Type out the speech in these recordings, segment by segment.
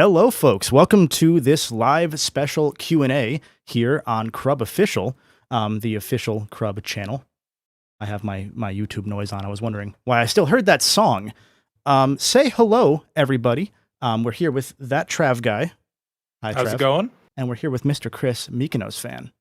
Hello, folks. Welcome to this live special Q&A here on Crub Official, the official Crub channel. I have my YouTube noise on. I was wondering why I still heard that song. Say hello, everybody. We're here with that Trav Guy. Hi, How's Trav. it going? And we're here with Mr. Chris, Mykonos fan.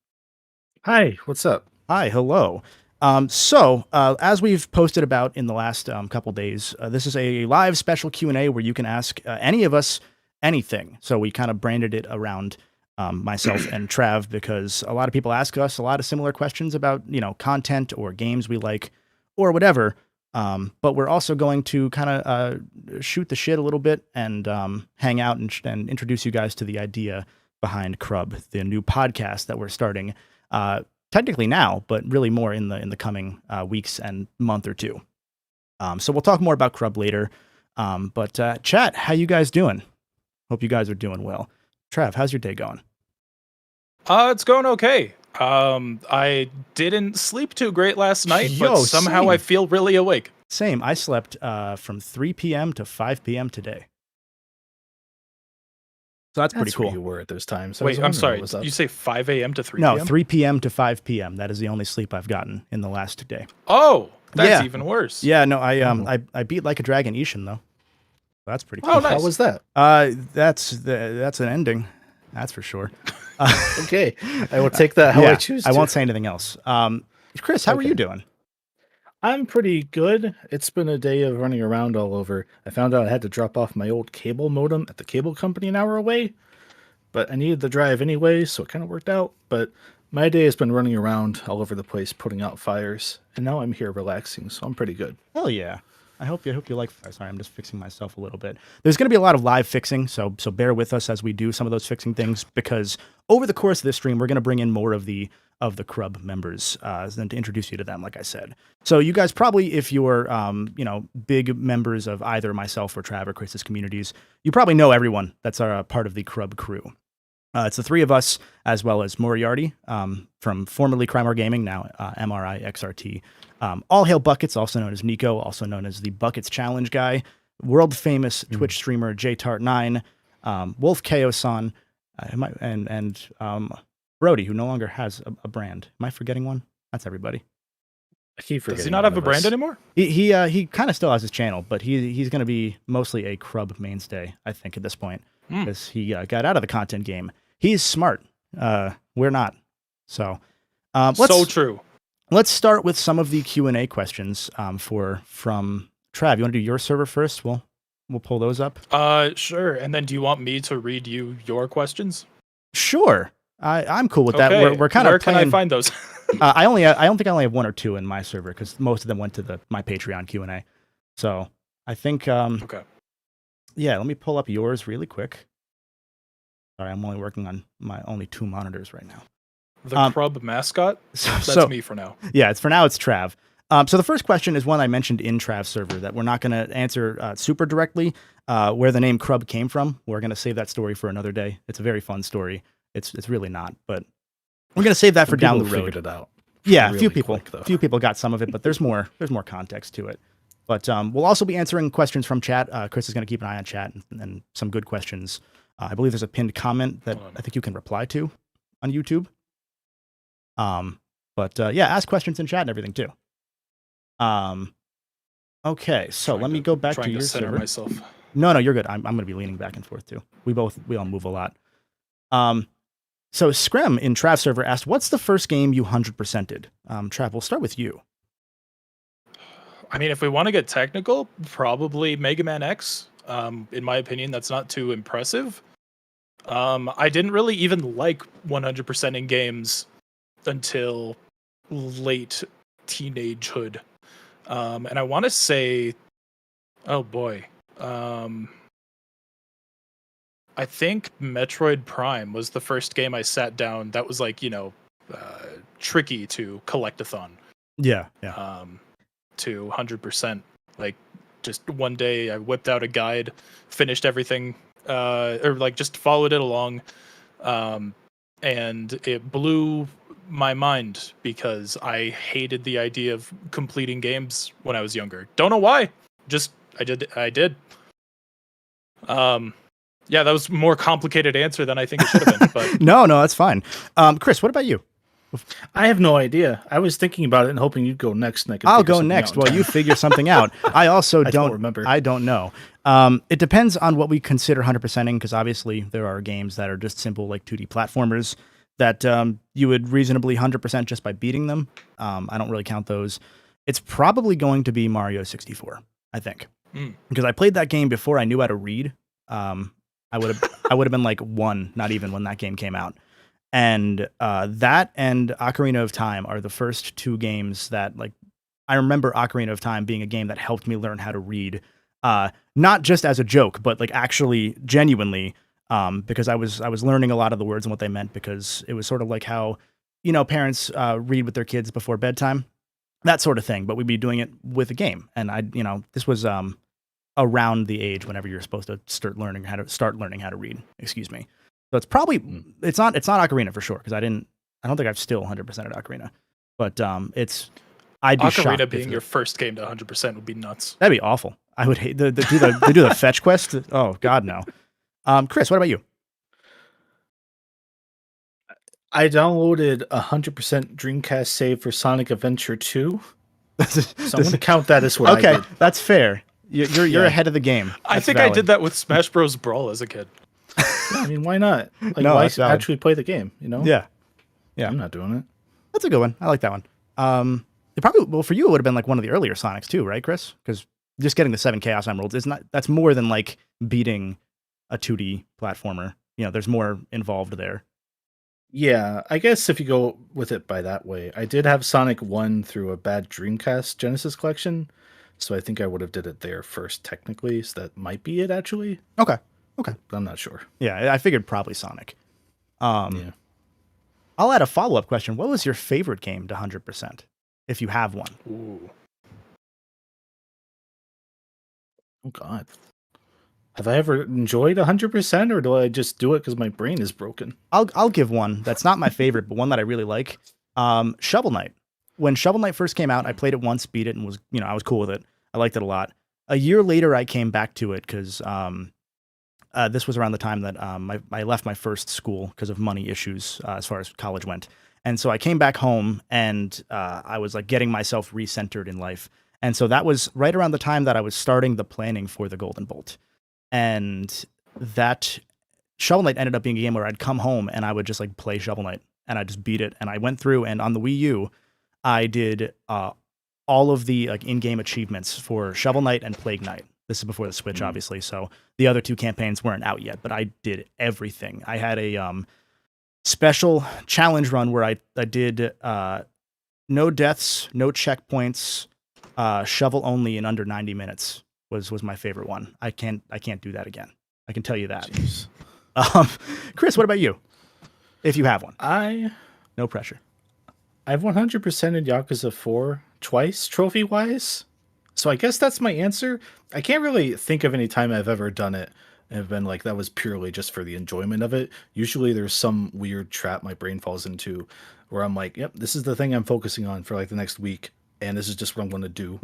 Hi, what's up? Hi, hello. As we've posted about in the last couple days, this is a live special Q&A where you can ask any of us anything. So we kind of branded it around myself and Trav because a lot of people ask us a lot of similar questions about, content or games we like or whatever. But we're also going to kind of shoot the shit a little bit and hang out and introduce you guys to the idea behind Crub, the new podcast that we're starting technically now, but really more in the coming weeks and month or two. So we'll talk more about Crub later. But chat, how you guys doing? Hope you guys are doing well. Trav, how's your day going? It's going okay. I didn't sleep too great last night, but somehow same. I feel really awake. Same. I slept from 3 p.m. to 5 p.m. today. So that's pretty cool. Where you were at those times. Wait, I'm sorry. Did you say 5 a.m. to 3 No, p.m.? 3 p.m. to 5 p.m. That is the only sleep I've gotten in the last day. Oh, that's Yeah. even worse. Yeah, no, I beat Like a Dragon Ishin though. That's pretty cool. Oh, nice. How was that? That's an ending. That's for sure. Okay, I will take that how I choose to. I won't say anything else. Chris, how are you doing? I'm pretty good. It's been a day of running around all over. I found out I had to drop off my old cable modem at the cable company an hour away, but I needed the drive anyway, so it kind of worked out. But my day has been running around all over the place, putting out fires, and now I'm here relaxing, so I'm pretty good. Hell yeah. I hope you like. Sorry, I'm just fixing myself a little bit. There's going to be a lot of live fixing, so bear with us as we do some of those fixing things, because over the course of this stream, we're going to bring in more of the Crub members and to introduce you to them, like I said. So you guys probably, if you're big members of either myself or Trav or Chris's communities, you probably know everyone that's part of the Crub crew. It's the three of us, as well as Moriarty from formerly Crime Gaming, now MRI XRT. All Hail Buckets, also known as Nico, also known as the Buckets Challenge guy, world famous Twitch streamer JTart9, Wolf Chaos-san, and Brody, who no longer has a brand. Am I forgetting one? That's everybody. I keep forgetting. Does he not have a brand anymore? He kind of still has his channel, but he's going to be mostly a Crub mainstay, I think, at this point, because he got out of the content game. He's smart. We're not. So So true. Let's start with some of the Q&A questions from Trav. You want to do your server first? We'll pull those up. Sure. And then do you want me to read you your questions? Sure. I'm cool with that. Okay. We're kind of Where can I find those? I don't think I only have one or two in my server because most of them went to my Patreon Q&A. So I think Okay. Yeah, let me pull up yours really quick. Sorry, I'm only working on my only two monitors right now. The Crub mascot? That's me for now. Yeah, for now it's Trav. So the first question is one I mentioned in Trav's server that we're not going to answer super directly, where the name Crub came from. We're going to save that story for another day. It's a very fun story. It's really not, but we're going to save that for down the road. Figured it out. Yeah, really few people got some of it, but there's more context to it. But we'll also be answering questions from chat. Chris is going to keep an eye on chat and some good questions. I believe there's a pinned comment that I think you can reply to on YouTube. Yeah, ask questions in chat and everything too. Okay, so let me go back to your server. Myself. No, you're good. I'm going to be leaning back and forth too. We all move a lot. So Screm in Trav's server asked, "What's the first game you 100%ed?" Trav, we'll start with you. I mean, if we want to get technical, probably Mega Man X. In my opinion, that's not too impressive. I didn't really even like 100%ing games until late teenagehood. And I want to say, oh boy, I think Metroid Prime was the first game I sat down that was like, tricky to collect-a-thon. Yeah. To 100%. Like, just one day I whipped out a guide, finished everything, or like just followed it along, and it blew my mind because I hated the idea of completing games when I was younger. Don't know why. Just I did. Yeah, that was more complicated answer than I think it should have been. But No, that's fine. Chris, what about you? I have no idea. I was thinking about it and hoping you'd go next. And I could I'll figure go something next out in while you time. figure something out. I also I don't remember. I don't know. It depends on what we consider 100%ing, because obviously there are games that are just simple, like 2D platformers, that you would reasonably 100% just by beating them. I don't really count those. It's probably going to be Mario 64, I think, because I played that game before I knew how to read. I would have been like 1, not even, when that game came out. And that and Ocarina of Time are the first 2 games that, like, I remember Ocarina of Time being a game that helped me learn how to read, not just as a joke, but like actually genuinely, because I was learning a lot of the words and what they meant, because it was sort of like how, parents read with their kids before bedtime, that sort of thing. But we'd be doing it with a game, and this was around the age whenever you're supposed to start learning how to read. Excuse me. So it's probably it's not Ocarina for sure, because I don't think I've still 100%ed Ocarina, but I'd be shocked Ocarina if being your first game to 100% would be nuts. that'd be awful. I would hate they do the fetch quest. Oh God, no. Chris, what about you? I downloaded 100% Dreamcast save for Sonic Adventure 2, so I'm going to count that as what I Okay, did. that's fair. You're Yeah. ahead of the game. I That's think I valid. did that with Smash Bros. Brawl as a kid. I mean, why not? Like, No, why that's valid. actually play the game? Yeah, I'm not doing it. that's a good one. I like that one. It probably, for you, it would have been like one of the earlier Sonics too, right, Chris? Because just getting the 7 Chaos Emeralds is not. That's more than like beating a 2D platformer. There's more involved there. Yeah, I guess if you go with it by that way, I did have Sonic 1 through a bad Dreamcast Genesis collection, so I think I would have did it there first technically, so that might be it actually. Okay. But I'm not sure. Yeah, I figured probably Sonic. Yeah. I'll add a follow-up question. What was your favorite game to 100%, if you have one? Ooh. Oh God. Have I ever enjoyed 100%, or do I just do it because my brain is broken? I'll give one that's not my favorite, but one that I really like. Shovel Knight. When Shovel Knight first came out, I played it once, beat it, and was I was cool with it. I liked it a lot. A year later, I came back to it because this was around the time that I left my first school because of money issues as far as college went. And so I came back home, and I was like getting myself recentered in life. And so that was right around the time that I was starting the planning for the Golden Bolt. And that Shovel Knight ended up being a game where I'd come home and I would just like play Shovel Knight, and I just beat it. And I went through, and on the Wii U, I did all of the like in-game achievements for Shovel Knight and Plague Knight. This is before the Switch, obviously, so the other 2 campaigns weren't out yet, but I did everything. I had a special challenge run where I did no deaths, no checkpoints, shovel only in under 90 minutes was my favorite one. I can't do that again. I can tell you that. Jeez. Chris, what about you? If you have one. No pressure. I've 100%ed Yakuza 4 twice, trophy-wise. So I guess that's my answer. I can't really think of any time I've ever done it and have been like, that was purely just for the enjoyment of it. Usually there's some weird trap my brain falls into where I'm like, yep, this is the thing I'm focusing on for like the next week, and this is just what I'm going to do.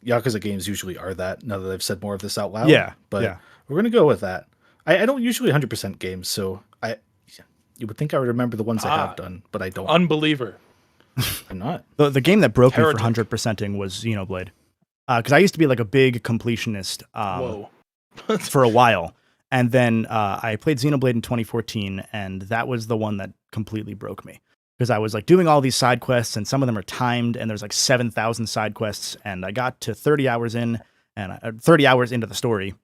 Yakuza games usually are that, now that I've said more of this out loud. Yeah, But yeah. we're going to go with that. I don't usually 100% games, so you would think I would remember the ones I have done, but I don't. Unbeliever. I'm not. The game that broke Heretic. me for 100%ing was Xenoblade. Because I used to be like a big completionist Whoa. for a while. And then I played Xenoblade in 2014, and that was the one that completely broke me. Because I was like doing all these side quests, and some of them are timed, and there's like 7,000 side quests, and I got to 30 hours in, and 30 hours into the story,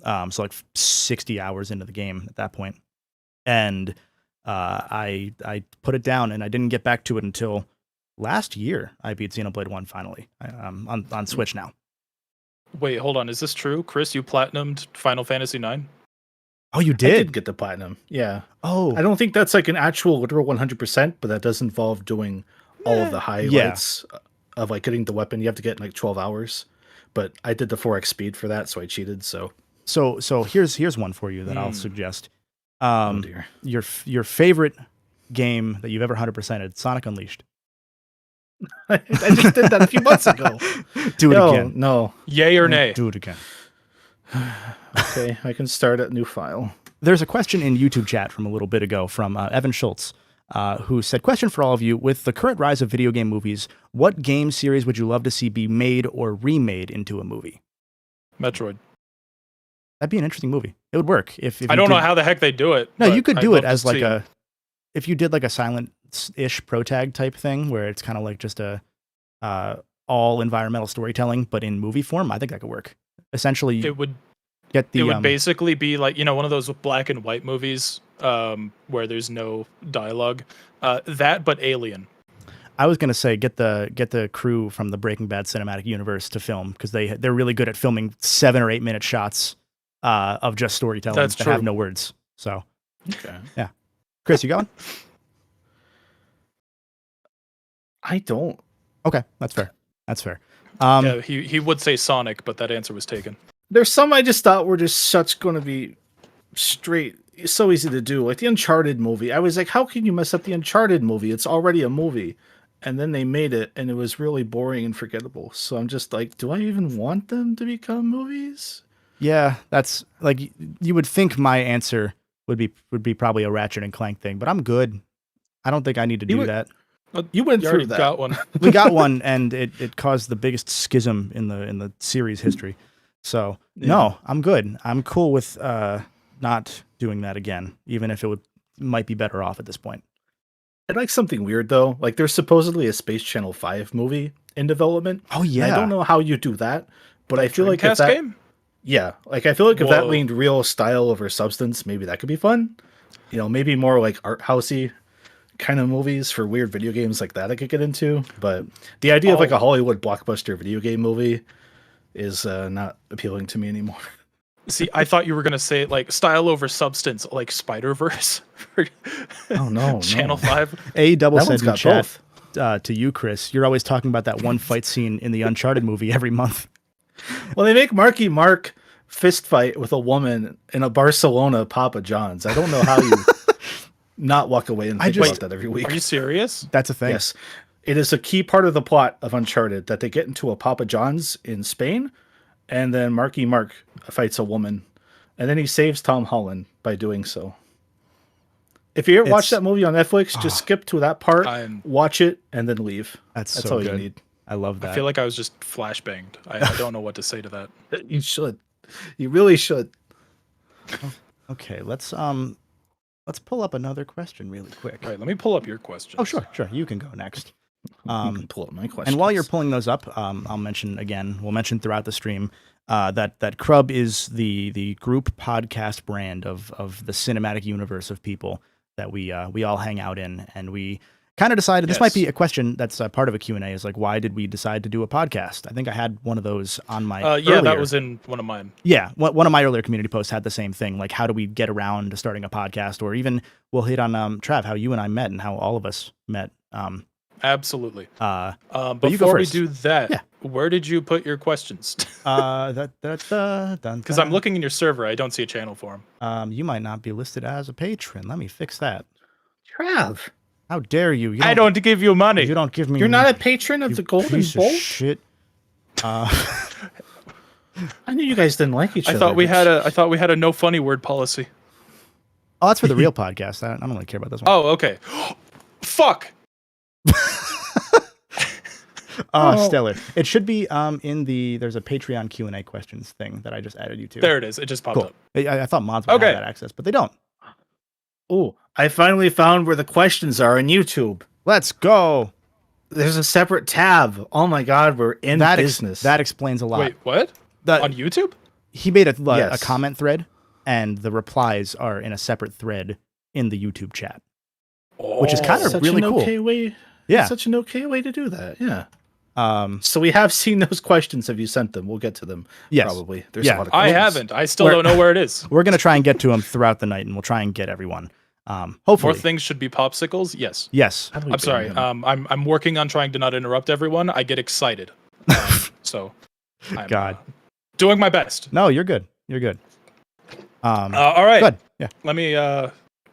so like 60 hours into the game at that point. And I put it down, and I didn't get back to it until last year. I beat Xenoblade 1 finally on Switch now. Wait, hold on. Is this true? Chris, you platinumed Final Fantasy 9? Oh, you I did? did get the platinum. Yeah. Oh, I don't think that's like an actual literal 100%, but that does involve doing all of the highlights of like getting the weapon. You have to get in like 12 hours, but I did the 4x speed for that, so I cheated. So here's one for you that I'll suggest. oh dear. Your favorite game that you've ever 100%ed, Sonic Unleashed. I just did that a few months ago. Do it again. No. Yay or nay? Do it again. Okay, I can start a new file. There's a question in YouTube chat from a little bit ago from Evan Schultz, who said, question for all of you, with the current rise of video game movies, what game series would you love to see be made or remade into a movie? Metroid. That'd be an interesting movie. It would work. If I don't know how the heck they do it. No, but you could I'd do it love to as like see. if you did like a silent-ish protag type thing where it's kind of like just a all environmental storytelling, but in movie form. I think that could work. Essentially, It would get the it would basically be like, one of those black and white movies where there's no dialogue. That, but Alien. I was gonna say get the crew from the Breaking Bad cinematic universe to film because they're really good at filming 7 or 8 minute shots of just storytelling That's that true. have no words. So Okay. Chris, you got one? I don't. Okay, that's fair. That's fair. Yeah, he would say Sonic, but that answer was taken. There's some I just thought were just such going to be straight. It's so easy to do. Like the Uncharted movie. I was like, how can you mess up the Uncharted movie? It's already a movie. And then they made it, and it was really boring and forgettable. So I'm just like, do I even want them to become movies? Yeah, that's like you would think my answer would be probably a Ratchet and Clank thing, but I'm good. I don't think I need to do that. You went You through already that. got one. We got one, and it caused the biggest schism in the series history. So no, I'm good. I'm cool with not doing that again, even if might be better off at this point. I'd like something weird though. Like there's supposedly a Space Channel 5 movie in development. Oh yeah, And I don't know how you do that, but I feel like if Dreamcast that, game? yeah, like I feel like if that Whoa. leaned real style over substance, maybe that could be fun. Maybe more like art housey kind of movies for weird video games like that I could get into. But the idea of like a Hollywood blockbuster video game movie is not appealing to me anymore. See, I thought you were gonna say like style over substance, like Spider-Verse. Oh no, Channel no. 5. A double That said one's in got chat both. to you, Chris. You're always talking about that one fight scene in the Uncharted movie every month. Well, they make Marky Mark fist fight with a woman in a Barcelona Papa John's. I don't know how you not walk away and think about that every week. Are you serious? That's a thing. Yes. It is a key part of the plot of Uncharted that they get into a Papa John's in Spain, and then Marky Mark fights a woman, and then he saves Tom Holland by doing so. If you ever watch that movie on Netflix, just skip to that part, watch it, and then leave. That's That's so all good. you need. I love that. I feel like I was just flashbanged. I don't know what to say to that. You should. You really should. Okay, let's pull up another question really quick. All right, let me pull up your question. Oh, sure. You can go next. You can pull up my question. And while you're pulling those up, I'll mention again. We'll mention throughout the stream that Crub is the group podcast brand of the cinematic universe of people that we all hang out in, and we kind of decided this might be a question that's part of a Q&A, is like, why did we decide to do a podcast? I think I had one of those on my yeah, earlier. that was in one of mine. Yeah, one of my earlier community posts had the same thing, like how do we get around to starting a podcast, or even we'll hit on Trav, how you and I met and how all of us met. Absolutely. But you go Before we first. do that, where did you put your questions? Because I'm looking in your server, I don't see a channel for them. You might not be listed as a patron. Let me fix that. Trav. How dare you? I don't give you money. You don't give me. You're not a patron of you the Golden piece of Bolt? shit. I knew you guys didn't like each other. I thought we had a no funny word policy. Oh, that's for the real podcast. I don't really care about this one. Oh, okay. Fuck. Oh, stellar. It should be there's a Patreon Q&A questions thing that I just added you to. There it is. It just popped Cool. up. I thought mods would have that access, but they don't. Oh, I finally found where the questions are on YouTube. Let's go. There's a separate tab. Oh my God, we're in business. That explains a lot. Wait, what? On YouTube? He made a Yes. comment thread, and the replies are in a separate thread in the YouTube chat, which is kind of Such really an cool. okay way. Yeah. Such an okay way to do that. Yeah. So we have seen those questions. Have you sent them? We'll get to them. Yes. Probably. There's Yeah. a lot of I questions. haven't. I still don't know where it is. We're gonna try and get to him throughout the night, and we'll try and get everyone. Hopefully. More things should be popsicles. Yes. Yes. How do we I'm sorry. ban him? I'm working on trying to not interrupt everyone. I get excited. So I'm God. Doing my best. No, you're good. You're good. All right. Good. Yeah. Let me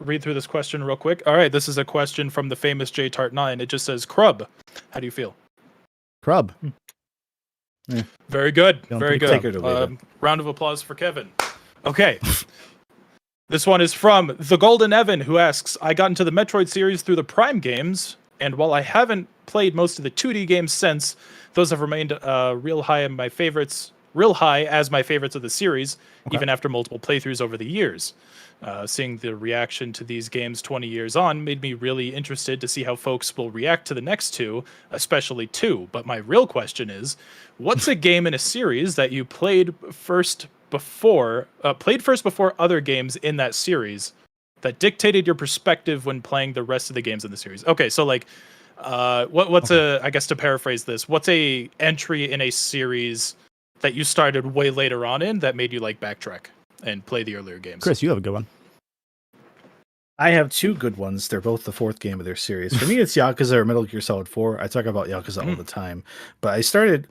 read through this question real quick. All right. This is a question from the famous JTart9. It just says, Crub, how do you feel? Crub. Very good. Feeling Very pretty take good. it away, then. Round of applause for Kevin. Okay. This one is from the Golden Evan, who asks, I got into the Metroid series through the Prime games, and while I haven't played most of the 2D games since, those have remained real high as my favorites of the series, even after multiple playthroughs over the years. Seeing the reaction to these games 20 years on made me really interested to see how folks will react to the next two, especially 2. But my real question is, what's a game in a series that you played first before other games in that series that dictated your perspective when playing the rest of the games in the series? Okay, so like, I guess to paraphrase this, what's a entry in a series that you started way later on in that made you like backtrack and play the earlier games? Chris, you have a good one. I have 2 good ones. They're both the 4th game of their series. For me, it's Yakuza or Metal Gear Solid 4. I talk about Yakuza all the time. But I started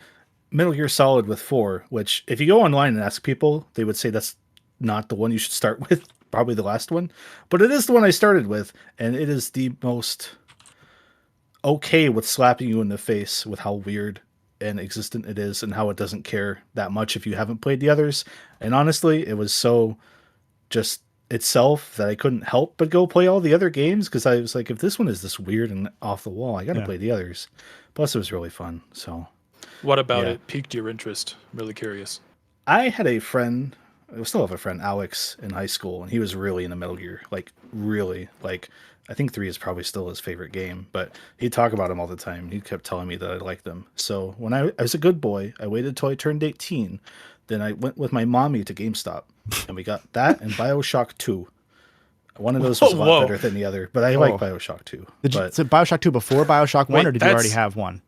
Metal Gear Solid with 4, which if you go online and ask people, they would say that's not the one you should start with. Probably the last one. But it is the one I started with. And it is the most okay with slapping you in the face with how weird and existent it is and how it doesn't care that much if you haven't played the others. And honestly, it was so just itself that I couldn't help but go play all the other games, because I was like, if this one is this weird and off the wall, I gotta play the others. Plus it was really fun. So what about it piqued your interest? I'm really curious. I had a friend, I still have a friend, Alex, in high school, and he was really into Metal Gear. Like really, like I think 3 is probably still his favorite game, but he'd talk about them all the time. He kept telling me that I liked them. So when I was a good boy, I waited till I turned 18. Then I went with my mommy to GameStop, and we got that and BioShock 2. One of those was a lot better than the other, but I like BioShock 2. So BioShock 2 before BioShock 1, or did you already have one?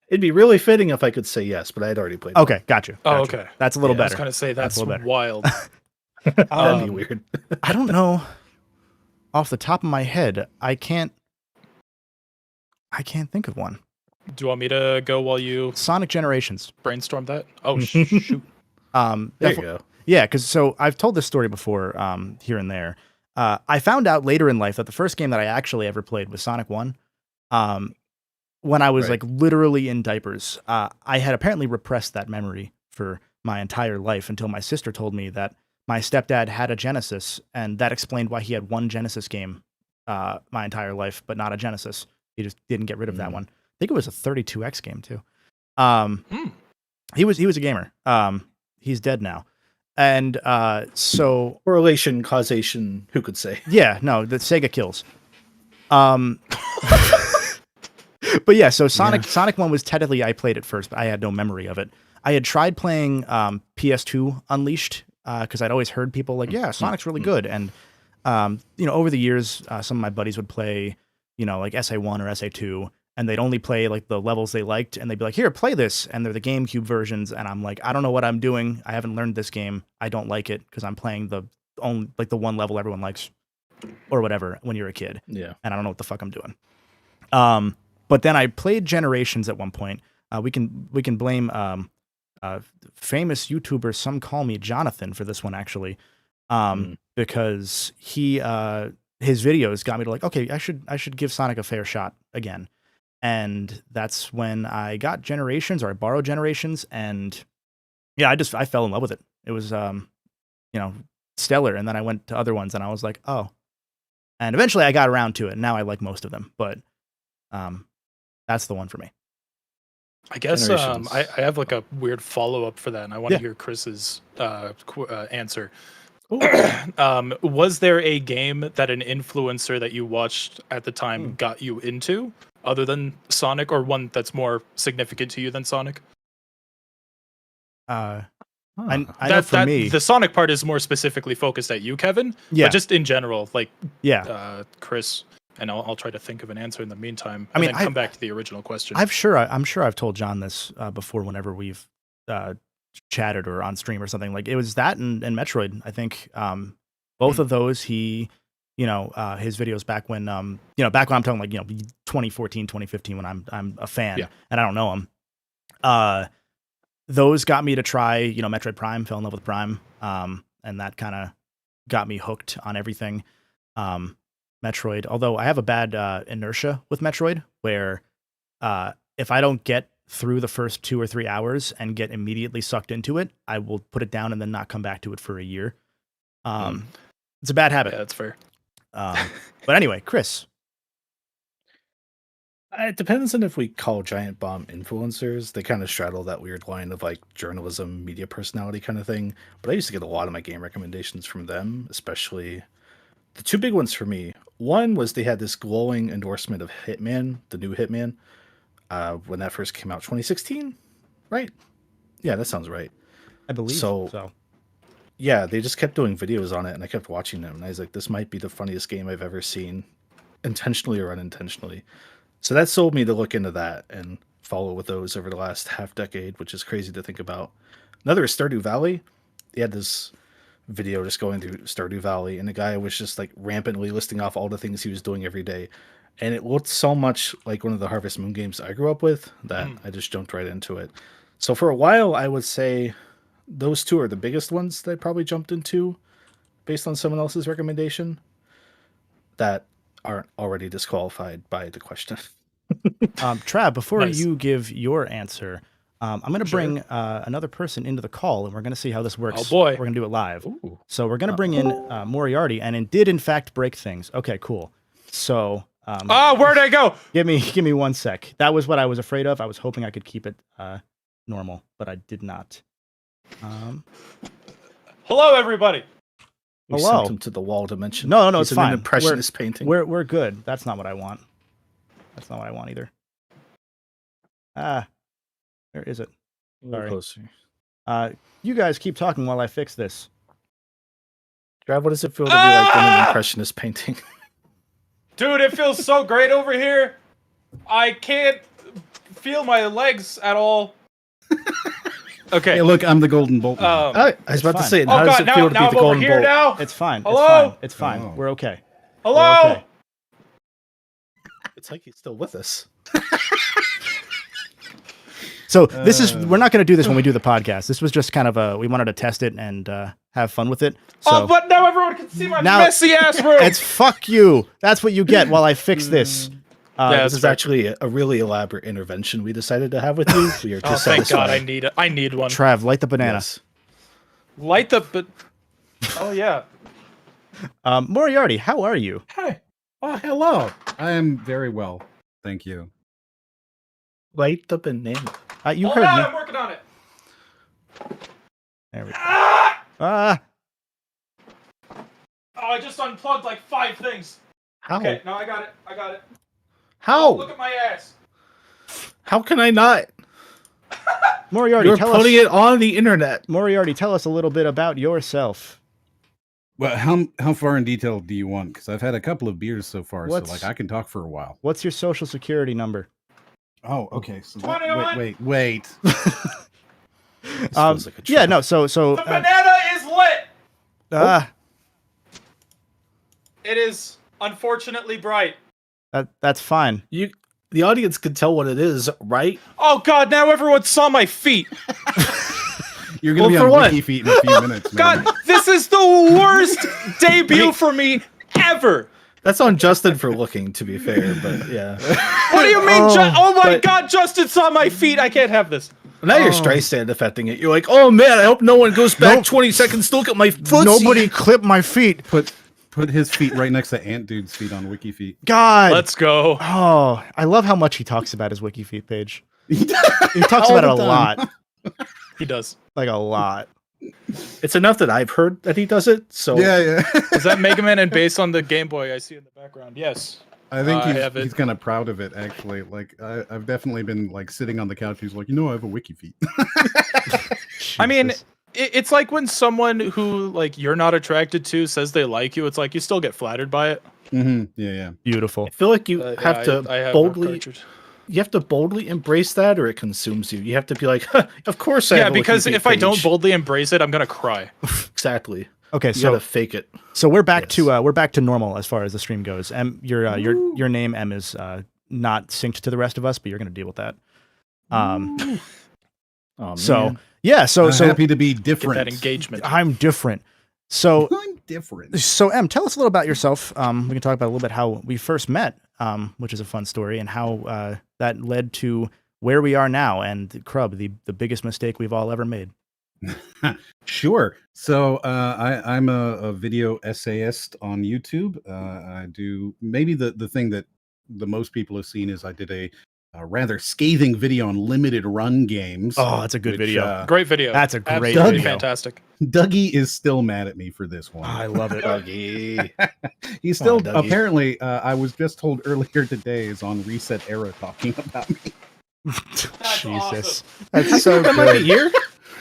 It'd be really fitting if I could say yes, but I'd already played. Okay, got you. Oh, okay. That's a little better. I was going to say that's a little better. wild. That'd be weird. I don't know. Off the top of my head, I can't think of one. Do you want me to go while you Sonic Generations. brainstorm that? Oh, shoot. There you go. Yeah, because so I've told this story before here and there. I found out later in life that the first game that I actually ever played was Sonic 1. When I was like literally in diapers. I had apparently repressed that memory for my entire life until my sister told me that my stepdad had a Genesis, and that explained why he had one Genesis game my entire life, but not a Genesis. He just didn't get rid of that one. I think it was a 32X game too. He was a gamer. He's dead now. And so correlation, causation, who could say? Yeah, no, the Sega kills. But yeah, so Sonic 1 was technically, I played it first, but I had no memory of it. I had tried playing PS2 Unleashed because I'd always heard people like, yeah, Sonic's really good. And over the years, some of my buddies would play, like SA1 or SA2, and they'd only play like the levels they liked, and they'd be like, here, play this. And they're the GameCube versions, and I'm like, I don't know what I'm doing. I haven't learned this game. I don't like it because I'm playing the one level everyone likes or whatever when you're a kid. Yeah. And I don't know what the fuck I'm doing. But then I played Generations at one point. We can blame famous YouTuber, some call me Jonathan, for this one actually, because his videos got me to like, okay, I should give Sonic a fair shot again. And that's when I got Generations, or I borrowed Generations, and yeah, I fell in love with it. It was stellar. And then I went to other ones, and I was like, oh. And eventually I got around to it, and now I like most of them. But that's the one for me. I guess I have like a weird follow-up for that, and I want to hear Chris's answer. Was there a game that an influencer that you watched at the time got you into, other than Sonic, or one that's more significant to you than Sonic? I know for me, the Sonic part is more specifically focused at you, Kevin. Yeah. But just in general, like Chris. And I'll try to think of an answer in the meantime. And then come back to the original question. I'm sure I've told John this before whenever we've chatted or on stream or something. Like it was that and Metroid. I think both of those he, his videos back when I'm talking like 2014, 2015 when I'm a fan and I don't know him. Those got me to try Metroid Prime. Fell in love with Prime, and that kind of got me hooked on everything. Metroid, although I have a bad inertia with Metroid, where if I don't get through the first 2 or 3 hours and get immediately sucked into it, I will put it down and then not come back to it for a year. It's a bad habit. Yeah, that's fair. But anyway, Chris. It depends on if we call Giant Bomb influencers. They kind of straddle that weird line of like journalism, media personality kind of thing. But I used to get a lot of my game recommendations from them, especially the two big ones for me. One was they had this glowing endorsement of Hitman, the new Hitman, when that first came out, 2016, right? Yeah, that sounds right. I believe so. Yeah, they just kept doing videos on it, and I kept watching them. And I was like, this might be the funniest game I've ever seen, intentionally or unintentionally. So that sold me to look into that and follow with those over the last half decade, which is crazy to think about. Another is Stardew Valley. They had this video just going through Stardew Valley, and the guy was just like rampantly listing off all the things he was doing every day. And it looked so much like one of the Harvest Moon games I grew up with that I just jumped right into it. So for a while, I would say those two are the biggest ones that I probably jumped into based on someone else's recommendation that aren't already disqualified by the question. Trav, before Nice. you give your answer, I'm going to bring another person into the call, and we're going to see how this works. Oh, boy. We're going to do it live. Ooh. So we're going to bring in Moriarty, and it did, in fact, break things. Okay, cool. So Where'd I go? give me 1 sec. That was what I was afraid of. I was hoping I could keep it normal, but I did not. Hello, everybody. We Hello. sent him to the wall dimension. No, He's it's in fine. An impressionist painting. We're good. That's not what I want. That's not what I want either. Where is it? A little sorry. closer. You guys keep talking while I fix this. Trav, what does it feel to be like in an impressionist painting? Dude, it feels so great over here. I can't feel my legs at all. Okay. Hey, look, I'm the golden bolt. I was about to fine. say, and Oh how does God! it feel to be Now the I'm over golden here bolt? now. It's fine. Hello? It's fine. Oh. We're okay. Hello. We're okay. It's like he's still with us. So this is we're not going to do this when we do the podcast. This was just kind of we wanted to test it and have fun with it. So Oh, but now everyone can see my Now- messy ass room. it's fuck you. That's what you get while I fix this. Yeah, This that's is fair. actually a really elaborate intervention we decided to have with you. We are Oh, just thank God! satisfied. I need one. Trav, light the banana. Yes. Light the. But. Oh yeah. Moriarty, how are you? Hi. Oh, hello. I am very well. Thank you. Light the banana. You Hold heard on, me. I'm working on it. There we go. Oh, I just unplugged like 5 things. How? Okay, no, I got it. I got it. How? Look at my ass. How can I not? Moriarty, You're tell putting us. it on the internet. Moriarty, tell us a little bit about yourself. Well, how far in detail do you want? Because I've had a couple of beers so far, What's- so like I can talk for a while. What's your social security number? Oh, okay. So 21. wait. This feels like a Yeah, trap. no. So The banana is lit. It is unfortunately bright. that's fine. The audience could tell what it is, right? Oh God! Now everyone saw my feet. You're gonna Well, be for on what? Wiki Feet in a few minutes, man. God, this is the worst debut for me ever. That's on Justin for looking, to be fair, but yeah. What do you mean? Oh my but- God! Justin saw my feet. I can't have this. Now you're Streisand affecting it. You're like, oh man, I hope no one goes back 20 seconds to look at my foot. Nobody clip my feet. Put his feet right next to Ant Dude's feet on Wiki Feet. God. Let's go. Oh, I love how much he talks about his WikiFeet page. He talks All about it a the lot. time. He does. Like a lot. It's enough that I've heard that he does it. So Yeah. Is that Mega Man and based on the Game Boy I see in the background? Yes. I think I have it. he's kind of proud of it, actually. Like I've definitely been like sitting on the couch. He's like, I have a Wiki Feet. I mean, Jesus. it's like when someone who like you're not attracted to says they like you. It's like you still get flattered by it. Mm-hmm. Yeah. Beautiful. I feel like you Yeah, have to I have a boldly cartridge. you have to boldly embrace that or it consumes you. You have to be like, huh, of course I Yeah, have a because Wiki if I don't page. boldly embrace it, I'm gonna cry. Exactly. Okay, You so gotta fake it. so we're back Yes. to we're back to normal as far as the stream goes. Your name M is not synced to the rest of us, but you're gonna deal with that. Oh, So man. yeah, so I'm so happy to be Get different. that engagement. I'm different. So I'm different. So M, tell us a little about yourself. We can talk about a little bit how we first met, which is a fun story, and how that led to where we are now and Crub, the biggest mistake we've all ever made. Sure. So I'm a video essayist on YouTube. I do maybe the thing that the most people have seen is I did a rather scathing video on limited run games. Oh, that's a good video. Great video. That's a great Absolutely video. fantastic. Dougie is still mad at me for this one. I love it. Dougie. He's still Dougie. apparently. I was just told earlier today is on Reset Era talking about me. Jesus. That's so good. Here?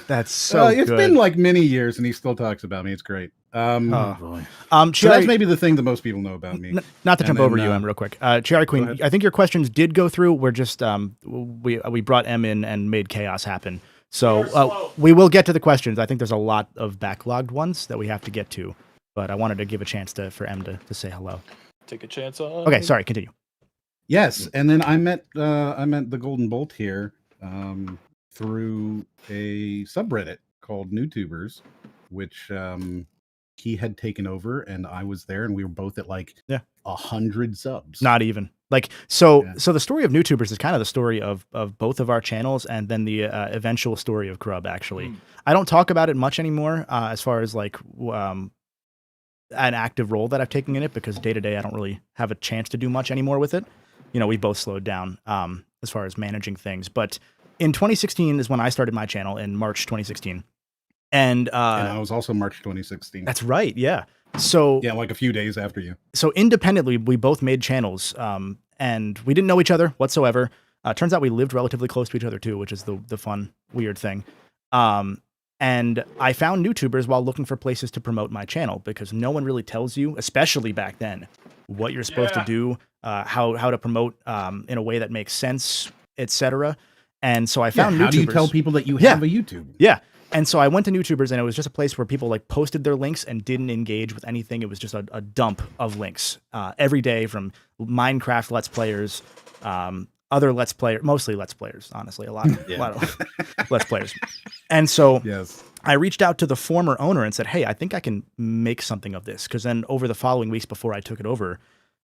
That's so It's good. been like many years, and he still talks about me. It's great. Oh boy. So Chiari, that's maybe the thing that most people know about me. not to And jump then, over you, Em, real quick. Chiari Queen, ahead. I think your questions did go through. We're just we brought Em in and made chaos happen. So we will get to the questions. I think there's a lot of backlogged ones that we have to get to, but I wanted to give a chance for Em to say hello. Take a chance on. Okay, sorry, continue. Yes, and then I met the Golden Bolt here through a subreddit called NewTubers, which he had taken over, and I was there, and we were both at like 100 subs. Not even. Like so Yeah. so the story of NewTubers is kind of the story of both of our channels and then the eventual story of Crub actually. I don't talk about it much anymore as far as like an active role that I've taken in it, because day to day I don't really have a chance to do much anymore with it. You know, we both slowed down as far as managing things. But in 2016 is when I started my channel, in March 2016. And I was also March 2016. that's right, yeah. So Yeah, like a few days after you. so independently, we both made channels, and we didn't know each other whatsoever. Turns out we lived relatively close to each other too, which is the fun, weird thing. And I found NewTubers while looking for places to promote my channel, because no one really tells you, especially back then, what you're supposed to do, how to promote in a way that makes sense, etc. And so I found How NewTubers. do you tell people that you Yeah. have a YouTube? Yeah. And so I went to NewTubers, and it was just a place where people like posted their links and didn't engage with anything. It was just a dump of links every day, from Minecraft Let's Players, other Let's Players, mostly Let's Players, honestly, a lot of Let's Players. And so Yes. I reached out to the former owner and said, hey, I think I can make something of this. Because then over the following weeks before I took it over,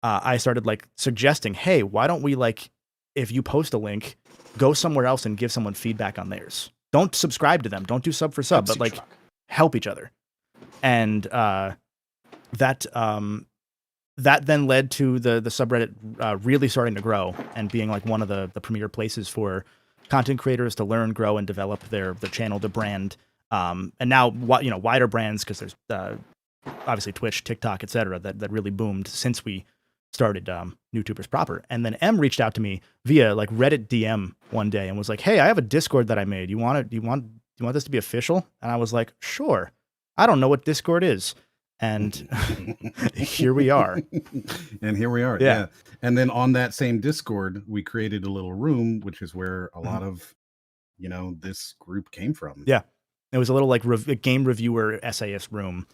I started like suggesting, hey, why don't we, like, if you post a link, go somewhere else and give someone feedback on theirs. Don't subscribe to them. Don't do sub for sub, but like help each other. And that then led to the subreddit really starting to grow and being like one of the premier places for content creators to learn, grow, and develop their channel, the brand. And now, wider brands, because there's obviously Twitch, TikTok, etc. that really boomed since we started NewTubers proper. And then M reached out to me via like Reddit DM one day and was like, hey, I have a Discord that I made. You want this to be official? And I was like, sure. I don't know what Discord is. And here we are. And here we are. Yeah. Yeah. And then on that same Discord, we created a little room, which is where a lot of, this group came from. Yeah. It was a little like a game reviewer essayist room.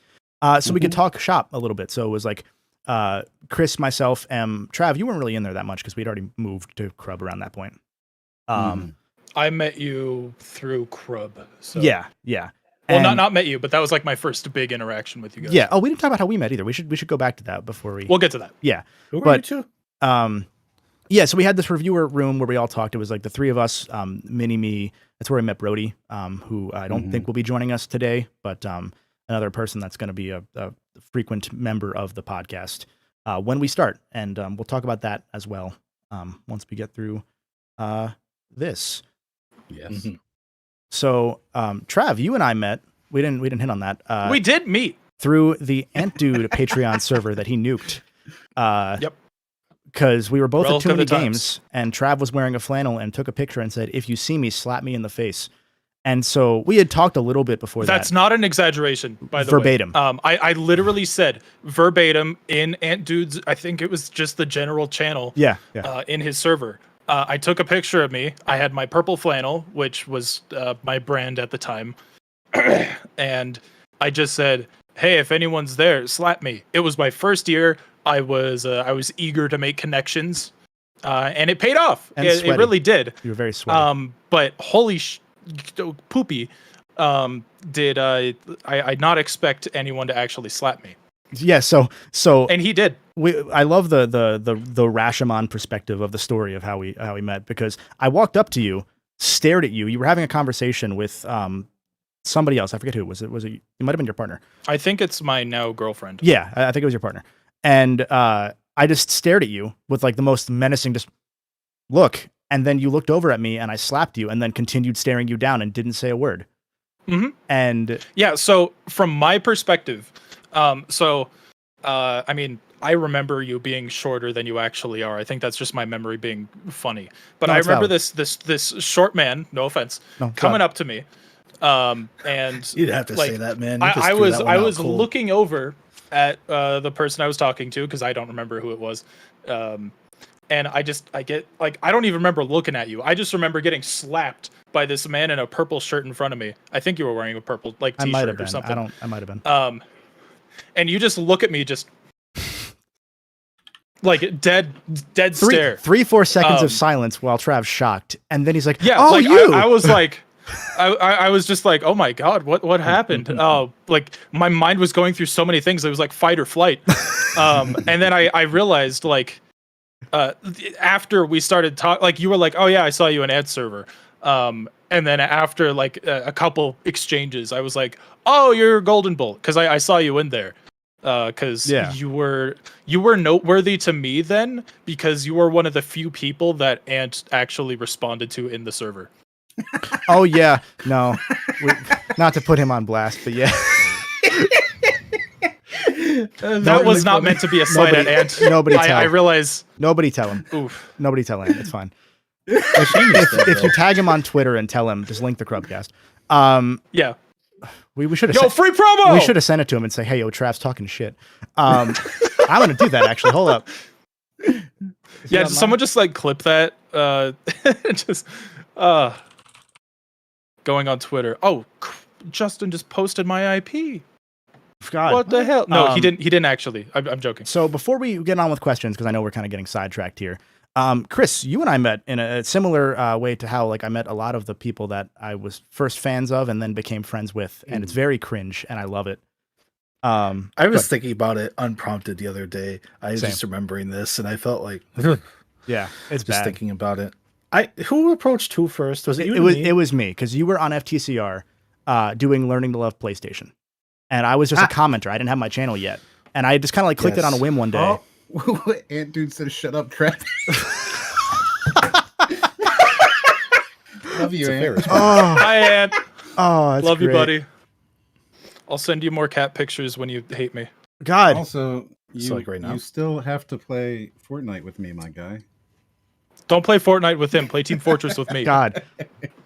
So we could talk shop a little bit. So it was like Chris, myself, Trav, you weren't really in there that much because we'd already moved to Crub around that point. I met you through Crub. So. Yeah. Well, And- not met you, but that was like my first big interaction with you guys. Yeah. Oh, we didn't talk about how we met either. We should go back to that before we. We'll get to that. Yeah. Who are But- you two? Yeah, so we had this reviewer room where we all talked. It was like the three of us, me. That's where I met Brody, who I don't think will be joining us today, but another person that's going to be a frequent member of the podcast when we start. And we'll talk about that as well once we get through this. Yes. So, Trav, you and I met. We didn't hit on that. We did meet. Through the Ant Dude Patreon server that he nuked. Yep. Because we were both at too Relative many to times. games, and Trav was wearing a flannel and took a picture and said, if you see me, slap me in the face. And so we had talked a little bit before That's that. not an exaggeration, by the Verbatim. way. I literally said verbatim in Ant Dude's, I think it was just the general channel Yeah. in his server. I took a picture of me. I had my purple flannel, which was my brand at the time. And I just said, hey, if anyone's there, slap me. It was my first year. I was eager to make connections, and it paid off. And It sweaty. really did. You were very sweaty. But holy poopy, did I not expect anyone to actually slap me? Yeah. So And he did. I love the Rashomon perspective of the story of how we met, because I walked up to you, stared at you. You were having a conversation with somebody else. I forget who was it. It might have been your partner. I think it's my now girlfriend. Yeah, I think it was your partner. And I just stared at you with like the most menacing just look, and then you looked over at me and I slapped you, and then continued staring you down and didn't say a word. Mm-hmm. And yeah, so from my perspective, I mean, I remember you being shorter than you actually are. I think that's just my memory being funny. But No, I it's remember valid. this short man, no offense, coming up to me. And You'd have to like, say that, man. I was looking over at the person I was talking to, because I don't remember who it was. And I don't even remember looking at you. I just remember getting slapped by this man in a purple shirt in front of me. I think you were wearing a purple I might have t-shirt been. or something. I might have been. And you just look at me, just like dead stare. 3-4 seconds of silence while Trav's shocked, and then he's like, yeah, "Oh, like you!" I was like, I was just like, oh my god, what happened? Oh, like my mind was going through so many things. It was like fight or flight. And then I realized, like, after we started talking, like, you were like, oh yeah, I saw you in ad server. And then after like a couple exchanges, I was like, oh, you're Golden Bolt, because I saw you in there. Because you were noteworthy to me then, because you were one of the few people that Ant actually responded to in the server. Oh yeah, no, not to put him on blast, but yeah. That was not meant to be a slight at Ant. Nobody tell. I realize. Nobody tell him. Oof. Nobody tell Ant. It's fine. If you tag him on Twitter and tell him, just link the CRUBCAST. Yeah. We should have. Yo, free promo. We should have sent it to him and say, "Hey, yo, Trav's talking shit." I'm gonna do that actually. Hold up. Yeah, someone just like clip that. Just going on Twitter. Oh, Justin just posted my IP. God. What the hell? No, he didn't. He didn't actually. I'm joking. So before we get on with questions, because I know we're kind of getting sidetracked here. Chris, you and I met in a similar way to how like I met a lot of the people that I was first fans of and then became friends with, and it's very cringe, and I love it. I was thinking about it unprompted the other day. I was just remembering this, and I felt like, yeah, it's just bad. thinking about it. Who approached who first? Was it you? It was me, because you were on FTCR doing Learning to Love PlayStation, and I was just a commenter. I didn't have my channel yet, and I just kind of like clicked it on a whim one day. Oh. Ant dude said, "Shut up, Trav." Love you, Ant. Hi, Ant. Oh, that's love great. you, buddy. I'll send you more cat pictures when you hate me. God. Also, you, like right now. you still have to play Fortnite with me, my guy. Don't play Fortnite with him. Play Team Fortress with me. God.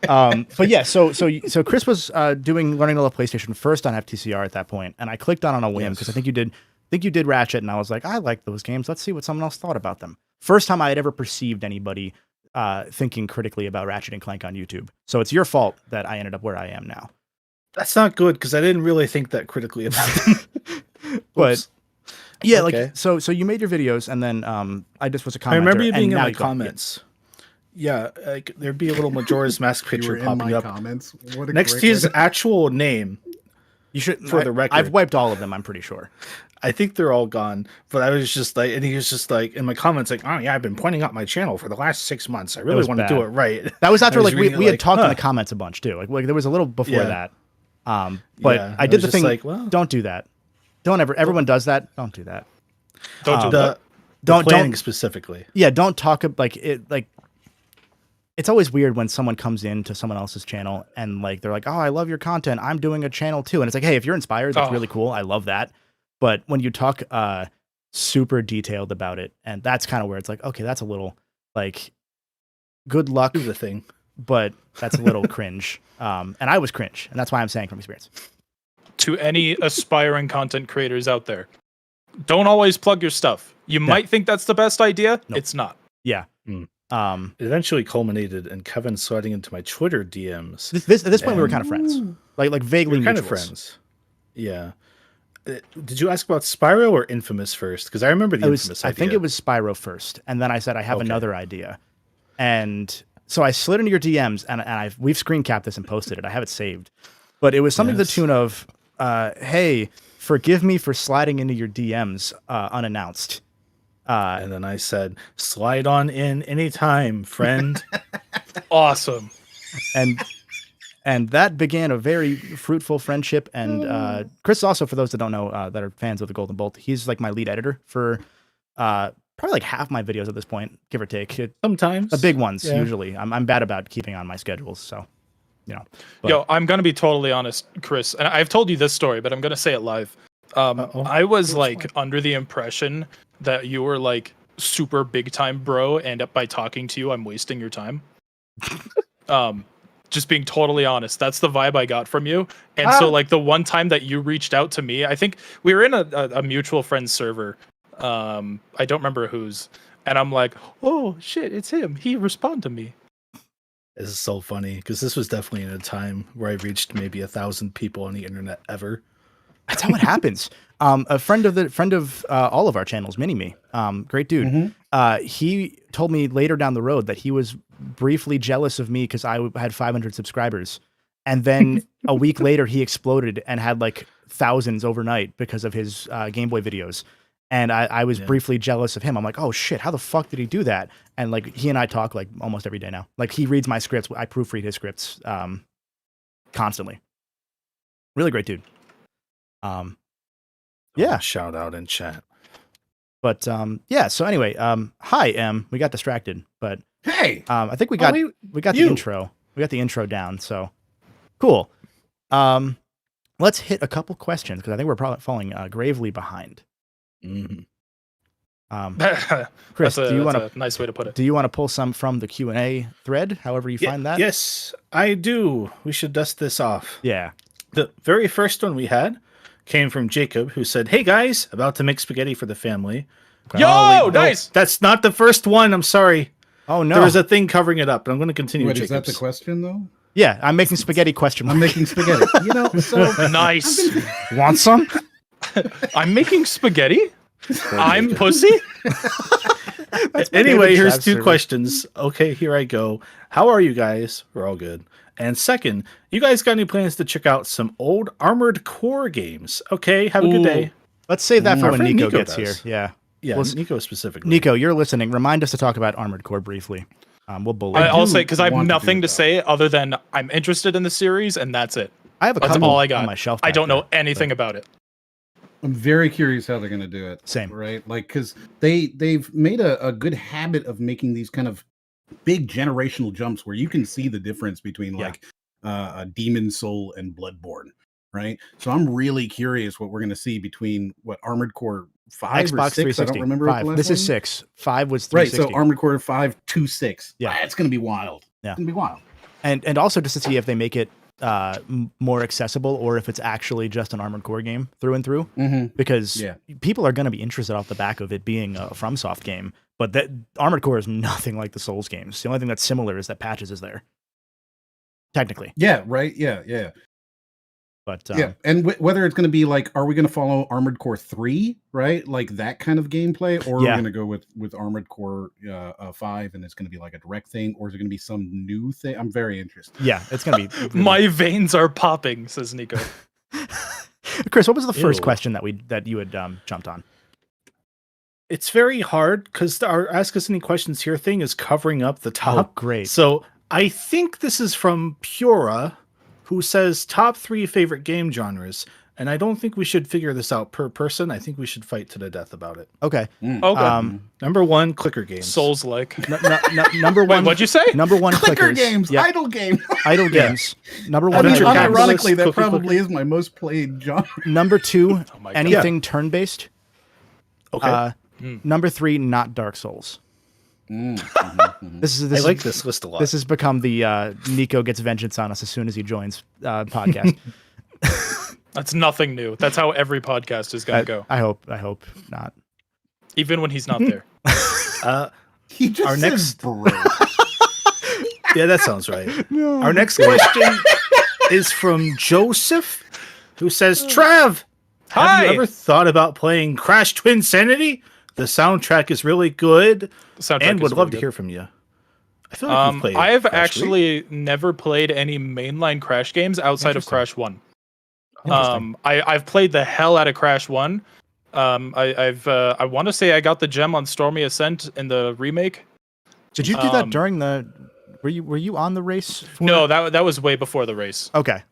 But yeah, so Chris was doing Learning to Love PlayStation first on FTCR at that point, and I clicked on a whim because I think you did Ratchet, and I was like, I like those games. Let's see what someone else thought about them. First time I had ever perceived anybody thinking critically about Ratchet and Clank on YouTube. So it's your fault that I ended up where I am now. That's not good, because I didn't really think that critically about them. But yeah, Okay. like so you made your videos, and then I just was a commenter. I remember you and being in now my you got- comments. Yeah, like there'd be a little Majora's Mask You picture were in popping my up comments. What a next great to his way to- actual name. You should. For the record. I've wiped all of them. I'm pretty sure. I think they're all gone, but I was just like, and he was just like in my comments, like, oh yeah, I've been pointing out my channel for the last 6 months. I really was want to bad. do it right. That was after I was like we reading it had like, talked in huh. the comments a bunch too. Like there was a little before Yeah. that. But Yeah, I I did was the just thing. like, well- Don't do that. Don't ever. Everyone does that. Don't do that. Don't do The that. Don't planning specifically. Yeah, don't talk like it. Like it's always weird when someone comes into someone else's channel and like they're like, "Oh, I love your content. I'm doing a channel too." And it's like, "Hey, if you're inspired, that's really cool. I love that." But when you talk super detailed about it, and that's kind of where it's like, okay, that's a little like good luck, Do the thing. but that's a little cringe. And I was cringe, and that's why I'm saying from experience. To any aspiring content creators out there, don't always plug your stuff. You might think that's the best idea. No. It's not. Yeah. It eventually culminated in Kevin sliding into my Twitter DMs. At this point, we were kind of friends, like vaguely We're kind of mutuals. friends. Yeah. Did you ask about Spyro or Infamous first? Because I remember the Infamous I idea. think it was Spyro first, and then I said I have Okay. another idea, and so I slid into your DMs, and we've screen capped this and posted it. I have it saved, but it was something to the Yes. tune of, "Hey, forgive me for sliding into your DMs unannounced. And then I said, slide on in anytime, friend. Awesome. And that began a very fruitful friendship. And Chris, also, for those that don't know, that are fans of the Golden Bolt, he's like my lead editor for probably like half my videos at this point, give or take. Sometimes. The big ones, Yeah. usually. I'm bad about keeping on my schedules, so, you know. But- Yo, I'm gonna be totally honest, Chris, and I've told you this story, but I'm gonna say it live. Uh-oh. I was like under the impression that you were like super big time bro, and by talking to you, I'm wasting your time. Just being totally honest, that's the vibe I got from you. And so like the one time that you reached out to me, I think we were in a mutual friend server. I don't remember whose, and I'm like, oh shit, it's him. He responded to me. This is so funny because this was definitely in a time where I reached maybe 1,000 people on the internet ever. That's how it happens. A friend of all of our channels, Mini-Me, great dude. He told me later down the road that he was briefly jealous of me because I had 500 subscribers, and then a week later he exploded and had like thousands overnight because of his Game Boy videos. And I was briefly jealous of him. I'm like, oh shit, how the fuck did he do that? And like he and I talk like almost every day now. Like he reads my scripts, I proofread his scripts constantly. Really great dude. Yeah. Shout out in chat. But yeah, so anyway, hi Em. We got distracted, but Hey, I think we got the intro. We got the intro down, so cool. Let's hit a couple questions because I think we're probably falling gravely behind. Mhm. Chris, That's do you want a nice way to put it. Do you want to pull some from the Q&A thread, however you find that? Yes, I do. We should dust this off. Yeah. The very first one we had came from Jacob, who said, "Hey guys, about to make spaghetti for the family." Yo, Oh, wait, no, nice. that's not the first one. I'm sorry. Oh no. There was a thing covering it up, but I'm going to continue. wait, is that Jacob's. the question though? Yeah, I'm making spaghetti question mark. I'm making spaghetti. You know, so Nice. Want some? I'm making spaghetti. I'm pussy. Anyway, here's Trav two server. questions. Okay, here I go. How are you guys? We're all good. And second, you guys got any plans to check out some old Armored Core games? Okay, have a good Ooh. day. Let's save that for Our when friend Nico Nico gets does. here. Yeah. Yeah, Well, Nico specifically. Nico, you're listening. Remind us to talk about Armored Core briefly. We'll bully. I'll do say because I have want to do nothing to that. say other than I'm interested in the series, and that's it. I have a That's couple all I on got. my shelf. I back don't know there, anything but- about it. I'm very curious how they're going to do it. Same. Right? Like, because they've made a good habit of making these kind of big generational jumps where you can see the difference between Yeah. like a Demon Soul and Bloodborne. Right? So I'm really curious what we're going to see between what Armored Core 5 Xbox or 6. 360. I don't remember what the 5. last This is one? 6. 5 was Right, 360. so Armored Core 5 to 6. Yeah. It's going to be wild. Yeah. It's going to be wild. And also just to see if they make it more accessible or if it's actually just an Armored Core game through and through. Mm-hmm. Because Yeah. people are going to be interested off the back of it being a FromSoft game. But that Armored Core is nothing like the Souls games. The only thing that's similar is that Patches is there. Technically. Yeah, right. Yeah. But Yeah, and whether it's going to be like, are we going to follow Armored Core 3, right? Like that kind of gameplay, or are we Yeah. going to go with Armored Core 5, and it's going to be like a direct thing, or is it going to be some new thing? I'm very interested. yeah, it's going to be. My veins are popping, says Nico. Chris, what was the first Ew. question that you had jumped on? It's very hard because our Ask Us Any Questions Here thing is covering up the Oh, top. great. So I think this is from Pura, who says top 3 favorite game genres. And I don't think we should figure this out per person. I think we should fight to the death about it. Okay. Okay. Number 1, clicker games. Souls like. Number Wait, one. what'd you say? Number one. Clicker clickers. games, Yeah, idle games. idle Yeah. games. Number I one. mean, Venture idle games. capitalist, ironically, that cookie probably clicker. is my most played genre. Number 2, Oh my God. anything turn-based. Okay. Number 3, not Dark Souls. This is I this like is, this list a lot. This has become the Nico gets vengeance on us as soon as he joins podcast. That's nothing new. That's how every podcast is gonna go, I hope not. even when he's not there. He just Our said next- bro. Yeah, that sounds right. Our next question is from Joseph, who says, Trav, have Hi. you ever thought about playing Crash Twinsanity? The soundtrack is really good, The soundtrack and is would really love to good. hear from you. I feel like you've played I've Crash actually never played any mainline Crash games outside of Interesting. Crash 1. Interesting. I've played the hell out of Crash 1. I want to say I got the gem on Stormy Ascent in the remake. Did you do that during the? Were you on the race? For... No, that was way before the race. Okay.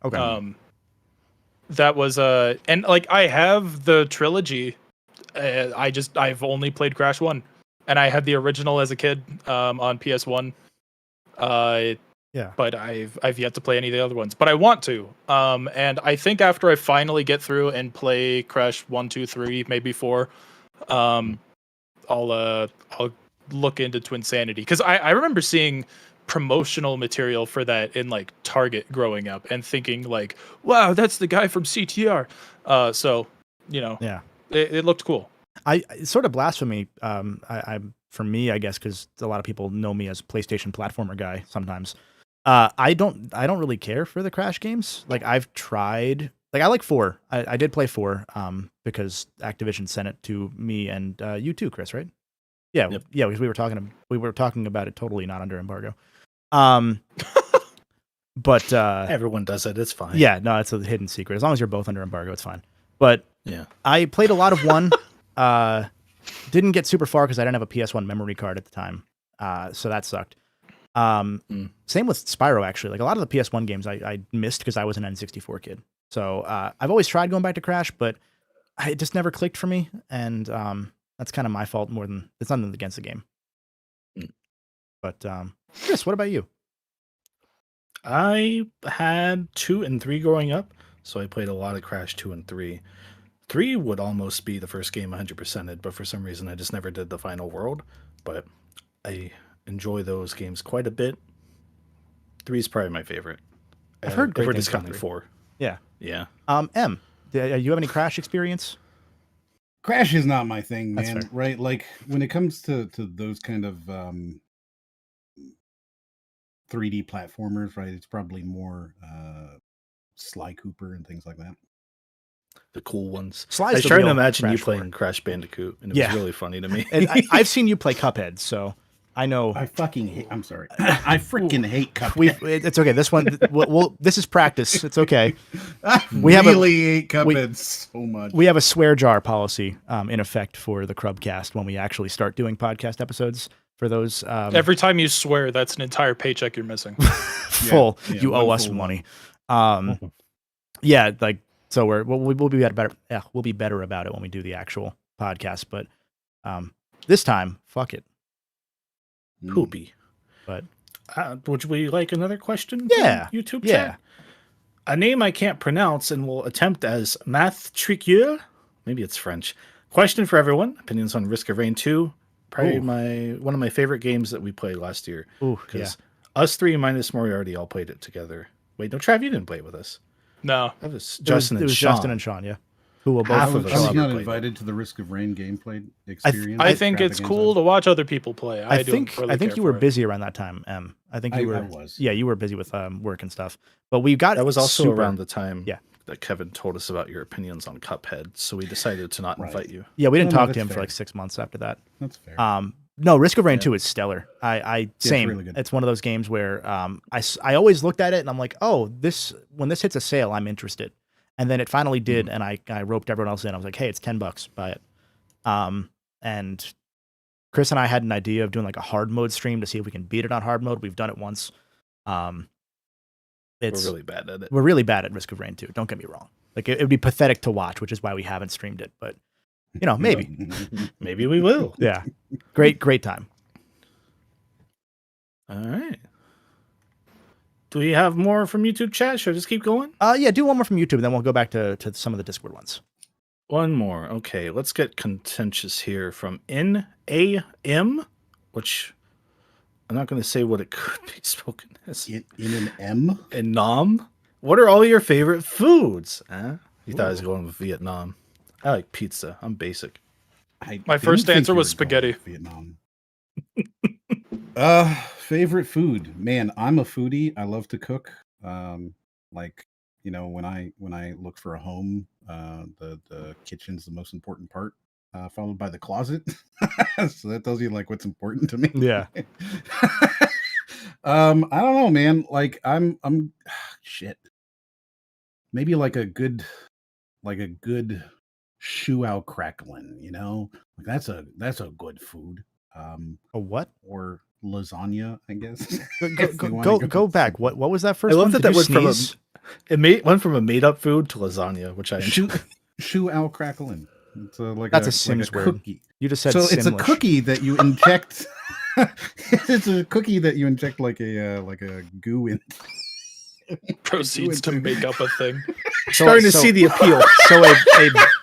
That was and like I have the trilogy. I've only played Crash 1, and I had the original as a kid on PS1. Yeah. But I've yet to play any of the other ones, but I want to. And I think after I finally get through and play Crash 1, 2, 3, maybe 4, I'll look into Twinsanity, because I remember seeing promotional material for that in like Target growing up and thinking like, wow, that's the guy from CTR. So Yeah. It looked cool. It's sort of blasphemy. For me, I guess, because a lot of people know me as a PlayStation platformer guy. Sometimes, I don't really care for the Crash games. Like I've tried. Like I like 4. I did play 4. Because Activision sent it to me and you too, Chris, right? Yeah, Yep. yeah. Because we were talking about it totally not under embargo. But Everyone does it. It's fine. yeah, no, it's a hidden secret. As long as you're both under embargo, it's fine. But Yeah. I played a lot of 1. Didn't get super far because I didn't have a PS1 memory card at the time. So that sucked. Same with Spyro, actually. Like a lot of the PS1 games I missed because I was an N64 kid. So I've always tried going back to Crash, but it just never clicked for me. And that's kind of my fault more than it's nothing against the game. But Chris, what about you? I had 2 and 3 growing up, so I played a lot of Crash 2 and 3. 3 would almost be the first game 100%ed, but for some reason I just never did the final world. But I enjoy those games quite a bit. 3 is probably my favorite. I've heard great we're things about discounting 3. 4. Yeah. Yeah. M, do you have any Crash experience? Crash is not my thing, That's man. fair. Right? Like when it comes to those kind of 3D platformers, right? It's probably more Sly Cooper and things like that. The cool ones. Sly's I was the trying to real imagine you Crash 4. playing Crash Bandicoot, and it Yeah. was really funny to me. And I've seen you play Cuphead, so I know. I fucking hate. I'm sorry. I freaking hate Cuphead. It's okay. This one, this is practice. It's okay. I We have a- really hate Cuphead so much. We have a swear jar policy in effect for the CRUBCAST when we actually start doing podcast episodes. For those, Every time you swear, that's an entire paycheck you're missing. full, yeah, you one owe us full money. Yeah, like so we'll be better. Yeah, we'll be better about it when we do the actual podcast. But this time, fuck it. Poopy. But Would we like another question? Yeah, From YouTube yeah. chat? A name I can't pronounce and will attempt as Math Triquieux. Maybe it's French. Question for everyone. Opinions on Risk of Rain 2. Probably Ooh. one of my favorite games that we played last year. Ooh, yeah. Because us 3 minus Moriarty all played it together. Wait, no, Trav, you didn't play it with us. No. That was It Justin was and Sean. Justin and Sean, yeah, who will Half both. of I us was here not played invited to the Risk of Rain gameplay I experience. I think it's cool to watch other people play. I don't think really care you were for it. busy around that time, Em. I think you I were. was. Yeah, you were busy with work and stuff. But we got That was also super- around the time Yeah. that Kevin told us about your opinions on Cuphead, so we decided to not Right. invite you. Yeah, we didn't No, talk that's to him for fair. like 6 months after that. That's fair. No, Risk of Rain Yeah. 2 is stellar. it's Same. really good. It's one of those games where I always looked at it and I'm like, oh, when this hits a sale, I'm interested. And then it finally did, and I roped everyone else in. I was like, hey, it's $10, buy it. And Chris and I had an idea of doing like a hard mode stream to see if we can beat it on hard mode. We've done it once. We're really bad at it. We're really bad at Risk of Rain 2. Don't get me wrong. Like it would be pathetic to watch, which is why we haven't streamed it. But maybe. Maybe we will. Yeah. Great time. All right. Do we have more from YouTube chat? Should I just keep going? Yeah, do one more from YouTube, and then we'll go back to some of the Discord ones. One more. Okay, let's get contentious here from NAM, which I'm not going to say what it could be spoken as. in an M. And Nam, what are all your favorite foods? He thought I was going with Vietnam. I like pizza. I'm basic. My first didn't think answer you was were going spaghetti. with Vietnam. Favorite food, man. I'm a foodie. I love to cook. Like when I look for a home, the kitchen's the most important part, followed by the closet. So that tells you like what's important to me. Yeah. I don't know, man. Like I'm shit. maybe like a good shoe crackling, you know? Like that's a good food. A what? Or lasagna, I guess. Go back. What was that first I love one? that Did that you went sneeze? went from a made up food to lasagna, which I enjoy. Shoe crackling. It's That's a like Sims a word. cookie. You just said So it's a Simlish. cookie that you inject. It's a cookie that you inject like a goo in. Proceeds to make up a thing. Starting to see the appeal. So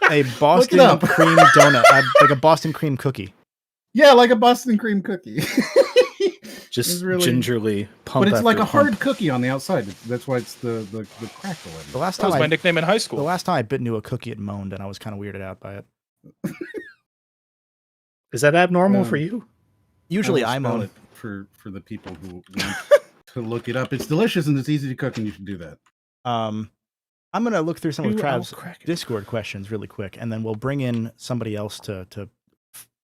a Boston up. cream donut, like a Boston cream cookie. Yeah, like a Boston cream cookie. Just really- gingerly pump. But it's like after a hard pump. cookie on the outside. That's why it's the crackle. The last That time was my nickname in high the school. last time I bit into a cookie, it moaned, and I was kind of weirded out by it. Is that abnormal for you? Usually will I spell moan. it for the people who want to look it up. It's delicious and it's easy to cook, and you should do that. I'm gonna look through some of Ooh, Trav's I'll crack it. Discord questions really quick, and then we'll bring in somebody else to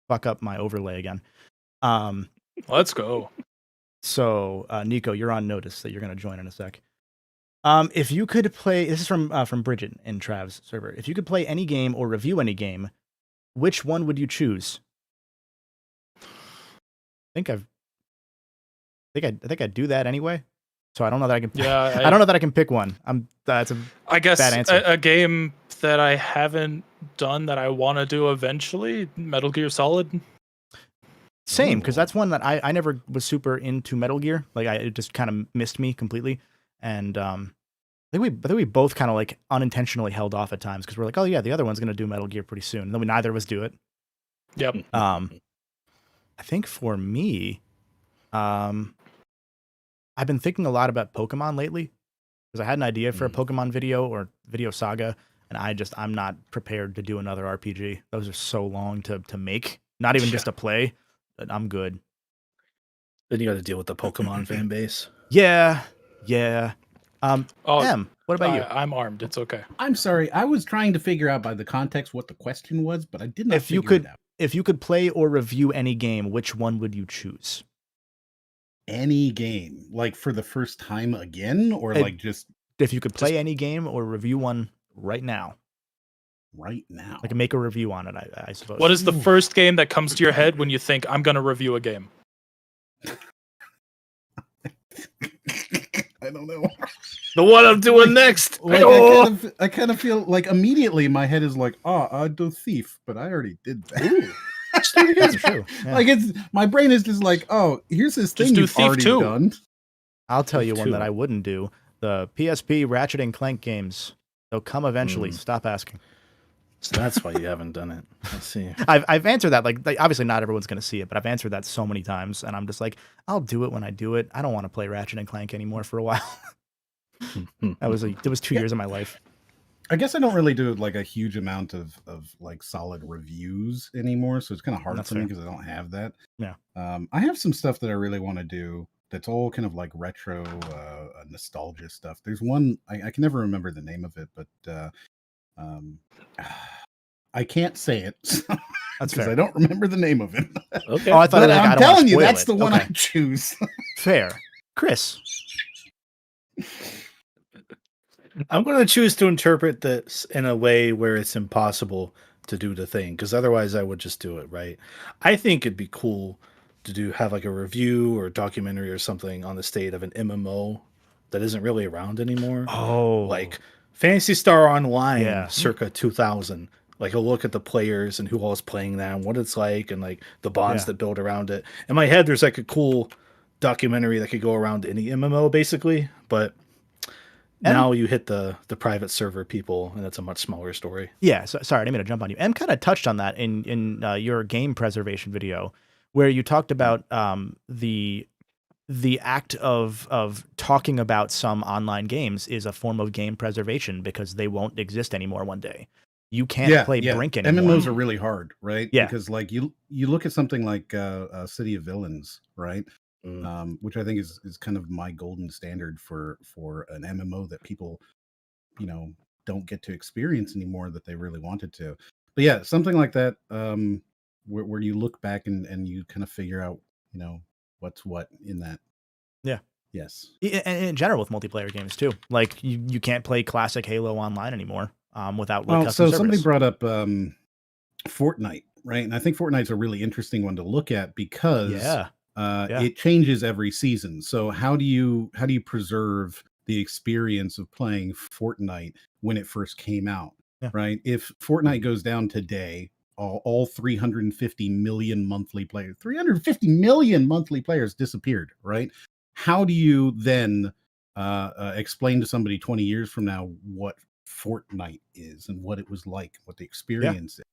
fuck up my overlay again. Let's go. So Nico, you're on notice that you're gonna join in a sec. If you could play, this is from Bridget in Trav's server. If you could play any game or review any game, which one would you choose? I think I'd do that anyway. So I don't know that I can. Yeah, I don't know that I can pick one. That's a I guess bad answer. a game that I haven't done that I want to do eventually, Metal Gear Solid. same, because that's one that I never was super into Metal Gear. Like it just kind of missed me completely, and I think we both kind of like unintentionally held off at times because we're like, oh yeah, the other one's gonna do Metal Gear pretty soon, and then neither of us do it. Yep. I think for me, I've been thinking a lot about Pokemon lately because I had an idea for a Pokemon video or video saga, and I'm not prepared to do another RPG. Those are so long to make, not even just to play. But I'm good. Then you got to deal with the Pokemon fan base. Yeah. Oh, Em, what about you? I'm armed. It's okay. I'm sorry. I was trying to figure out by the context what the question was, but I did not figure it out. If you could play or review any game, which one would you choose? Any game, like for the first time again, or Hey, like just If you could play any game or review one right now, right now? like make a review on it, I suppose. What is the first game that comes to your head when you think I'm gonna review a game? I don't know. The one I'm doing next. Like I kind of feel like immediately my head is like, I do Thief, but I already did that. That's true. Yeah. Like it's my brain is just like, oh, here's this thing do you've Thief already 2. done. I'll tell you one Two. that I wouldn't do. The PSP Ratchet and Clank games. They'll come eventually. Stop asking. So that's why you haven't done it. Let's see. I've answered that, like obviously not everyone's going to see it, but I've answered that so many times, and I'm just like, I'll do it when I do it. I don't want to play Ratchet and Clank anymore for a while. That was 2 years of my life. I guess I don't really do like a huge amount of like solid reviews anymore, so it's kind of hard That's for me fair. because I don't have that. Yeah. I have some stuff that I really want to do that's all kind of like retro nostalgia stuff. There's one I can never remember the name of it, but I can't say it That's because fair. I don't remember the name of it. Okay. Oh, I thought But like, I I'm don't wanna telling you, spoil that's it. the one Okay. I choose. Fair. Chris. I'm going to choose to interpret this in a way where it's impossible to do the thing, because otherwise I would just do it, right? I think it'd be cool to have like a review or a documentary or something on the state of an MMO that isn't really around anymore. Oh, Like Phantasy Star Online Yeah. circa 2000. Like a look at the players and who all is playing that and what it's like and like the bonds Yeah. that build around it. In my head, there's like a cool documentary that could go around any MMO basically, but now you hit the private server people, and it's a much smaller story. yeah. Sorry, I didn't mean to jump on you. Em kind of touched on that in your game preservation video, where you talked about the act of talking about some online games is a form of game preservation because they won't exist anymore one day. You can't play Brink anymore. MMOs are really hard, right? Yeah. Because like you look at something like City of Villains, right? Which I think is kind of my golden standard for an MMO that people, don't get to experience anymore that they really wanted to. But yeah, something like that, where you look back and you kind of figure out, what's what in that. Yeah. Yes. And in general with multiplayer games too. Like you can't play classic Halo online anymore without like Well, custom so servers. somebody brought up Fortnite, right? And I think Fortnite's a really interesting one to look at because Yeah. it changes every season. So how do you preserve the experience of playing Fortnite when it first came out? Yeah. Right? If Fortnite goes down today, all 350 million monthly players, 350 million monthly players disappeared, right? How do you then explain to somebody 20 years from now what Fortnite is and what it was like, what the experience is?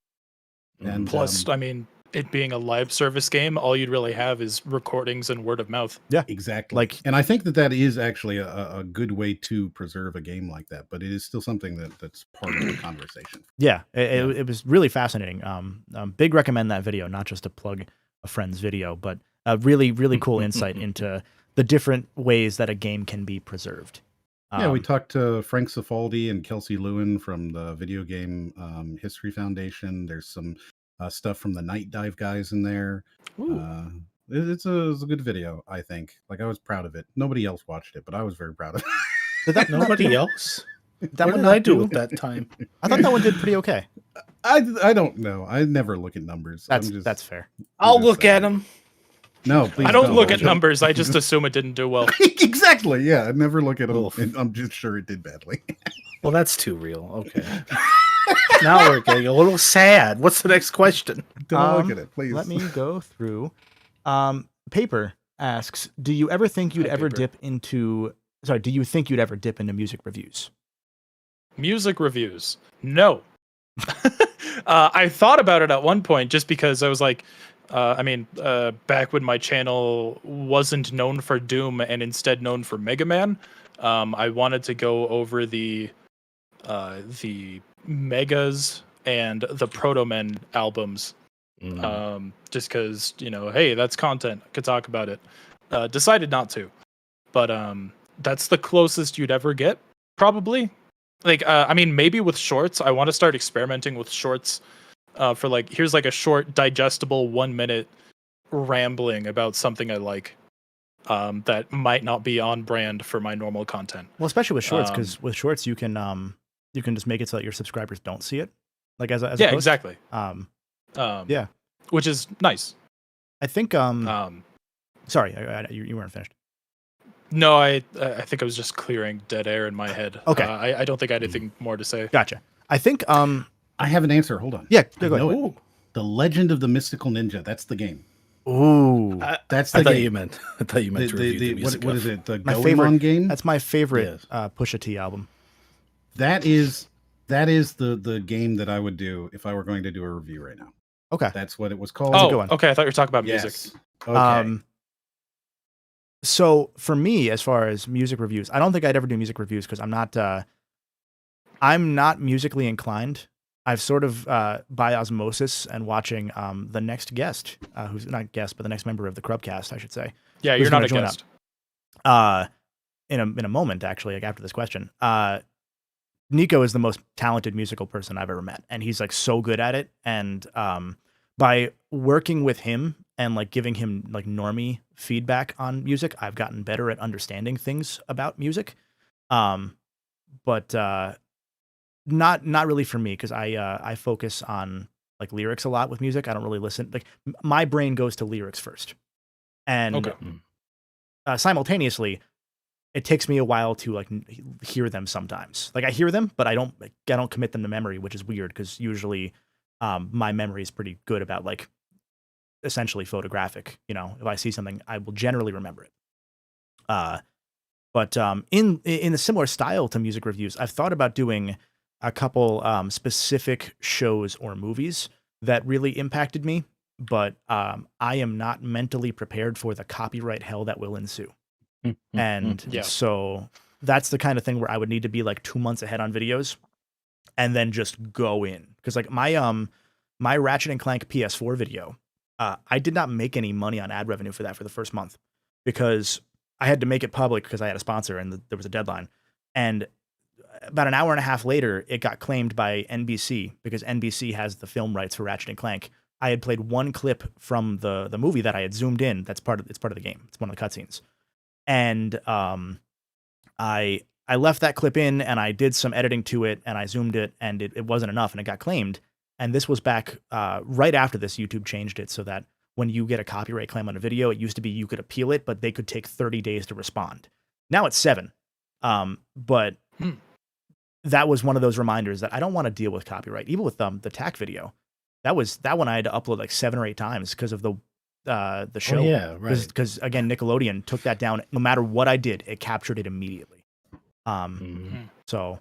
And Plus, I mean, it being a live service game, all you'd really have is recordings and word of mouth. Yeah, exactly. like, and I think that is actually a good way to preserve a game like that, but it is still something that's part of the conversation. yeah, it was really fascinating. Big recommend that video, not just to plug a friend's video, but a really, really cool insight into the different ways that a game can be preserved. Yeah, we talked to Frank Cifaldi and Kelsey Lewin from the Video Game History Foundation. There's some stuff from the Night Dive guys in there. It's a good video, I think. Like, I was proud of it. Nobody else watched it, but I was very proud of it. Did that nobody else? That What one did not I do do- with that time? I thought that one did pretty okay. I don't know. I never look at numbers. That's fair. I'll just look at saying. them. No, please I don't look at Don't. numbers. I just assume it didn't do well. Exactly. Yeah, I never look at them. Oof. And I'm just sure it did badly. Well, that's too real. Okay. Now we're getting a little sad. What's the next question? Don't look at it, please. Let me go through. Paper asks, do you ever think you'd Hi, ever Paper. dip into? Sorry, do you think you'd ever dip into music reviews? Music reviews. No. I thought about it at one point just because I was like, back when my channel wasn't known for Doom and instead known for Mega Man, I wanted to go over the Megas and the Proto Men albums, just because, hey, that's content. I could talk about it. Decided not to, but that's the closest you'd ever get, probably. Like, maybe with shorts. I want to start experimenting with shorts. For like, here's like a short, digestible 1 minute rambling about something I like, that might not be on brand for my normal content. Well, especially with shorts, because with shorts you can just make it so that your subscribers don't see it. Like as a Yeah, post. exactly. Yeah. Which is nice. I think sorry, you weren't finished. No, I think I was just clearing dead air in my head. Okay. I don't think I had anything more to say. Gotcha. I think I have an answer. Hold on. yeah, I go know ahead. it. The Legend of the Mystical Ninja. That's the game. Ooh, That's I the thought game. you meant. I thought you meant to review the music. What is it? The My Goemon favorite- game. that's my favorite Yes. Pusha T album. That is the game that I would do if I were going to do a review right now. Okay. That's what it was called. a Oh, good one. okay. I thought you were talking about yes. music. Okay. So for me, as far as music reviews, I don't think I'd ever do music reviews because I'm not musically inclined. I've sort of by osmosis and watching the next guest, who's not guest, but the next member of the CRUBCAST, I should say. Yeah, Who's you're not gonna a join guest. In a moment, actually, like after this question, Nico is the most talented musical person I've ever met, and he's like so good at it. And by working with him and like giving him like normie feedback on music, I've gotten better at understanding things about music. But not really for me because I focus on like lyrics a lot with music. I don't really listen. Like my brain goes to lyrics first, and Okay. simultaneously, it takes me a while to like hear them sometimes. Like I hear them, but I don't commit them to memory, which is weird because usually my memory is pretty good about like essentially photographic. If I see something, I will generally remember it. But in a similar style to music reviews, I've thought about doing a couple specific shows or movies that really impacted me, but I am not mentally prepared for the copyright hell that will ensue. And Yeah. so that's the kind of thing where I would need to be like 2 months ahead on videos and then just go in. Because like my Ratchet and Clank PS4 video, I did not make any money on ad revenue for that for the first month because I had to make it public because I had a sponsor and there was a deadline. And about an hour and a half later, it got claimed by NBC because NBC has the film rights for Ratchet and Clank. I had played one clip from the movie that I had zoomed in. It's part of the game. It's one of the cutscenes. and I left that clip in and I did some editing to it and I zoomed it and it wasn't enough and it got claimed. And this was back right after this. YouTube changed it so that when you get a copyright claim on a video, it used to be you could appeal it, but they could take 30 days to respond. Now it's 7. But that was one of those reminders that I don't want to deal with copyright. Even with the TAC video, that one I had to upload like 7 or 8 times because of the show. Oh, yeah, right. Because again, Nickelodeon took that down. No matter what I did, it captured it immediately. So,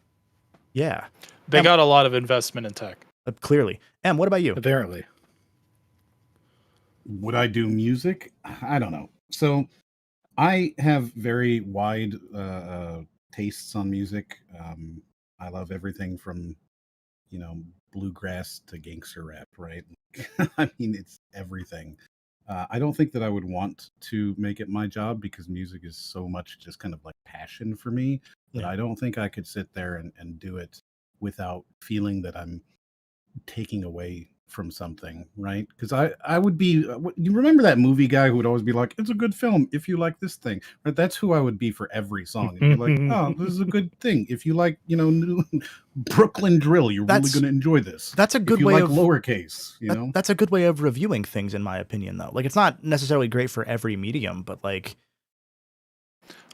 yeah, They got a lot of investment in tech. Clearly. Em, what about you? Apparently. Would I do music? I don't know. So I have very wide tastes on music. I love everything from, bluegrass to gangster rap, right? I mean, it's everything. I don't think that I would want to make it my job because music is so much just kind of like passion for me that I don't think I could sit there and do it without feeling that I'm taking away from something, right? Because I would be, you remember that movie guy who would always be like, it's a good film if you like this thing, right? That's who I would be for every song. It'd be like, oh, this is a good thing. If you like, new Brooklyn Drill, you're really going to enjoy this. That's a good if you way like of lowercase, That's a good way of reviewing things, in my opinion, though. Like, it's not necessarily great for every medium, but like,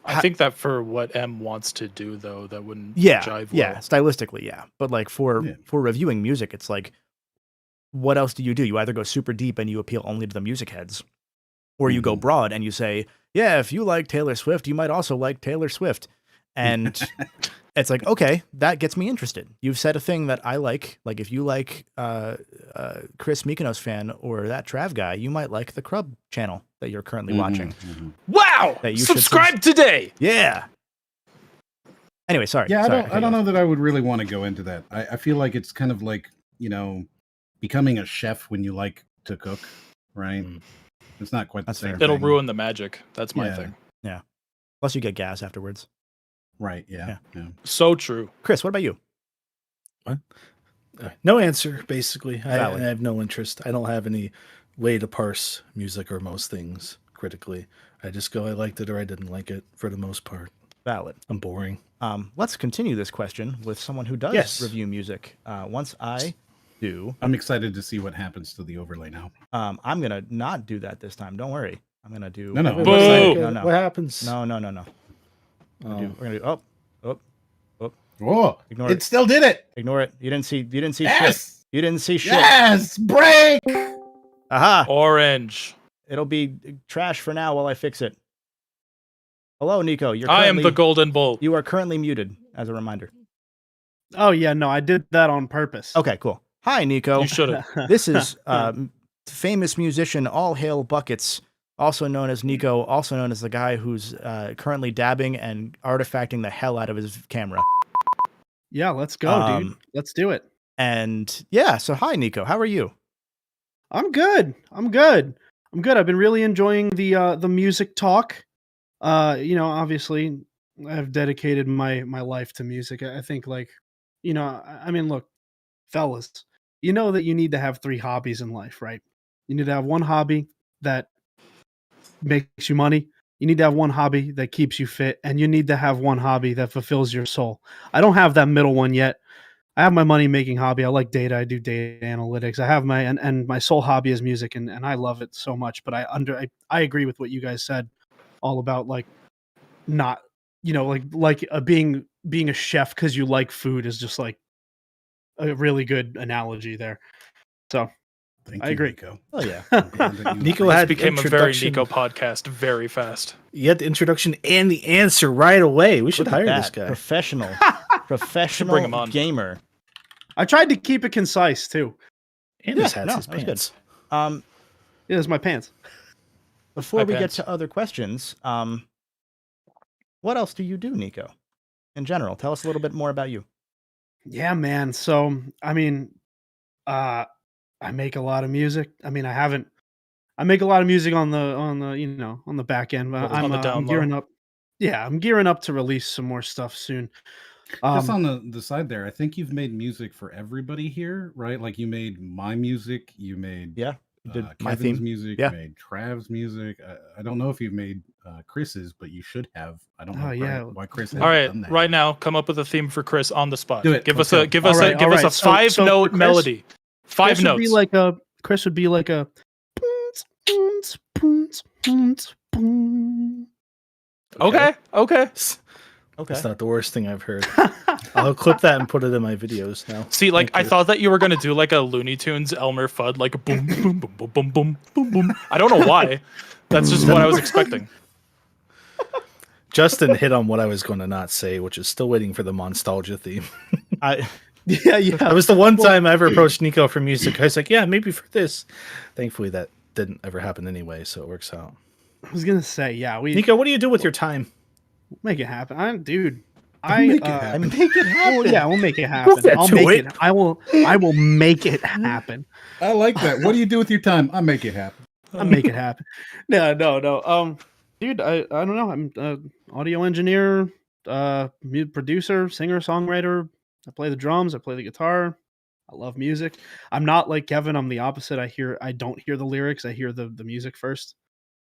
I think that for what M wants to do, though, that wouldn't jive well. Yeah, stylistically, yeah. But like for reviewing music, it's like, what else do? You either go super deep and you appeal only to the music heads, or you go broad and you say, yeah, if you like Taylor Swift, you might also like Taylor Swift. And it's like, okay, that gets me interested. You've said a thing that I like. Like if you like Chris Mykonos fan or that Trav guy, you might like the Crub channel that you're currently watching. Wow! That you subscribe today! Yeah. Anyway, sorry. Yeah, sorry, I don't know that I would really want to go into that. I feel like it's kind of like, becoming a chef when you like to cook, right? It's not quite the same. It'll ruin the magic. That's my thing. Yeah. Plus you get gas afterwards. Right. Yeah. So true. Chris, what about you? What? No answer, basically. I have no interest. I don't have any way to parse music or most things critically. I just go, I liked it or I didn't like it for the most part. Valid. I'm boring. Let's continue this question with someone who does review music. Once I do. I'm excited to see what happens to the overlay now. I'm going to not do that this time. Don't worry. I'm going to do... No. What happens? No. We're going to do... Oh, ignore it still did it. Ignore it. You didn't see yes! shit. You didn't see shit. Yes! Break! Aha! Orange. It'll be trash for now while I fix it. Hello, Nico. I am the Golden Bull. You are currently muted, as a reminder. Oh, yeah, no, I did that on purpose. Okay, cool. Hi, Nico. You should have. This is famous musician All Hail Buckets, also known as Nico, also known as the guy who's currently dabbing and artifacting the hell out of his camera. Yeah, let's go, dude. Let's do it. And yeah, so hi, Nico. How are you? I'm good. I've been really enjoying the music talk. Obviously, I've dedicated my life to music. I think, look, fellas, you know that you need to have 3 hobbies in life, right? You need to have one hobby that makes you money. You need to have one hobby that keeps you fit, and you need to have one hobby that fulfills your soul. I don't have that middle one yet. I have my money-making hobby. I like data. I do data analytics. I have and my sole hobby is music, and I love it so much. But I agree with what you guys said, all about not being a chef because you like food is just like a really good analogy there. So I agree. Nico. Oh yeah. Nico This had became a very introduction. Nico podcast very fast. You had the introduction and the answer right away. We should Look at hire this that. guy. Professional bring him on. gamer. I tried to keep it concise too. And his hats, his that was pants. good. Yeah, it's my pants. Before My we pants. get to other questions, what else do you do, Nico? In general, tell us a little bit more about you. Yeah, man. So, I make a lot of music. I make a lot of music on the back end. But On the down I'm low. gearing up. Yeah, I'm gearing up to release some more stuff soon. Just on the side there, I think you've made music for everybody here, right? Like you made my music, you made Yeah, you did my Kevin's theme. music, Yeah. you made Trav's music. I don't know if you've made Chris's, but you should have. I don't Oh, know yeah. why Chris All hasn't right, done that right yet. now, come up with a theme for Chris on the spot. Do it. Give Let's us a go. give All us right, a give all us a right. So- 5 so for note Chris- melody. 5 Chris would notes. be like a Chris would be like a. Okay. Okay. That's not the worst thing I've heard. I'll clip that and put it in my videos now. See, like Thank I you. thought that you were gonna do like a Looney Tunes Elmer Fudd, like a boom boom boom boom boom boom boom boom. I don't know why. That's just what I was expecting. Justin hit on what I was going to not say, which is still waiting for the Monstalgia theme. I Yeah, That was the one time I ever approached Nico for music. I was like, yeah, maybe for this. Thankfully, that didn't ever happen anyway, so it works out. I was gonna say, yeah, we Nico, what do you do with your time? make it happen. I make it I mean, make it happen. Well, yeah, we'll make it happen. that I'll to make it. it. I will make it happen. I like that. What do you do with your time? I make it happen. I'll make it happen. No. Dude, I don't know. I'm an audio engineer, producer, singer, songwriter. I play the drums. I play the guitar. I love music. I'm not like Kevin. I'm the opposite. I don't hear the lyrics. I hear the music first.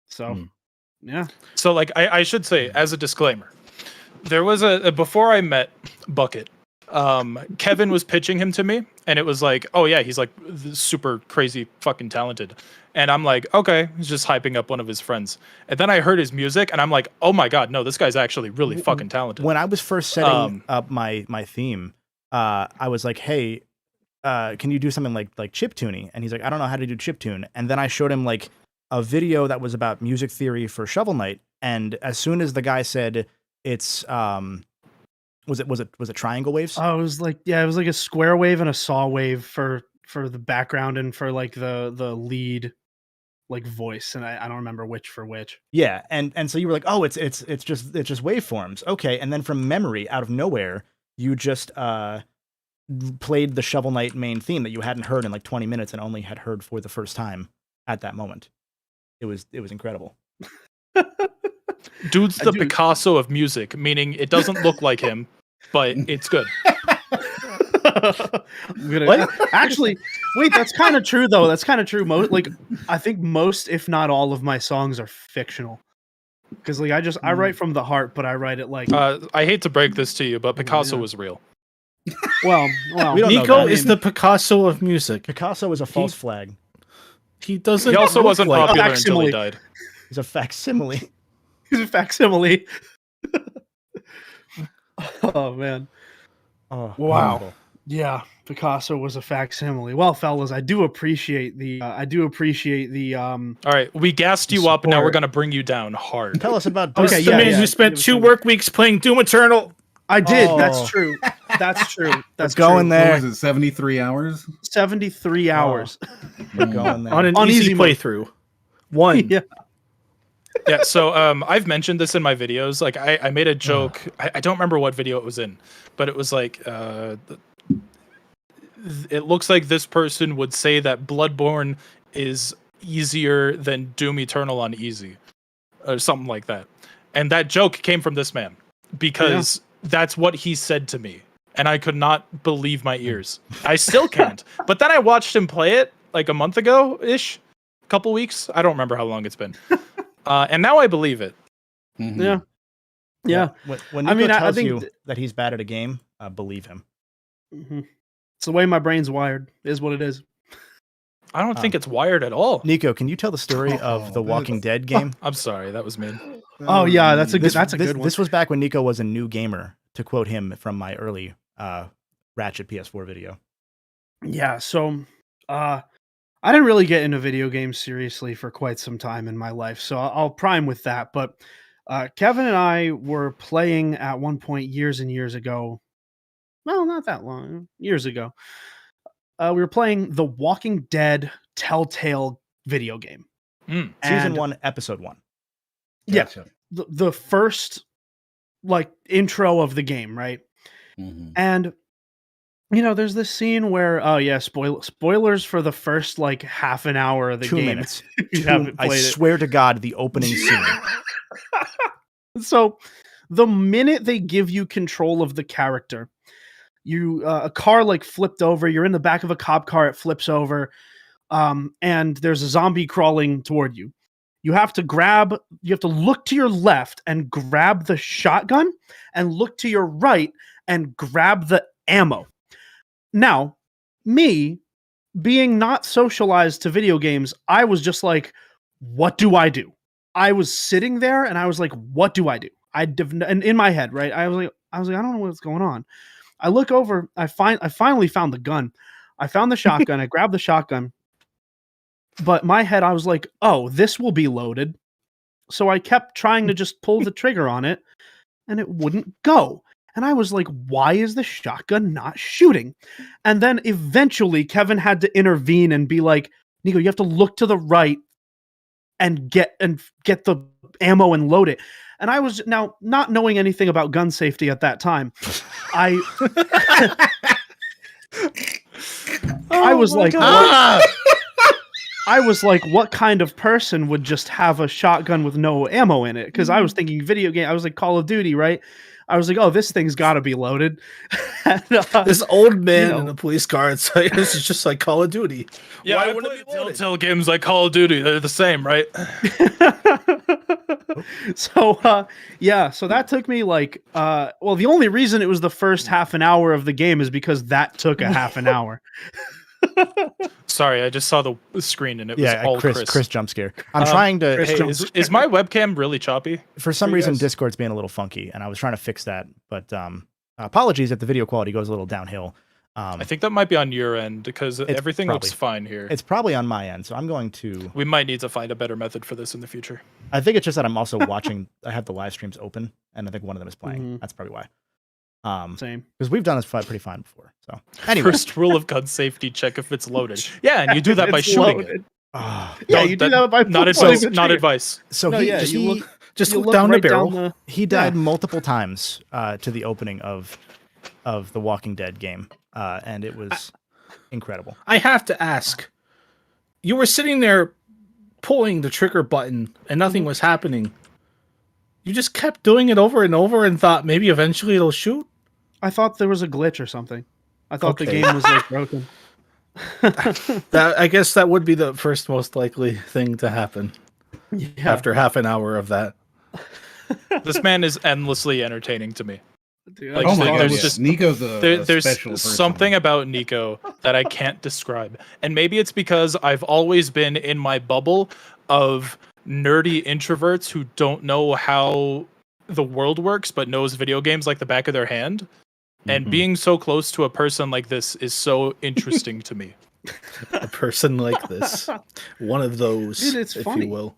So, Hmm. yeah. So, like, I should say, as a disclaimer, there was a before I met Bucket, Kevin was pitching him to me, and it was like, oh yeah, he's like super crazy fucking talented, and I'm like, okay, he's just hyping up one of his friends, and then I heard his music, and I'm like, oh my god, no, this guy's actually really fucking talented. when I was first setting up my theme, I was like, hey, can you do something like chip tuning? And he's like, I don't know how to do chip tune. And then I showed him like a video that was about music theory for Shovel Knight, and as soon as the guy said it's was it triangle waves? Oh, it was like a square wave and a saw wave for the background and for like the lead like voice, and I don't remember which for which. Yeah, and so you were like, oh, it's just waveforms, okay. And then from memory, out of nowhere, you just played the Shovel Knight main theme that you hadn't heard in like 20 minutes and only had heard for the first time at that moment. It was incredible. Dude's the Picasso of music, meaning it doesn't look like him, but it's good. Actually, wait, that's kind of true though. That's kind of true. I think most, if not all, of my songs are fictional. Because like I write from the heart, but I write it like I hate to break this to you, but Picasso was real. well. We don't know Nico that. is the Picasso of music. Picasso is a false flag. He doesn't. He also look wasn't like- popular until facsimile. he died. He's a facsimile. He's a facsimile. Oh man. Oh, Wow. wonderful. Yeah, Picasso was a facsimile. Well, fellas, I do appreciate the All right, we gassed you up. Now we're Support. gonna bring you down hard. Tell us about This Okay, is the yeah, man yeah. who spent Give us 2 some- work weeks playing Doom Eternal. I did. Oh. That's true. That's true. That's going true. there. What was it, 73 hours? 73 hours. We're going there. On an On easy easy mode. playthrough. One. Yeah. Yeah, so I've mentioned this in my videos. Like I made a joke. I don't remember what video it was in, but it was like it looks like this person would say that Bloodborne is easier than Doom Eternal on easy, or something like that. And that joke came from this man because that's what he said to me, and I could not believe my ears. I still can't. But then I watched him play it like a month ago ish, couple weeks. I don't remember how long it's been. And now I believe it. Mhm. Yeah. Yeah. When I Nico mean, I tells think you th- that he's bad at a game, believe him. Mhm. It's the way my brain's wired. Is what it is. I don't think it's wired at all. Nico, can you tell the story of the Walking Dead game? I'm sorry, that was mean. Oh yeah, that's a good. This, That's a this, good one. This was back when Nico was a new gamer, to quote him from my early Ratchet PS4 video. Yeah, so I didn't really get into video games seriously for quite some time in my life, so I'll prime with that. But Kevin and I were playing at one point years and years ago. Well, not that long, years ago. We were playing the Walking Dead Telltale video game. Mm. Season And- 1, Episode 1. Yeah, Gotcha. the first like intro of the game, right? Mhm. And there's this scene where spoilers for the first like half an hour of the 2 game. minutes. If you haven't I played it. swear to God, the opening scene. So the minute they give you control of the character, you a car like flipped over, you're in the back of a cop car, it flips over, and there's a zombie crawling toward you. You have to look to your left and grab the shotgun, and look to your right and grab the ammo. Now, me being not socialized to video games, I was just like, what do I do? I was sitting there and I was like, what do I do? And in my head, right? I was like, I don't know what's going on. I look over, I finally found the gun. I found the shotgun, I grabbed the shotgun. But my head, I was like, oh, this will be loaded. So I kept trying to just pull the trigger on it, and it wouldn't go. And I was like, why is the shotgun not shooting? And then eventually Kevin had to intervene and be like, Nico, you have to look to the right and get the ammo and load it. And I was, now not knowing anything about gun safety at that time, I was like, I was like, what kind of person would just have a shotgun with no ammo in it? Because I was thinking video game. I was like Call of Duty, right? I was like, oh, this thing's got to be loaded. And, This old man you know. in a police car. It's just like Call of Duty. Yeah, Why I wouldn't play it be loaded? Telltale games like Call of Duty. They're the same, right? So yeah, so that took me like well, the only reason it was the first half an hour of the game is because that took a half an hour. Sorry, I just saw the screen and it was Yeah, all Chris jump scare. I'm trying to. Chris Hey, jump is my webcam really choppy? For some for you reason, guys? Discord's being a little funky, and I was trying to fix that. But apologies if the video quality goes a little downhill. I think that might be on your end because everything looks fine here. It's probably on my end, so I'm going to. We might need to find a better method for this in the future. I think it's just that I'm also watching. I have the live streams open, and I think one of them is playing. Mhm. That's probably why. Same. Because we've done this pretty fine before. So anyway, First rule of gun safety: check if it's loaded. Yeah, and you do that by It's shooting loaded. it. ah, Yeah, Don't- you do that by Not pulling advice. the Not trigger. advice. so No, he yeah, just, you he, look- Just You look look down right the barrel. the- he died multiple times to the opening of the Walking Dead game, and it was incredible. I have to ask. You were sitting there pulling the trigger button and nothing was happening. You just kept doing it over and over and thought maybe eventually it'll shoot? I thought there was a glitch or something. I thought the Okay. game was like broken. That I guess that would be the first most likely thing to happen Yeah. after half an hour of that. This man is endlessly entertaining to me. Dude, Like, Oh my there's god, just- Nico's a There's special person. something about Nico that I can't describe. And maybe it's because I've always been in my bubble of nerdy introverts who don't know how the world works, but knows video games like the back of their hand. And Mhm. being so close to a person like this is so interesting to me. A person like this. One of those, Dude, it's if funny. you will.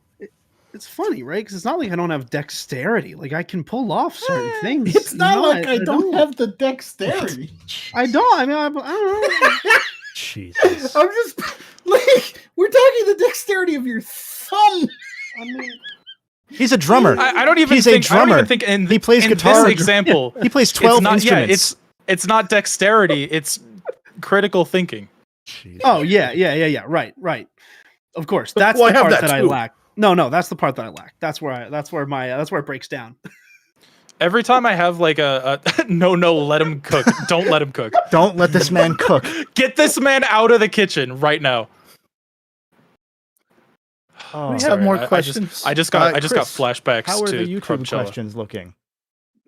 It's funny, right? Because it's not like I don't have dexterity. Like I can pull off certain things. It's not No, like I don't have the dexterity. I don't. I mean, I don't know. Jesus. I'm just like we're talking the dexterity of your thumb. I mean, He's a drummer. I don't even He's a think. I don't drummer. even think. In, He plays in guitar. This example, He plays it's 12 not. Yeah, instruments. it's not dexterity. It's critical thinking. Jeez. Oh yeah. Right. Of course, that's Well, I the have part that that I too. lack. No, that's the part that I lack. That's where it breaks down. Every time I have like a no, let him cook. Don't let him cook. Don't let this man cook. Get this man out of the kitchen right now. Oh, We have Sorry, more I just- questions. I just got Chris, flashbacks how are to the YouTube Crubcella. questions looking?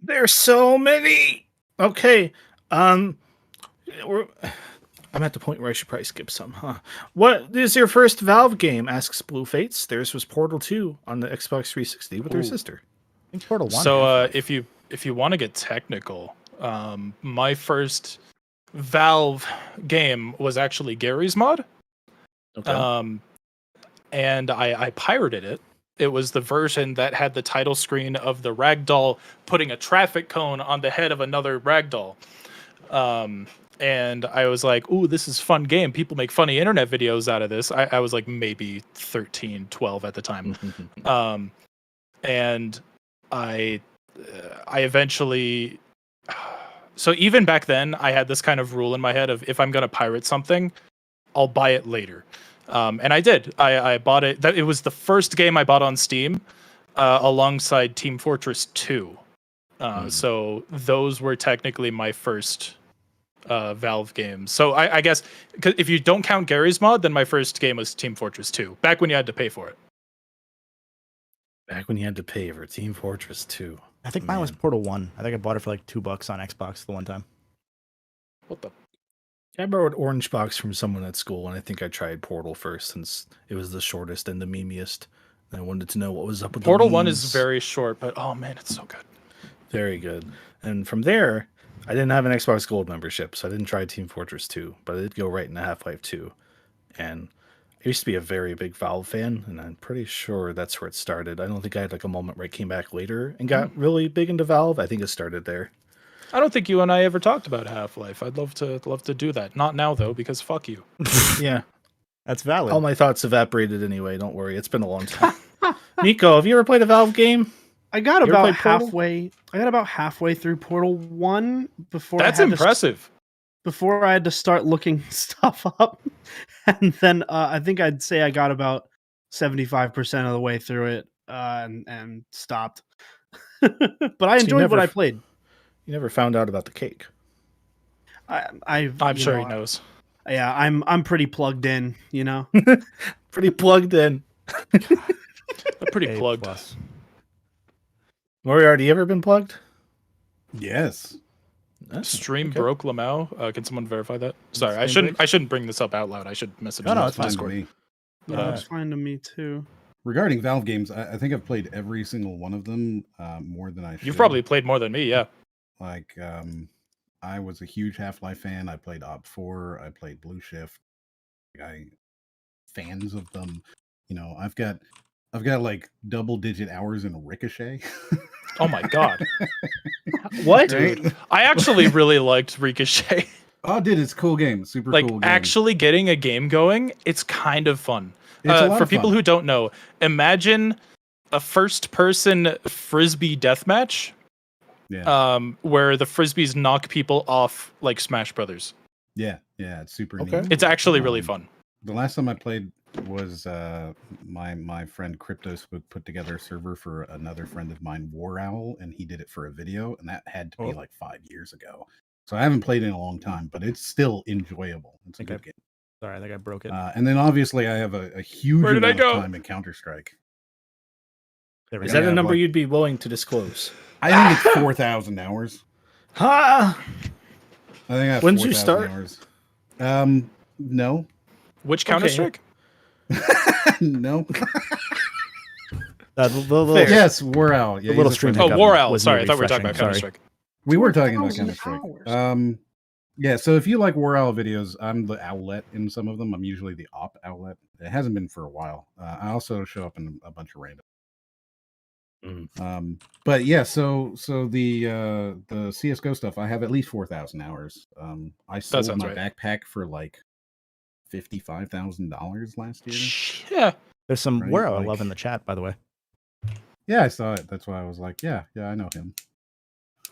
There's so many. Okay. I'm at the point where I should probably skip some, huh? What is your first Valve game? Asks Blue Fates. Theirs was Portal 2 on the Xbox 360 with her Ooh. sister. I think Portal 1. So if you want to get technical, my first Valve game was actually Gary's Mod. Okay. And I pirated it. It was the version that had the title screen of the ragdoll putting a traffic cone on the head of another ragdoll. And I was like, ooh, this is fun game. People make funny internet videos out of this. I was like maybe 13, 12 at the time. And I eventually... So even back then, I had this kind of rule in my head of if I'm going to pirate something, I'll buy it later. And I did. I bought it. It was the first game I bought on Steam alongside Team Fortress 2. So those were technically my first Valve games. So I guess 'cause if you don't count Gary's Mod, then my first game was Team Fortress 2, back when you had to pay for it. Back when you had to pay for Team Fortress 2. I think mine was Man. Portal 1. I think I bought it for like $2 on Xbox the one time. What the? I borrowed Orange Box from someone at school, and I think I tried Portal first since it was the shortest and the memeiest. And I wanted to know what was up with Portal the 1 is memes. very short, but oh man, it's so good. Very good. And from there, I didn't have an Xbox Gold membership, so I didn't try Team Fortress 2, but I did go right into Half-Life 2. And I used to be a very big Valve fan, and I'm pretty sure that's where it started. I don't think I had like a moment where I came back later and got really big into Valve. I think it started there. I don't think you and I ever talked about Half-Life. I'd love to do that. Not now though, because fuck you. Yeah. That's valid. All my thoughts evaporated anyway. Don't worry. It's been a long time. Nico, have you ever played a Valve game? I got You ever about played Portal? halfway. I got about halfway through Portal 1 before That's I had impressive. before I had to start looking stuff up, and then I think I'd say I got about 75% of the way through it and stopped. But I So you enjoyed what never- I played. You never found out about the cake. I'm I'm sure he knows. Yeah, I'm pretty plugged in. You know. Pretty plugged in. I'm pretty A plugged. plus. Moriarty, you ever been plugged? Yes. Stream Okay. broke Lamau. Can someone verify that? Sorry, I Stream shouldn't bring this up out loud. I should message No, no, you it's on fine. Fine with Discord. me. Yeah, it's fine to me too. Regarding Valve games, I think I've played every single one of them more than I should. You've probably played more than me, yeah. Like, I was a huge Half-Life fan. I played Op 4. I played Blue Shift. Fans of them. You know, I've got like double-digit hours in Ricochet. Oh my god. What? Right? I actually really liked Ricochet. Oh, dude, it's a cool game. Super Like cool game. actually getting a game going, it's kind of fun. It's a lot For of people fun. who don't know, imagine a first-person frisbee deathmatch, Yeah, where the frisbees knock people off like Smash Brothers. yeah, it's super Okay. neat. It's actually really fun. The last time I played was my friend CryptoSpook put together a server for another friend of mine, War Owl, and he did it for a video, and that had to be Oh. like 5 years ago. So I haven't played in a long time, but it's still enjoyable. It's a Okay. good game. Sorry, I think I broke it. And then obviously I have a huge Where did I amount of go? time in Counter-Strike. There we Is go. that Yeah, a number like- you'd be willing to disclose? I think it's 4,000 hours. Ha! I think I have When'd you 4,000 start? hours. No. Which Counter Strike? No. Fair. Yes, War Owl. Yeah, The little he's a stream friend Oh, of hiccup War mine. Owl. was Sorry, I me thought we were talking about refreshing, Counter sorry. Strike. We were talking about 4,000 Counter Strike. hours. Yeah, so if you like War Owl videos, I'm the outlet in some of them. I'm usually the op outlet. It hasn't been for a while. I also show up in a bunch of random. But yeah, so the CS:GO stuff, I have at least 4,000 hours. I sold sounds my right. backpack for like $55,000 last year. Yeah. There's some Right, Where I like- love in the chat, by the way. Yeah, I saw it. That's why I was like, yeah, I know him.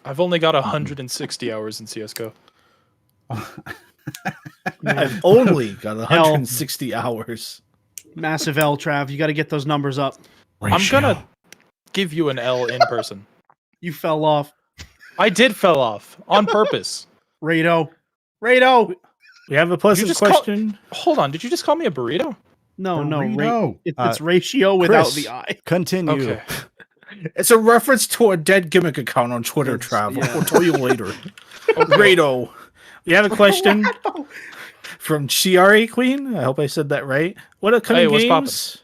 I've only got 160 hours in CS:GO. I've only got 160 hours. Massive L, Trav. You got to get those numbers up. I'm gonna give you an L in person. You fell off. I did fell off on purpose. Rado. We have a pleasant just call- question. Hold on, did you just call me a burrito? No, Burrito. it's ratio without Chris. the I. Continue. Okay. It's a reference to a dead gimmick account on Twitter, It's- Trav. yeah. I'll tell you later. Rado. We have a question from Chiari Queen. I hope I said that right. What upcoming Hey, what's games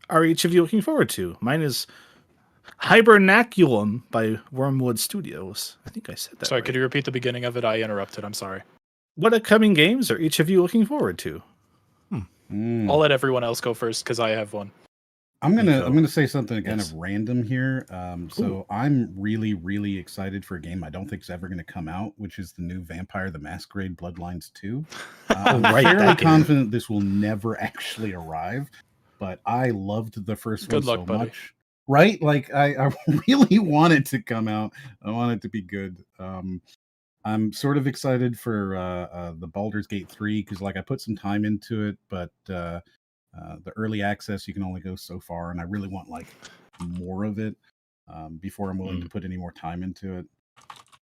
are each of you looking forward to? Mine is Hibernaculum by Wormwood Studios. I think I said that Sorry, right. could you repeat the beginning of it? I interrupted. I'm sorry. What upcoming games are each of you looking forward to? Mm. I'll let everyone else go first because I have one. I'm Nico. gonna say something kind Yes. of random here. So Ooh. I'm really excited for a game I don't think is ever gonna come out, which is the new Vampire the Masquerade Bloodlines 2. I'm Right, fairly that game. confident this will never actually arrive, but I loved the first Good one luck, so buddy. much. Right? Like I really want it to come out. I want it to be good. I'm sort of excited for the Baldur's Gate 3 because like I put some time into it, but the early access you can only go so far, and I really want like more of it before I'm willing to put any more time into it.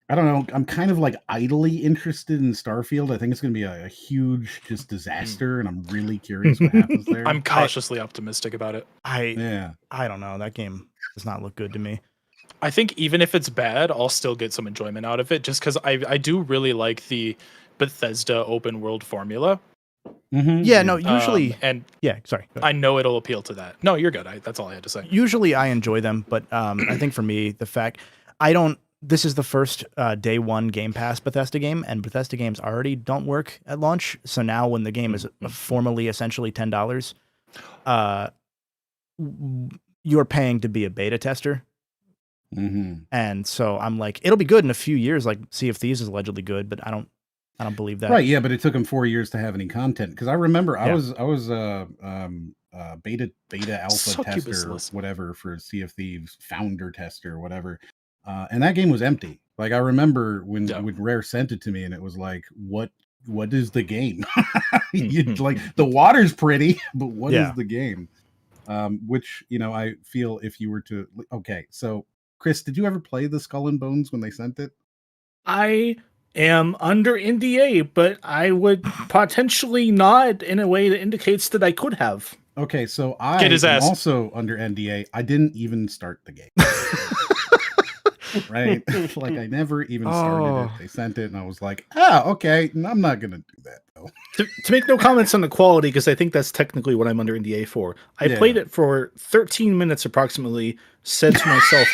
I don't know. I'm kind of like idly interested in Starfield. I think it's going to be a huge just disaster, and I'm really curious what happens there. I'm cautiously optimistic about it. I yeah. I don't know. That game does not look good to me. I think even if it's bad, I'll still get some enjoyment out of it, just because I do really like the Bethesda open world formula. Yeah, no, usually, and yeah, sorry. Go ahead. I know it'll appeal to that. No, you're good. That's all I had to say. Usually I enjoy them, but I think for me, the fact this is the first day one Game Pass Bethesda game, and Bethesda games already don't work at launch. So now when the game is formally essentially $10, you're paying to be a beta tester. And so I'm like, it'll be good in a few years. Like Sea of Thieves is allegedly good, but I don't believe that. Right, yeah, but it took them 4 years to have any content. Because I remember I was beta alpha Succubus tester, list. whatever, for Sea of Thieves, founder tester, whatever. And that game was empty. Like I remember when Rare sent it to me, and it was like, what is the game? Like the water's pretty, but what is the game? Which, you know, I feel if you were to, okay, so Chris, did you ever play the Skull and Bones when they sent it? I am under NDA, but I would potentially nod in a way that indicates that I could have. Okay, so I am also under NDA. I didn't even start the game. Right? Like I never even started it. They sent it and I was like, okay, I'm not going to do that though. To make no comments on the quality, because I think that's technically what I'm under NDA for. I played it for 13 minutes approximately, said to myself,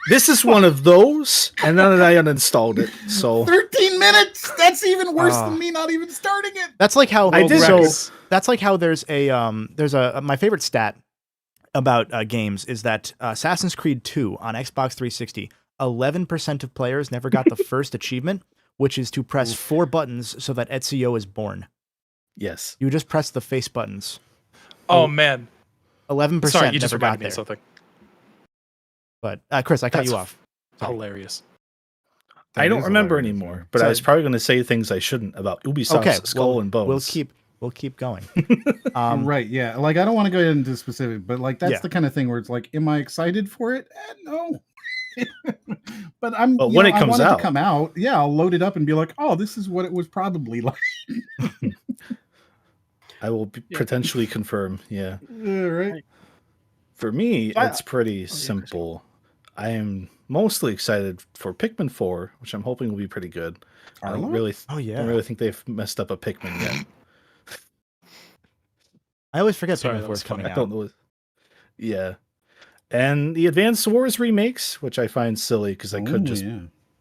this is one of those, and then I uninstalled it. So 13 minutes? That's even worse than me not even starting it. That's like how that's like how there's my favorite stat about games is that Assassin's Creed 2 on Xbox 360, 11% of players never got the first achievement, which is to press 4 buttons so that Ezio is born. Yes. You just press the face buttons. Oh man. 11% Sorry, you just never got reminded me there. of something. But Chris, I cut you off. Sorry. Hilarious. I don't remember anymore, but I was probably going to say things I shouldn't about Ubisoft's Skull and Bones. We'll keep going. Right, yeah. Like I don't want to go into specific, but like that's the kind of thing where it's like, am I excited for it? No. But I'm. But when it comes out, to come out, yeah, I'll load it up and be like, oh, this is what it was probably like. I will potentially confirm. Yeah. Right. For me, it's pretty simple. I am mostly excited for Pikmin 4, which I'm hoping will be pretty good. I don't really think they've messed up a Pikmin yet. I always forget Pikmin 4 is coming out. I don't know. Yeah. And the Advanced Wars remakes, which I find silly because I could just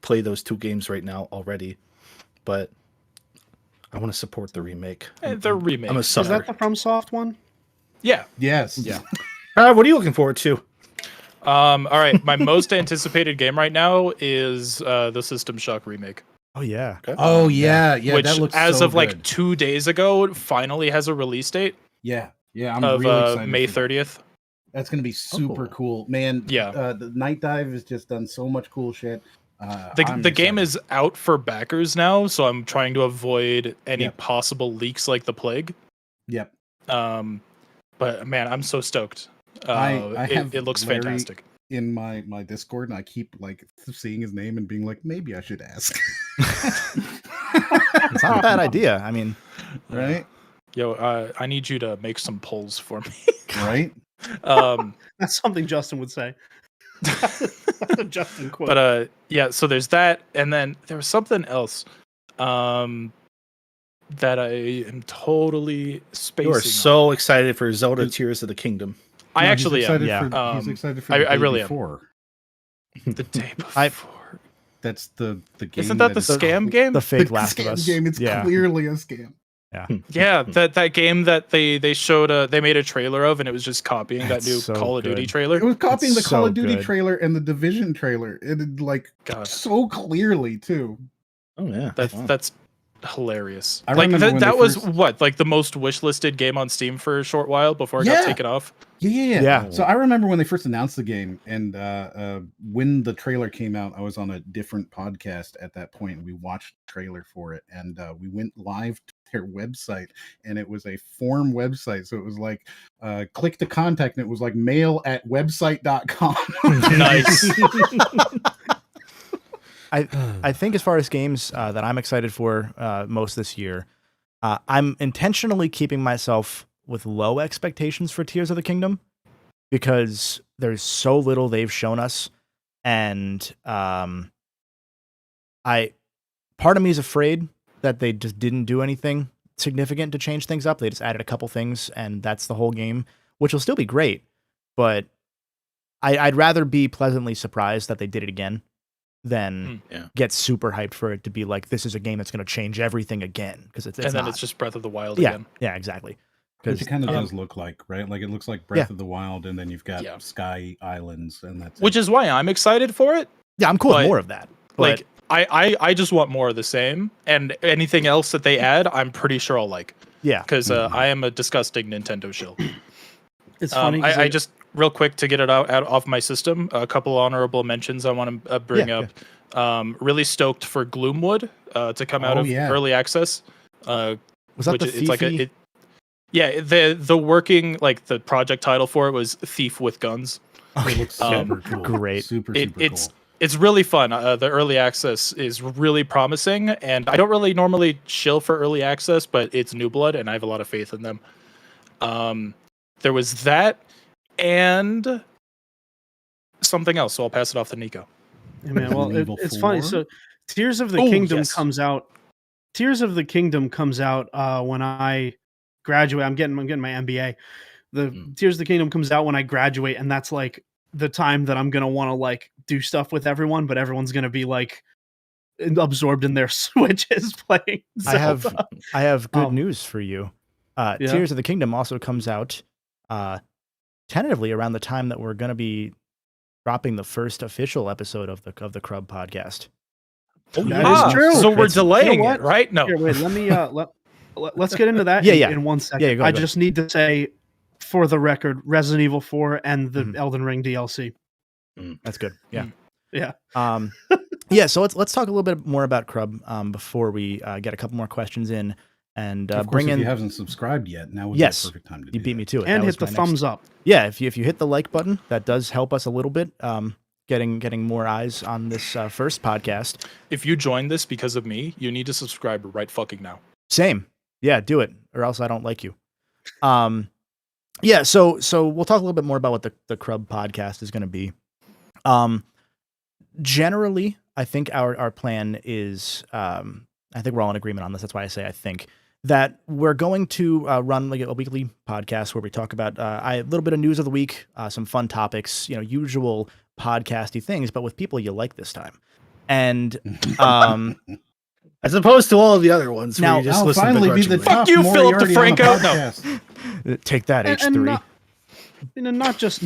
play those 2 games right now already. But I want to support the remake. The remake. I'm a sucker. Is that the FromSoft one? Yeah. Yes. Yeah. What are you looking forward to? All right. My most anticipated game right now is the System Shock remake. Oh yeah. Okay. Oh yeah. Which, that looks as so of like good. 2 days ago, finally has a release date. Yeah. I'm of really excited. May for that. 30th. That's gonna be super cool, man. Yeah. The Night Dive has just done so much cool shit. The game is out for backers now, so I'm trying to avoid any possible leaks like the plague. Yep. But man, I'm so stoked. It looks Larry fantastic. In my Discord, and I keep like seeing his name and being like, maybe I should ask. It's not a bad idea. I mean, right? Yo, I need you to make some polls for me. Right? That's something Justin would say. That's a Justin quote. But yeah, so there's that, and then there was something else that I am totally spacing. You are so excited for Zelda Tears of the Kingdom. I actually am. Yeah. He's excited for I the day really before. The day before. That's the game. Isn't that the scam game? the fake The Last of scam Us game. It's clearly a scam. Yeah, that game that they showed they made a trailer of, and it was just copying that new so Call of Duty good. trailer. It was copying It's the Call so of Duty good. trailer and the Division trailer. It like God. so clearly too. Oh yeah. That's hilarious. I Like remember when that they was first- what, like the most wishlisted game on Steam for a short while before it got taken off. Yeah. So I remember when they first announced the game, and when the trailer came out, I was on a different podcast at that point, and we watched the trailer for it, and we went live to their website, and it was a form website. So it was like, click to contact, and it was like mail@website.com. Nice. I think as far as games that I'm excited for most this year, I'm intentionally keeping myself with low expectations for Tears of the Kingdom because there's so little they've shown us, and part of me is afraid that they just didn't do anything significant to change things up. They just added a couple things, and that's the whole game, which will still be great. But I'd rather be pleasantly surprised that they did it again than get super hyped for it to be like, this is a game that's going to change everything again. Because it's and then not. It's just Breath of the Wild Yeah, again. yeah, exactly. Which it kind of does look like, right? Like it looks like Breath of the Wild, and then you've got Sky Islands, and that's which is why I'm excited for it. Yeah, I'm cool with more of that. But Like I just want more of the same, and anything else that they add, I'm pretty sure I'll like. Yeah, because I am a disgusting Nintendo shill. It's funny. I just real quick to get it out off my system. A couple honorable mentions I want to bring up. Really stoked for Gloomwood to come out of early access. Was that the it's like the working, like, the project title for it was Thief with Guns. It looks super cool. Great. Super cool. It's really fun. The early access is really promising, and I don't really normally shill for early access, but it's New Blood, and I have a lot of faith in them. There was that, and something else, so I'll pass it off to Nico. Yeah, man, well, it's funny. So, Tears of the Kingdom comes out. Tears of the Kingdom comes out when I graduate. I'm getting my MBA. Tears of the Kingdom comes out when I graduate, and that's like the time that I'm gonna want to like do stuff with everyone, but everyone's gonna be like absorbed in their Switches playing Zelda. I have good news for you. Tears of the Kingdom also comes out tentatively around the time that we're gonna be dropping the first official episode of the Crub podcast. Oh, that is true. So we're delaying it, right? No. Here, wait, let me let's get into that in 1 second. Go, I just need to say, for the record, Resident Evil 4 and the Elden Ring DLC. That's good. Yeah. Yeah. So let's talk a little bit more about Crub before we get a couple more questions in, and of course, bring in. If you haven't subscribed yet, now would be the perfect time to do you beat me to it. And that hit the thumbs up. Yeah, if you hit the like button, that does help us a little bit. Getting more eyes on this first podcast. If you joined this because of me, you need to subscribe right fucking now. Same. Yeah, do it, or else I don't like you. Yeah, so we'll talk a little bit more about what the Crub podcast is going to be. Generally, I think our plan is, I think we're all in agreement on this. That's why I say I think that we're going to run like a weekly podcast where we talk about a little bit of news of the week, some fun topics, usual podcasty things, but with people you like this time. And as opposed to all of the other ones. Now, where you just I'll listen finally be the begrudgingly. Fuck you, Philip DeFranco. No. Take that, H3. Not just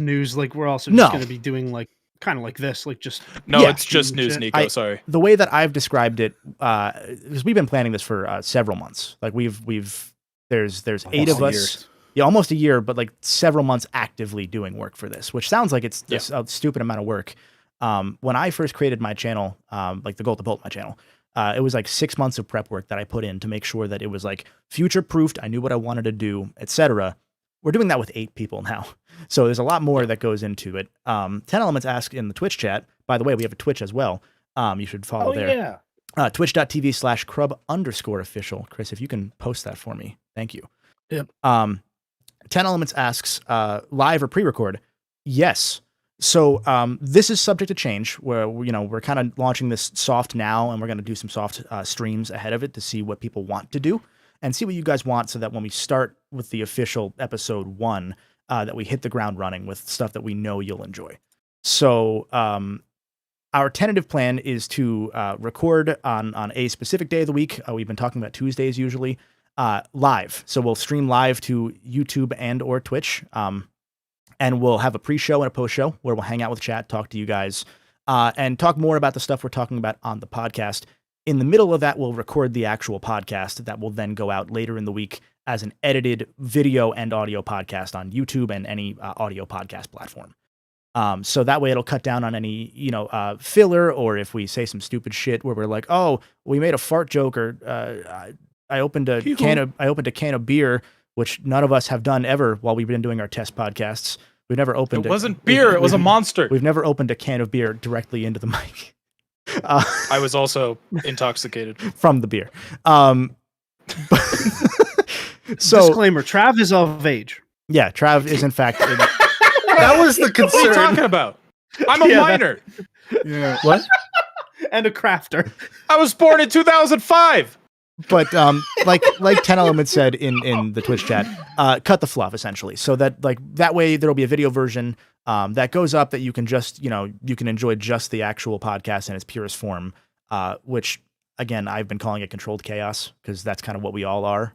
news. Like, we're also just going to be doing like kind of like this, like just it's just news, Nico. Sorry. The way that I've described it, because we've been planning this for several months. Like there's 8 of us. Yeah, almost a year, but like several months actively doing work for this, which sounds like it's a stupid amount of work. When I first created my channel, like the Goal to Bolt, my channel, it was like 6 months of prep work that I put in to make sure that it was like future-proofed. I knew what I wanted to do, etc. We're doing that with 8 people now. So there's a lot more that goes into it. 10 Elements asked in the Twitch chat, by the way, we have a Twitch as well. You should follow there. Yeah. Twitch.tv/crub_official. Chris, if you can post that for me. Thank you. Yep. 10 Elements asks, live or pre-record? Yes. So this is subject to change where, we're kind of launching this soft now, and we're going to do some soft streams ahead of it to see what people want to do and see what you guys want, so that when we start with the official episode 1, that we hit the ground running with stuff that we know you'll enjoy. So our tentative plan is to record on a specific day of the week. We've been talking about Tuesdays usually, live. So we'll stream live to YouTube and or Twitch. And we'll have a pre-show and a post-show where we'll hang out with chat, talk to you guys, and talk more about the stuff we're talking about on the podcast. In the middle of that, we'll record the actual podcast that will then go out later in the week as an edited video and audio podcast on YouTube and any audio podcast platform. So that way it'll cut down on any, filler, or if we say some stupid shit where we're like, oh, we made a fart joke, or I opened a can of beer, which none of us have done ever while we've been doing our test podcasts. We've never opened it. Wasn't beer, it was a monster. We've never opened a can of beer directly into the mic. I was also intoxicated from the beer. So disclaimer: Trav is of age. Yeah, Trav is in fact That was the What are you concern. talking about? I'm a Yeah, minor. Yeah. What? And a crafter. I was born in 2005. But like 10 Elements said in the Twitch chat, cut the fluff essentially, so that like that way there'll be a video version that goes up that you can just you can enjoy just the actual podcast in its purest form, which again I've been calling it controlled chaos because that's kind of what we all are,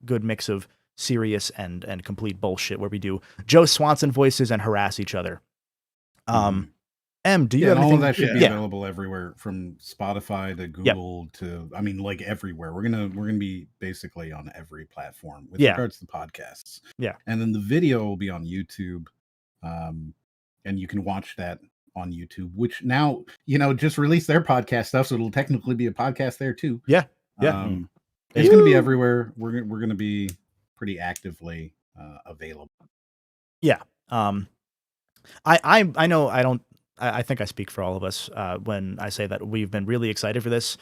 good mix of serious and complete bullshit where we do Joe Swanson voices and harass each other. M, do you have all of anything? that should be Yeah. available everywhere from Spotify to Google to like everywhere. We're gonna be basically on every platform with regards to podcasts. Yeah. And then the video will be on YouTube. And you can watch that on YouTube, which now, just released their podcast stuff, so it'll technically be a podcast there too. Yeah. Yeah. It's gonna be everywhere. We're gonna be pretty actively available. Yeah. I know I think I speak for all of us when I say that we've been really excited for this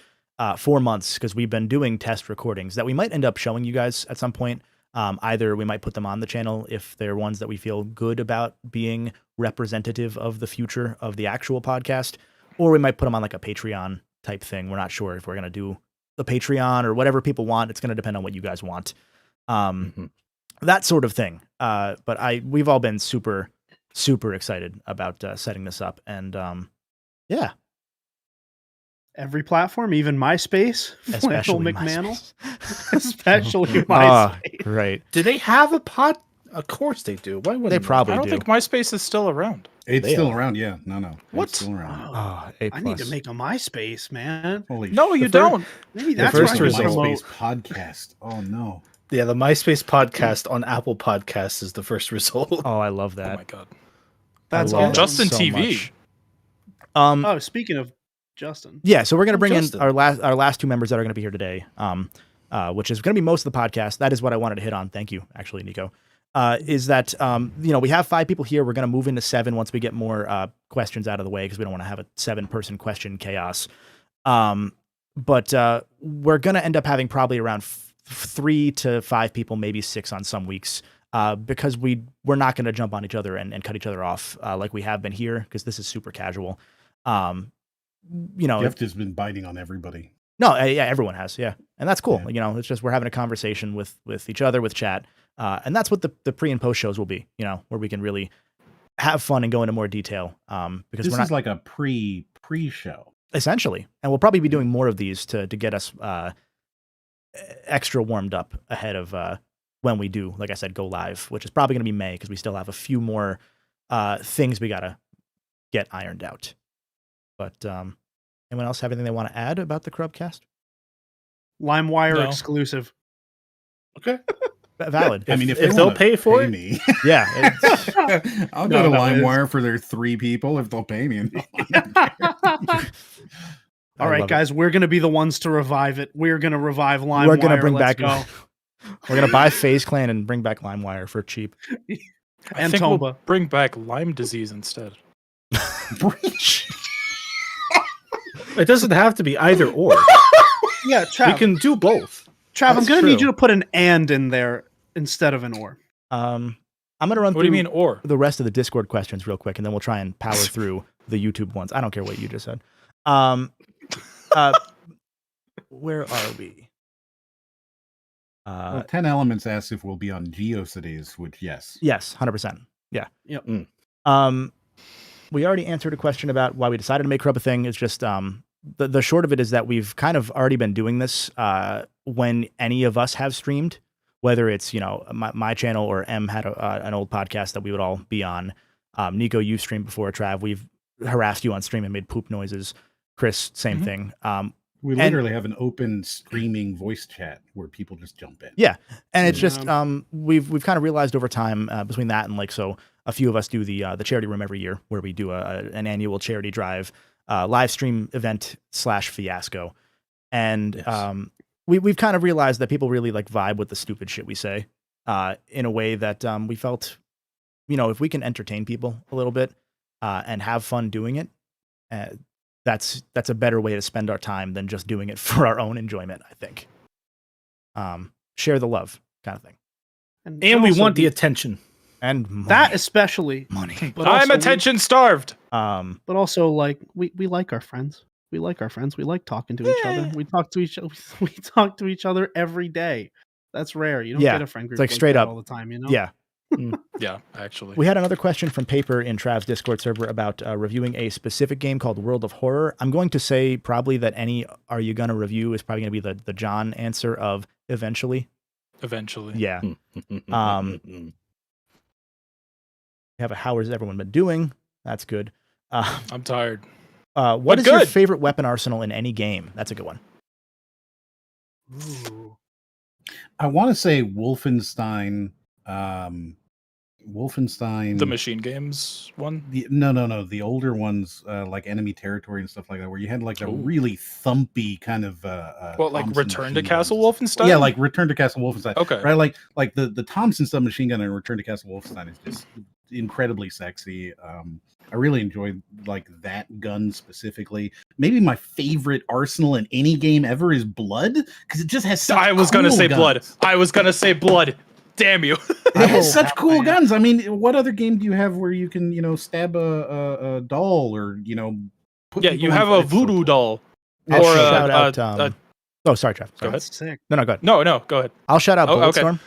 4 months because we've been doing test recordings that we might end up showing you guys at some point. Either we might put them on the channel if they're ones that we feel good about being representative of the future of the actual podcast, or we might put them on like a Patreon type thing. We're not sure if we're going to do the Patreon or whatever people want. It's going to depend on what you guys want. That sort of thing. But we've all been super excited about setting this up, and yeah, Every platform, even MySpace. especially McManel. MySpace. Especially MySpace. Right. Do they have a pod? Of course they do. Why wouldn't They probably I don't do. think MySpace is still around. It's They still are. around, yeah. No. What? It's still around. Oh, A+. I need to make a MySpace, man. Holy No, you fir- don't. Maybe The that's first where I can result- promote. MySpace podcast. Oh no. Yeah, the MySpace podcast on Apple Podcasts is the first result. Oh, I love Oh that. my god. That's I love awesome. that Justin so TV. much. Oh, speaking of Justin. Yeah, so we're gonna bring Justin. in our last two members that are gonna be here today, which is gonna be most of the podcast. That is what I wanted to hit on. Thank you, actually, Nico. Is that we have 5 people here. We're gonna move into 7 once we get more questions out of the way because we don't want to have a 7-person question chaos. But we're gonna end up having probably around 3 to 5 people, maybe 6 on some weeks. Because we're not going to jump on each other and cut each other off like we have been here because this is super casual. Jeff has been biting on everybody. No, yeah, everyone has, yeah, and that's cool. Yeah. It's just we're having a conversation with each other, with chat, and that's what the pre and post shows will be. Where we can really have fun and go into more detail. Because This we're not is like a pre-show. essentially, and we'll probably be doing more of these to get us extra warmed up ahead of when we do, like I said, go live, which is probably going to be May because we still have a few more things we got to get ironed out. But anyone else have anything they want to add about the CRUBCast? LimeWire No. exclusive. Okay. Valid. I mean, if they they'll wanna pay for it, me, Yeah. I'll No, go to no, it's- LimeWire for their 3 people if they'll pay me. All right, love it. guys, we're going to be the ones to revive it. We're going to revive LimeWire. We're going to bring Let's back. go. We're going to buy FaZe Clan and bring back LimeWire for cheap. I And think Tomba. we'll bring back Lyme disease instead. it doesn't have to be either or. Yeah, We Trav. can do both. Trav, I'm That's going to need true. you to put an and in there instead of an or. I'm going to run What through do you mean or? the rest of the Discord questions real quick, and then we'll try and power through the YouTube ones. I don't care what you just said. Where are we? 10 Elements asks if we'll be on GeoCities, which yes. Yes, 100%. Yeah. Yep. We already answered a question about why we decided to make Crub a thing. It's just the short of it is that we've kind of already been doing this when any of us have streamed, whether it's my channel or M had an old podcast that we would all be on. Nico, you streamed before. Trav, we've harassed you on stream and made poop noises. Chris, same thing. We literally have an open streaming voice chat where people just jump in. Yeah, and it's Yeah. just we've kind of realized over time between that and so a few of us do the charity room every year where we do an annual charity drive live stream event / fiasco, and Yes. we've kind of realized that people really vibe with the stupid shit we say in a way that we felt if we can entertain people a little bit and have fun doing it. That's a better way to spend our time than just doing it for our own enjoyment, I think. Share the love kind of thing. And we also want the be- attention. And money. That especially. money. But I'm also attention starved. Um, But also, like we like our friends. We like our friends. We like talking to each other. We talk to each other. We talk to each other every day. That's rare. You don't Yeah, get a friend group like straight that up. all the time. You know. yeah. Yeah, actually. We had another question from Paper in Trav's Discord server about reviewing a specific game called World of Horror. I'm going to say probably that any "Are you gonna review" is probably going to be the John answer of eventually. Eventually. Yeah. We have a "How has everyone been doing?" That's good. I'm tired. What But is your good. favorite weapon arsenal in any game? That's a good one. Ooh. I want to say Wolfenstein. Wolfenstein. The machine games one. No. The older ones, like Enemy Territory and stuff like that, where you had like a Ooh. really thumpy kind of. Well, like Thompson Return to machine Castle guns. Wolfenstein. Yeah, like Return to Castle Wolfenstein. Okay. Right, like the Thompson submachine gun in Return to Castle Wolfenstein is just incredibly sexy. I really enjoyed like that gun specifically. Maybe my favorite arsenal in any game ever is Blood, because it just has such I was gonna cool say guns. blood. I was gonna say blood. Damn you. It has such have cool my guns. I mean, what other game do you have where you can, stab a doll or, put Yeah, people you on have a fire? voodoo doll. I'll Or shout out. Oh, sorry, Trav. Go Sorry. ahead. That's sick. No, go ahead. No, go ahead. I'll shout out Oh, okay. Bulletstorm.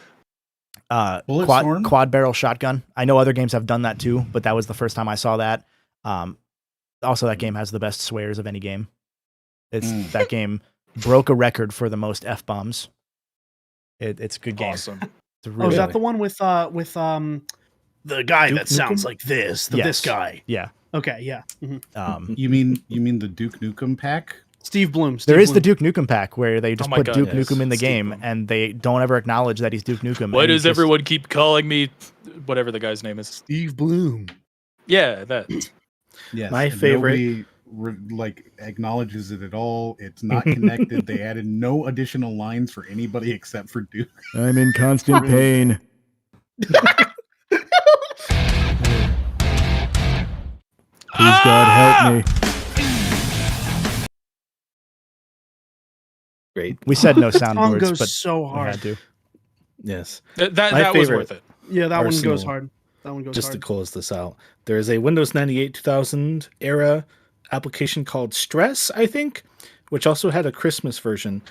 Bulletstorm? Quad barrel shotgun. I know other games have done that too, but that was the first time I saw that. Also, that game has the best swears of any game. That game broke a record for the most F-bombs. It's a good game. Awesome. It's a Oh, really is that the one with the guy Duke that sounds Nukem? like this? Yes. This guy. Yeah. Okay, yeah. Mhm. You mean the Duke Nukem pack? Steve Bloom. There is the Bloom. Duke Nukem pack where they just my put God, Duke yes. Nukem in the Steve game Bloom. and they don't ever acknowledge that he's Duke Nukem. Why and he does just- everyone keep calling me whatever the guy's name is? Steve Bloom. Yeah, that. Yes. My and favorite- nobody acknowledges it at all. It's not connected. They added no additional lines for anybody except for Duke. I'm in constant pain. Please God help me. Great. We said no Song soundboards, goes but so we hard. had to. Yes. That My was favorite- worth it. Yeah, that one goes Arsenal. hard. That one goes Just to hard. close this out, there is a Windows 98 2000 era application called Stress, I think, which also had a Christmas version.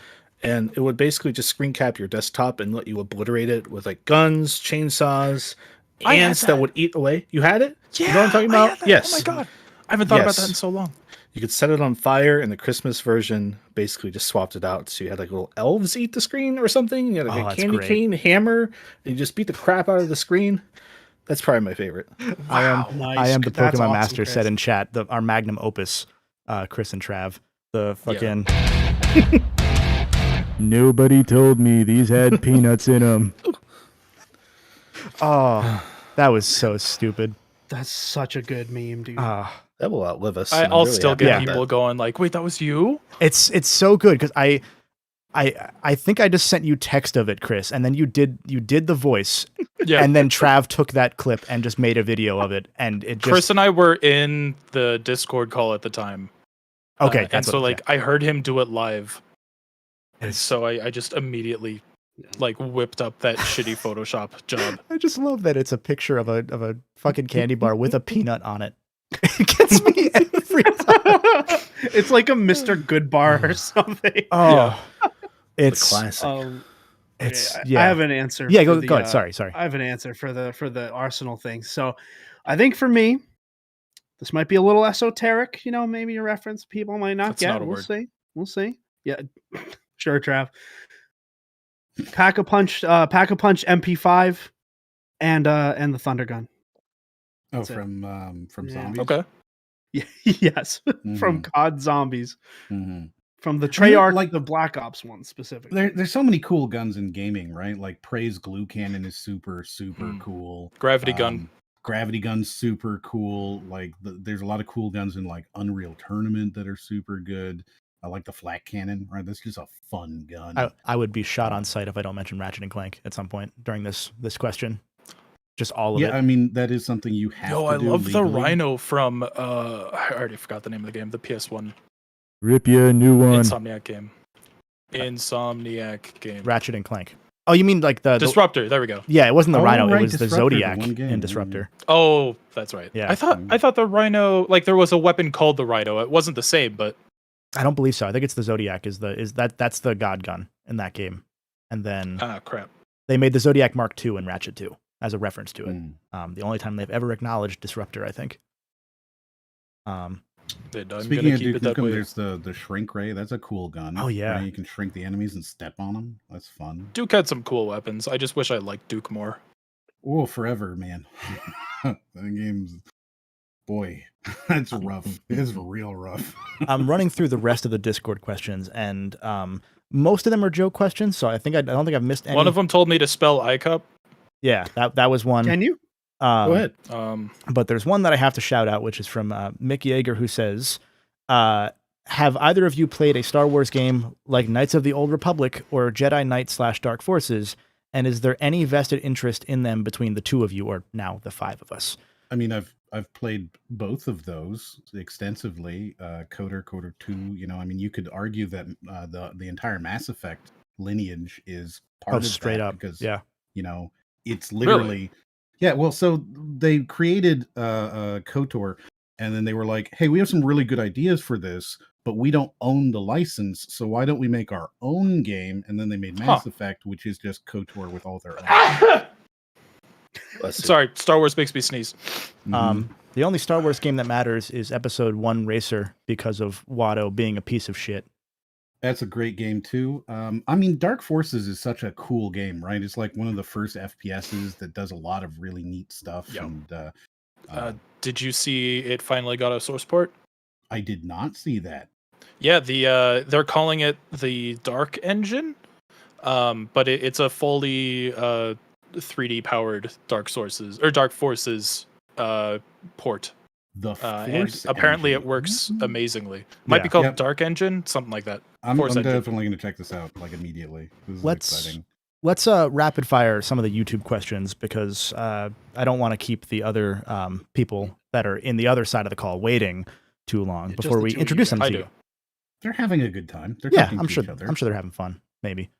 And it would basically just screen cap your desktop and let you obliterate it with like guns, chainsaws, I had ants that that. would eat away. You had it? Yeah, You know what I'm talking I about? had that. Yes. Oh my god. I haven't thought about that Yes. in so long. You could set it on fire, and the Christmas version basically just swapped it out. So you had like little elves eat the screen or something. You had like Oh, a that's candy great. cane hammer, and you just beat the crap out of the screen. That's probably my favorite. I am Nice. the That's Pokemon awesome, Master Chris. said in chat, our magnum opus, Chris and Trav. The fucking nobody told me these had peanuts in them. Oh, that was so stupid. That's such a good meme, dude. That will outlive us. and I'm I'll really still happy get about people that. going like, "Wait, that was you?" It's so good because I think I just sent you text of it, Chris, and then you did the voice, Yeah. and then Trav took that clip and just made a video of it, and it just Chris and I were in the Discord call at the time. okay. And That's so what, like I heard him do it live. And It's- so I just immediately like whipped up that shitty Photoshop job. I just love that it's a picture of a fucking candy bar with a peanut on it. It gets me every time. It's like a Mr. Goodbar or something. Oh, The it's classic. it's I yeah. have an answer. Yeah, for go the, ahead. Sorry. I have an answer for the Arsenal thing. So, I think for me, this might be a little esoteric. Maybe a reference people might not That's get. not a We'll word. see. We'll see. Yeah, sure, Trav. Pack a punch MP5, and the Thunder Gun. Oh, That's it. from Yeah. Zombies. Okay. Yes, from Mhm. COD Zombies, Mhm. from the Treyarch, like- the Black Ops one specifically. There's so many cool guns in gaming, right? Like Prey's glue cannon is super cool. Gravity gun. Gravity gun's super cool. Like there's a lot of cool guns in like Unreal Tournament that are super good. I like the flak cannon, right? That's just a fun gun. I would be shot on sight if I don't mention Ratchet and Clank at some point during this question. Just all of yeah, it. I mean that is something you have Yo, to I do love the legally. Rhino from I already forgot the name of the game, the PS1 Rip you a new one. Insomniac game. Insomniac game. Ratchet and Clank. Oh, you mean like the Disruptor. There we go. yeah, it wasn't the Oh, Rhino. right, It was the Disruptor, the Zodiac one game, in yeah, Disruptor. Oh, that's right. Yeah. I thought the Rhino, like there was a weapon called the Rhino. It wasn't the same, but I don't believe so. I think it's the Zodiac. That's the God gun in that game, and then crap. they made the Zodiac Mark II in Ratchet 2 as a reference to it. Mm. The only time they've ever acknowledged Disruptor, I think. I'm Speaking gonna of keep Duke it that Nukem, way. there's the shrink ray. That's a cool gun. Oh, yeah. Right? You can shrink the enemies and step on them. That's fun. Duke had some cool weapons. I just wish I liked Duke more. Oh, forever, man. That game's boy, that's rough. It is real rough. I'm running through the rest of the Discord questions, and most of them are joke questions. So I don't think I've missed any. One of them told me to spell iCup. Yeah, that was one. Can you? Go ahead. But there's one that I have to shout out, which is from Mick Yeager, who says, have either of you played a Star Wars game like Knights of the Old Republic or Jedi Knight / Dark Forces? And is there any vested interest in them between the two of you, or now the five of us? I mean, I've played both of those extensively. Coder 2. You know, I mean, you could argue that the entire Mass Effect lineage is part of straight that up, because yeah. you know, it's literally yeah. Well, so they created KOTOR, and then they were like, "Hey, we have some really good ideas for this, but we don't own the license, so why don't we make our own game?" And then they made Mass Effect, which is just KOTOR with all their own. Sorry, Star Wars makes me sneeze. The only Star Wars game that matters is Episode 1 Racer because of Watto being a piece of shit. That's a great game too. I mean, Dark Forces is such a cool game, right? It's like one of the first FPSs that does a lot of really neat stuff. Yep. And Did you see it finally got a source port? I did not see that. Yeah, they're calling it the Dark Engine, but it's a fully 3D powered Dark Forces port. The And Force apparently engine. it works amazingly. Might be Yeah. called Yep. Dark Engine, something like that. I'm Force engine. definitely going to check this out like immediately. This is exciting. Let's rapid fire some of the YouTube questions because I don't want to keep the other people that are in the other side of the call waiting too long Just before the we two of introduce you them I to do. you. They're having a good time. They're Yeah, talking I'm to sure. each other. I'm sure they're having fun. Maybe.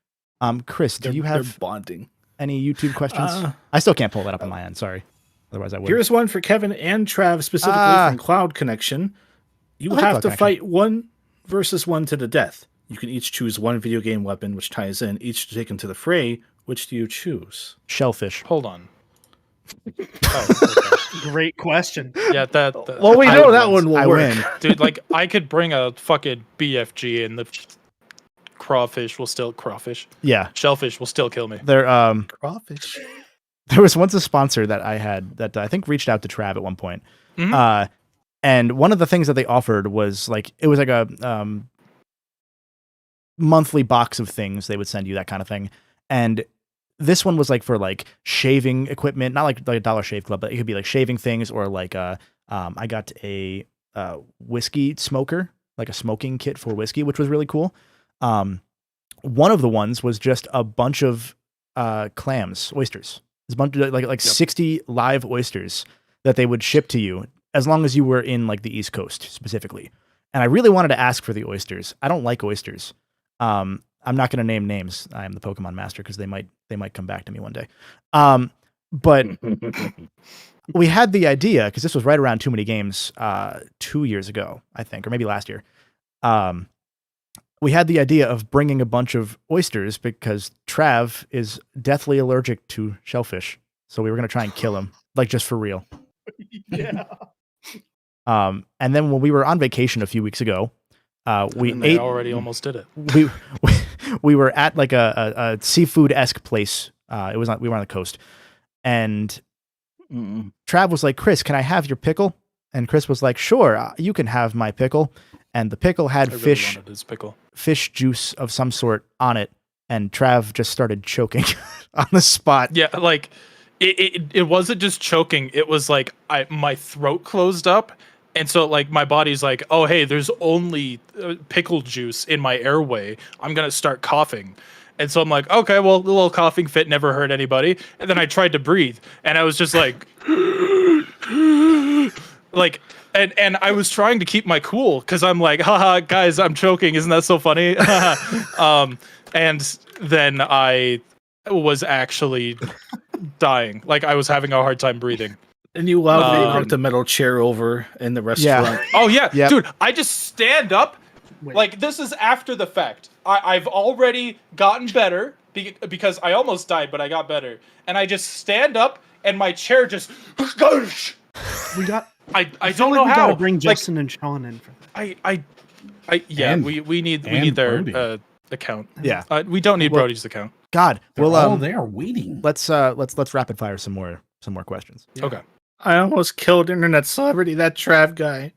Chris, do you They're have bonding? any YouTube questions? I still can't pull that up on my end. Sorry. Otherwise, I would. Here's one for Kevin and Trav, specifically from Cloud Connection. You I like have Cloud to Connection. fight 1 versus 1 to the death. You can each choose one video game weapon, which ties in, each to take into the fray. Which do you choose? Shellfish. Hold on. Oh, Great question. okay. Yeah, that. Well, we I know win. that one will I work. win. Dude, like I could bring a fucking BFG and the shellfish will still kill me. There Crawfish. there was once a sponsor that I had that I think reached out to Trav at one point. Mhm. And one of the things that they offered was like it was like a monthly box of things they would send you, that kind of thing. And this one was like for like shaving equipment, not like a Dollar Shave Club, but it could be like shaving things or like I got a whiskey smoker, like a smoking kit for whiskey, which was really cool. One of the ones was just a bunch of clams, oysters. It's a bunch of like 60 live oysters that they would ship to you as long as you were in like the East Coast specifically. And I really wanted to ask for the oysters. I don't like oysters. I'm not going to name names. I am the Pokemon master because they might come back to me one day. But we had the idea because this was right around Too Many Games 2 years ago, I think, or maybe last year. We had the idea of bringing a bunch of oysters because Trav is deathly allergic to shellfish. So we were going to try and kill him, like just for real. Yeah. And then when we were on vacation a few weeks ago, we And they ate. already almost did it. We were at like a seafood-esque place. We were on the coast, and Trav was like, "Chris, can I have your pickle?" And Chris was like, "Sure, you can have my pickle." And the pickle had I really fish wanted his pickle. juice of some sort on it, and Trav just started choking on the spot. Yeah, like it wasn't just choking. It was like my throat closed up, and so like my body's like, oh hey, there's only pickle juice in my airway. I'm gonna start coughing, and so I'm like, okay, well, the little coughing fit never hurt anybody. And then I tried to breathe, and I was just like, like. And I was trying to keep my cool because I'm like, haha, guys, I'm choking. Isn't that so funny? And then I was actually dying. Like I was having a hard time breathing. And you loudly Um, knocked the metal chair over in the restaurant. Oh yeah, Yep. dude! I just stand up. Wait. Like this is after the fact. I've already gotten better because I almost died, but I got better. And I just stand up, and my chair just. We got. I I don't feel know like we how. gotta bring Like, Justin and Sean in for that. yeah. And- we need and their Brody. account. Yeah. We don't need Well- Brody's account. God. They're Well, all there waiting. let's rapid fire some more questions. Yeah. Okay. I almost killed internet celebrity, that Trav guy.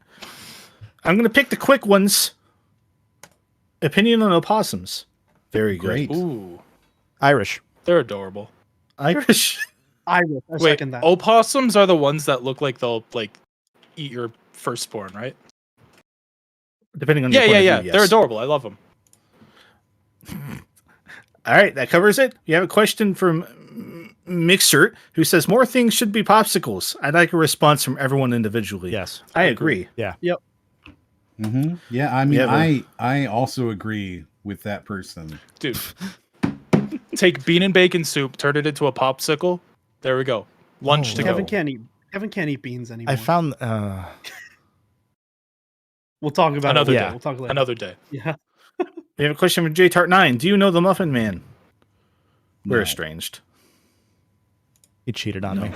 I'm going to pick the quick ones. Opinion on opossums. Very good. Great. Ooh, Irish. they're adorable. Irish. I Wait, second that. opossums are the ones that look like they'll like eat your firstborn, right? Depending on Yeah, your point yeah. of view, They're yes. adorable. I love them. All right, that covers it. We have a question from Mixert who says more things should be popsicles. I'd like a response from everyone individually. Yes. I agree. Mm-hmm. Yeah, I mean, Yeah, I also agree with that person. Dude, take bean and bacon soup, turn it into a popsicle. There we go. Lunch Oh, to wow. go. Kevin can't eat beans anymore. I found. We'll talk about Another it. day. Later. We'll talk later. Another day. Yeah. We have a question from JTart9. Do you know the Muffin Man? We're No. estranged. He cheated on me.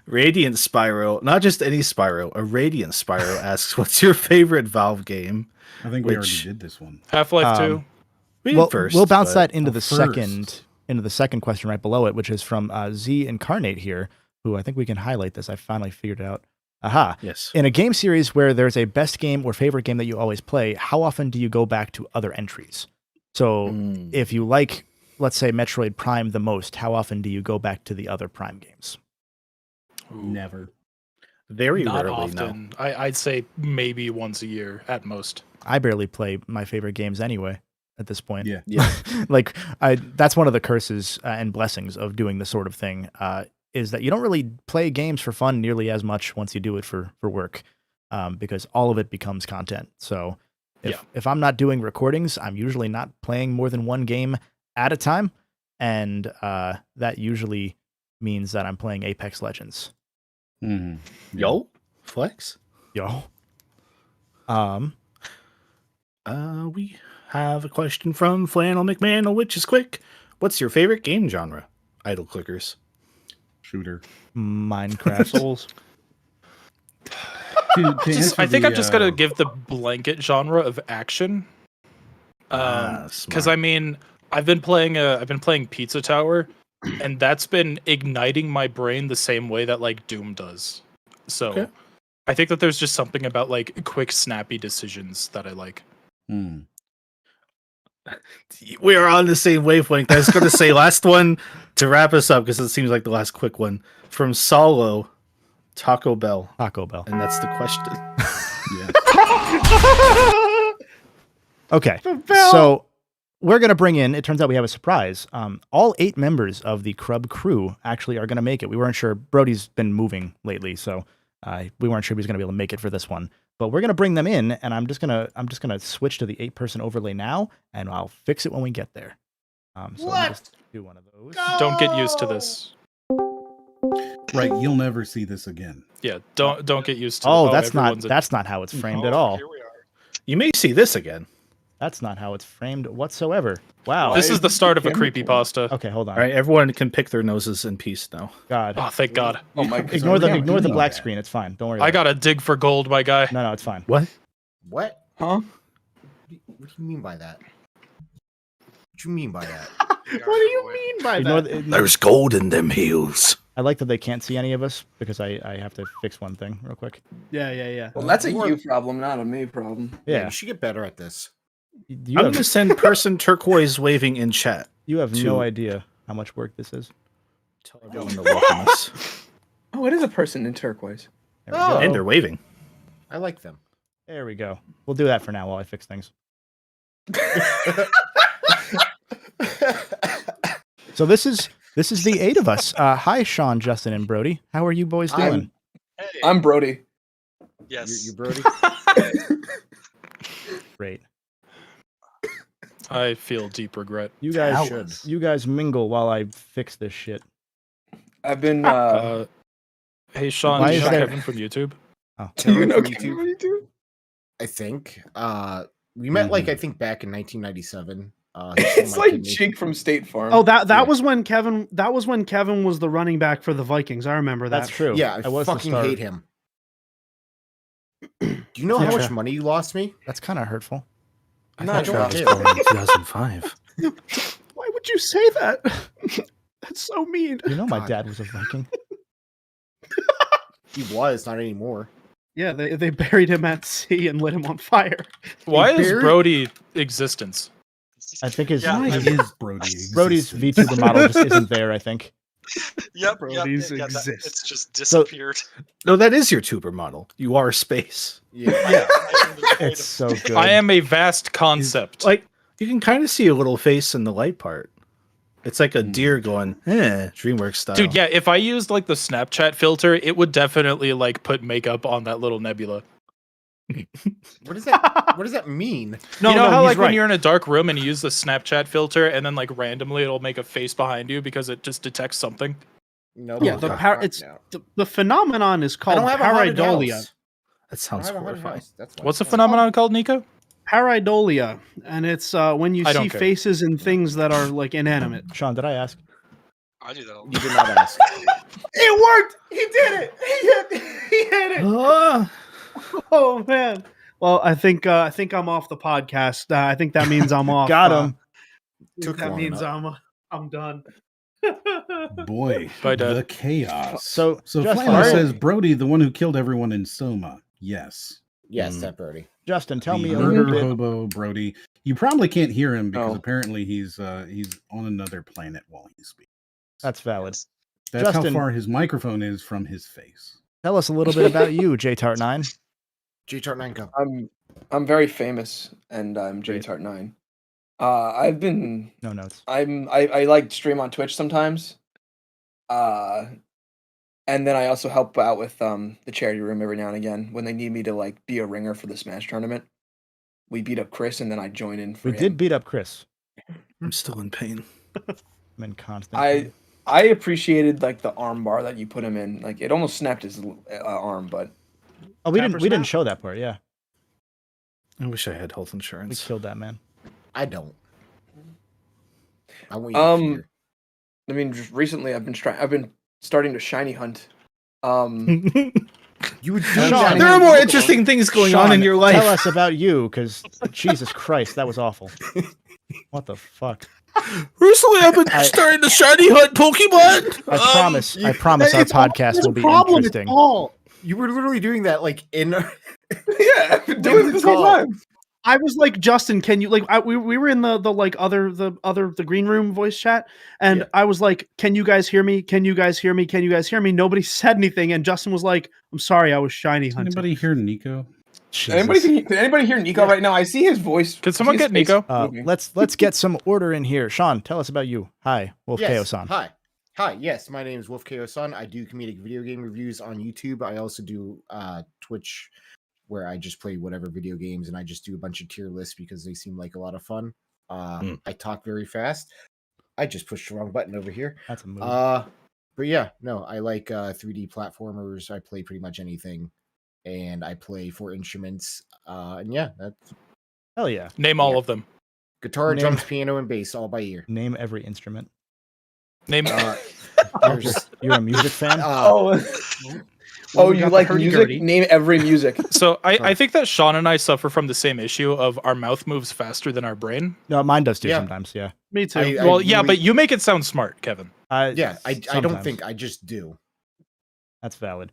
Radiant Spyro, not just any Spyro, a Radiant Spyro asks, "What's your favorite Valve game?" I think we already Which- did this one. Half-Life 2. We Well, did first, we'll bounce but- that into the first. second question right below it, which is from Z Incarnate here, who I think we can highlight this. I finally figured it out. Aha. Yes. In a game series where there's a best game or favorite game that you always play, how often do you go back to other entries? So Mm. if you like, let's say, Metroid Prime the most, how often do you go back to the other Prime games? Ooh, Never. Very not rarely, no. often. I'd say maybe once a year at most. I barely play my favorite games anyway at this point. Yeah. Yeah. Like that's one of the curses and blessings of doing this sort of thing, is that you don't really play games for fun nearly as much once you do it for work, because all of it becomes content. So if I'm not doing recordings, I'm usually not playing more than one game at a time, and that usually means that I'm playing Apex Legends. Mm-hmm. Yo, flex. Yo. We have a question from Flannel McMahon, which is quick. What's your favorite game genre? Idle clickers. Shooter. Minecraft. Souls. To I think I'm just gonna give the blanket genre of action. Because smart. I mean, I've been playing Pizza Tower, and that's been igniting my brain the same way that like Doom does. So Okay. I think that there's just something about like quick, snappy decisions that I like. Mm. We are on the same wavelength. I was going to say last one to wrap us up because it seems like the last quick one from Solo, Taco Bell, Taco Bell. and that's the question. Yeah. Okay, so we're going to bring in, it turns out we have a surprise. All 8 members of the Crub crew actually are going to make it. We weren't sure. Brody's been moving lately, so we weren't sure he was going to be able to make it for this one. But we're going to bring them in, and I'm just going to switch to the 8-person overlay now, and I'll fix it when we get there. So let me just do one of those. Don't get used to this. Right. You'll never see this again. Yeah, don't get used to. Oh, that's everyone's not how it's framed at all. Here we are. You may see this again. That's not how it's framed whatsoever. Wow. This is the start of a creepypasta. Okay, hold on. All right, everyone can pick their noses in peace now. God. Oh, thank God. Oh my god. Ignore the can't ignore do the all black that. screen. It's fine. Don't worry. I about gotta dig for gold, my guy. it. No, it's fine. What? What? Huh? What do you mean by that? What do you mean by that? What do you mean by Ignore that? the, gold in them heels. I like that they can't see any of us because I have to fix one thing real quick. Yeah. Well, that's a you problem, not a me problem. Yeah. You should get better at this. You I'm have, going to send person turquoise waving in chat. you have to- no idea how much work this is. Tell everyone to welcome us. Oh, it is a person in turquoise. There we Oh. go. And they're waving. I like them. There we go. We'll do that for now while I fix things. So this is the 8 of us. Hi, Sean, Justin, and Brody. How are you boys doing? I'm Brody. You Brody? Great. I feel deep regret. You guys Tell us. You guys mingle while I fix this shit. I've been. Hey Sean, Why do you is know there- Kevin from YouTube? Oh. do you Kevin know from Kevin YouTube? from YouTube? I think. We met like Mhm. I think back in 1997. It's like Cheek from State Farm. Oh, that Yeah. was when Kevin. That was when Kevin was the running back for the Vikings. I remember that. That's true. Yeah, I was the fucking start. hate him. Do you know how Yeah. much money you lost me? That's kind of hurtful. I thought don't Trav was care. born in 2005. Why would you say that? That's so mean. You know my God. dad was a Viking. He was, not anymore. Yeah, they buried him at sea and lit him on fire. Why is buried- Brody existence? I think his, Why his is Brody? Brody's existence? VTuber model just isn't there, I think. Yep, Brodies yep, exist. it's just disappeared. No, that is your tuber model. You are space. Yeah. It's so good. I am a vast concept. Like, you can kind of see a little face in the light part. It's like a deer going, DreamWorks style. Dude, yeah, if I used like the Snapchat filter, it would definitely like put makeup on that little nebula. What does that mean? No, you know no, how he's like when right. you're in a dark room and you use the Snapchat filter and then like randomly it'll make a face behind you because it just detects something? No. Yeah, the the phenomenon is I called don't have a haunted pareidolia. house. That I don't sounds have a haunted horrifying. house. That's why. What's the That's phenomenon called, Nico? Pareidolia, and it's when you I don't see care. faces and things that are like inanimate. Sean, did I ask? I do that all the You time. did not ask. It worked. He did it. He hit it. Oh man. Well, I think I'm off the podcast. I think that means I'm off. Got him. Took that long means enough. I'm done. Boy, Bye, Dad. the chaos. So, So Justin, Flammer are- says Brody, the one who killed everyone in Soma. Yes. Yes, that Brody. Justin, tell The me a murder little bit. hobo Brody. You probably can't hear him because Oh. apparently he's on another planet while he speaks. That's valid. That's Justin- how far his microphone is from his face. Tell us a little bit about you, JTart9. G-Chart 9 go. I'm very famous, and I'm JTart9. I've been No notes. I like stream on Twitch sometimes. And then I also help out with the charity room every now and again when they need me to like be a ringer for the Smash tournament. We beat up Chris, and then I join in for We him. did beat up Chris. I'm still in pain. I'm in constant. I pain. I appreciated like the arm bar that you put him in. Like it almost snapped his arm, but Oh, we Tap didn't. or We didn't snap? show that part. Yeah, I wish I had health we insurance. killed that man. I don't. I want you to fear. I mean, just recently I've been starting to shiny hunt. You would do Sean, that. There are more interesting things going on in Sean, your life. Tell us about you, because Jesus Christ, that was awful. What the fuck? Recently, I've been I- starting to shiny hunt Pokemon. I promise our podcast will be interesting. Paul, you were literally doing that like in. Yeah, I've been doing it this whole Call. time. I was like, Justin, can you we were in the like the green room voice chat, and Yeah. I was like, can you guys hear me? Can you guys hear me? Can you guys hear me? Nobody said anything, and Justin was like, I'm sorry, I was shiny hunting. Anybody hear Nico? Can anybody hear Nico right now? I see his voice. Could someone I see his get Nico? face moving. Let's get some order in here. Sean, tell us about you. Hi, Wolf Yes. Chaos-san. Hi. Yes, my name is Wolf Chaos-san. I do comedic video game reviews on YouTube. I also do Twitch, where I just play whatever video games, and I just do a bunch of tier lists because they seem like a lot of fun. I talk very fast. I just pushed the wrong button over here. That's a move. But yeah, no, I like 3D platformers. I play pretty much anything, and I play 4 instruments. And yeah, that's Hell yeah. Name all yeah. of them. guitar, Name- drums, piano, and bass all by ear. Name every instrument. Name. There's, You're a music fan? Oh, we you got the like hurdy-gurdy. music? Name every music. So I think that Sean and I suffer from the same issue of our mouth moves faster than our brain. No, mine does too Yeah. sometimes. Yeah. Me too. Well, yeah, really- but you make it sound smart, Kevin. yeah, I don't sometimes. think I just do. That's valid.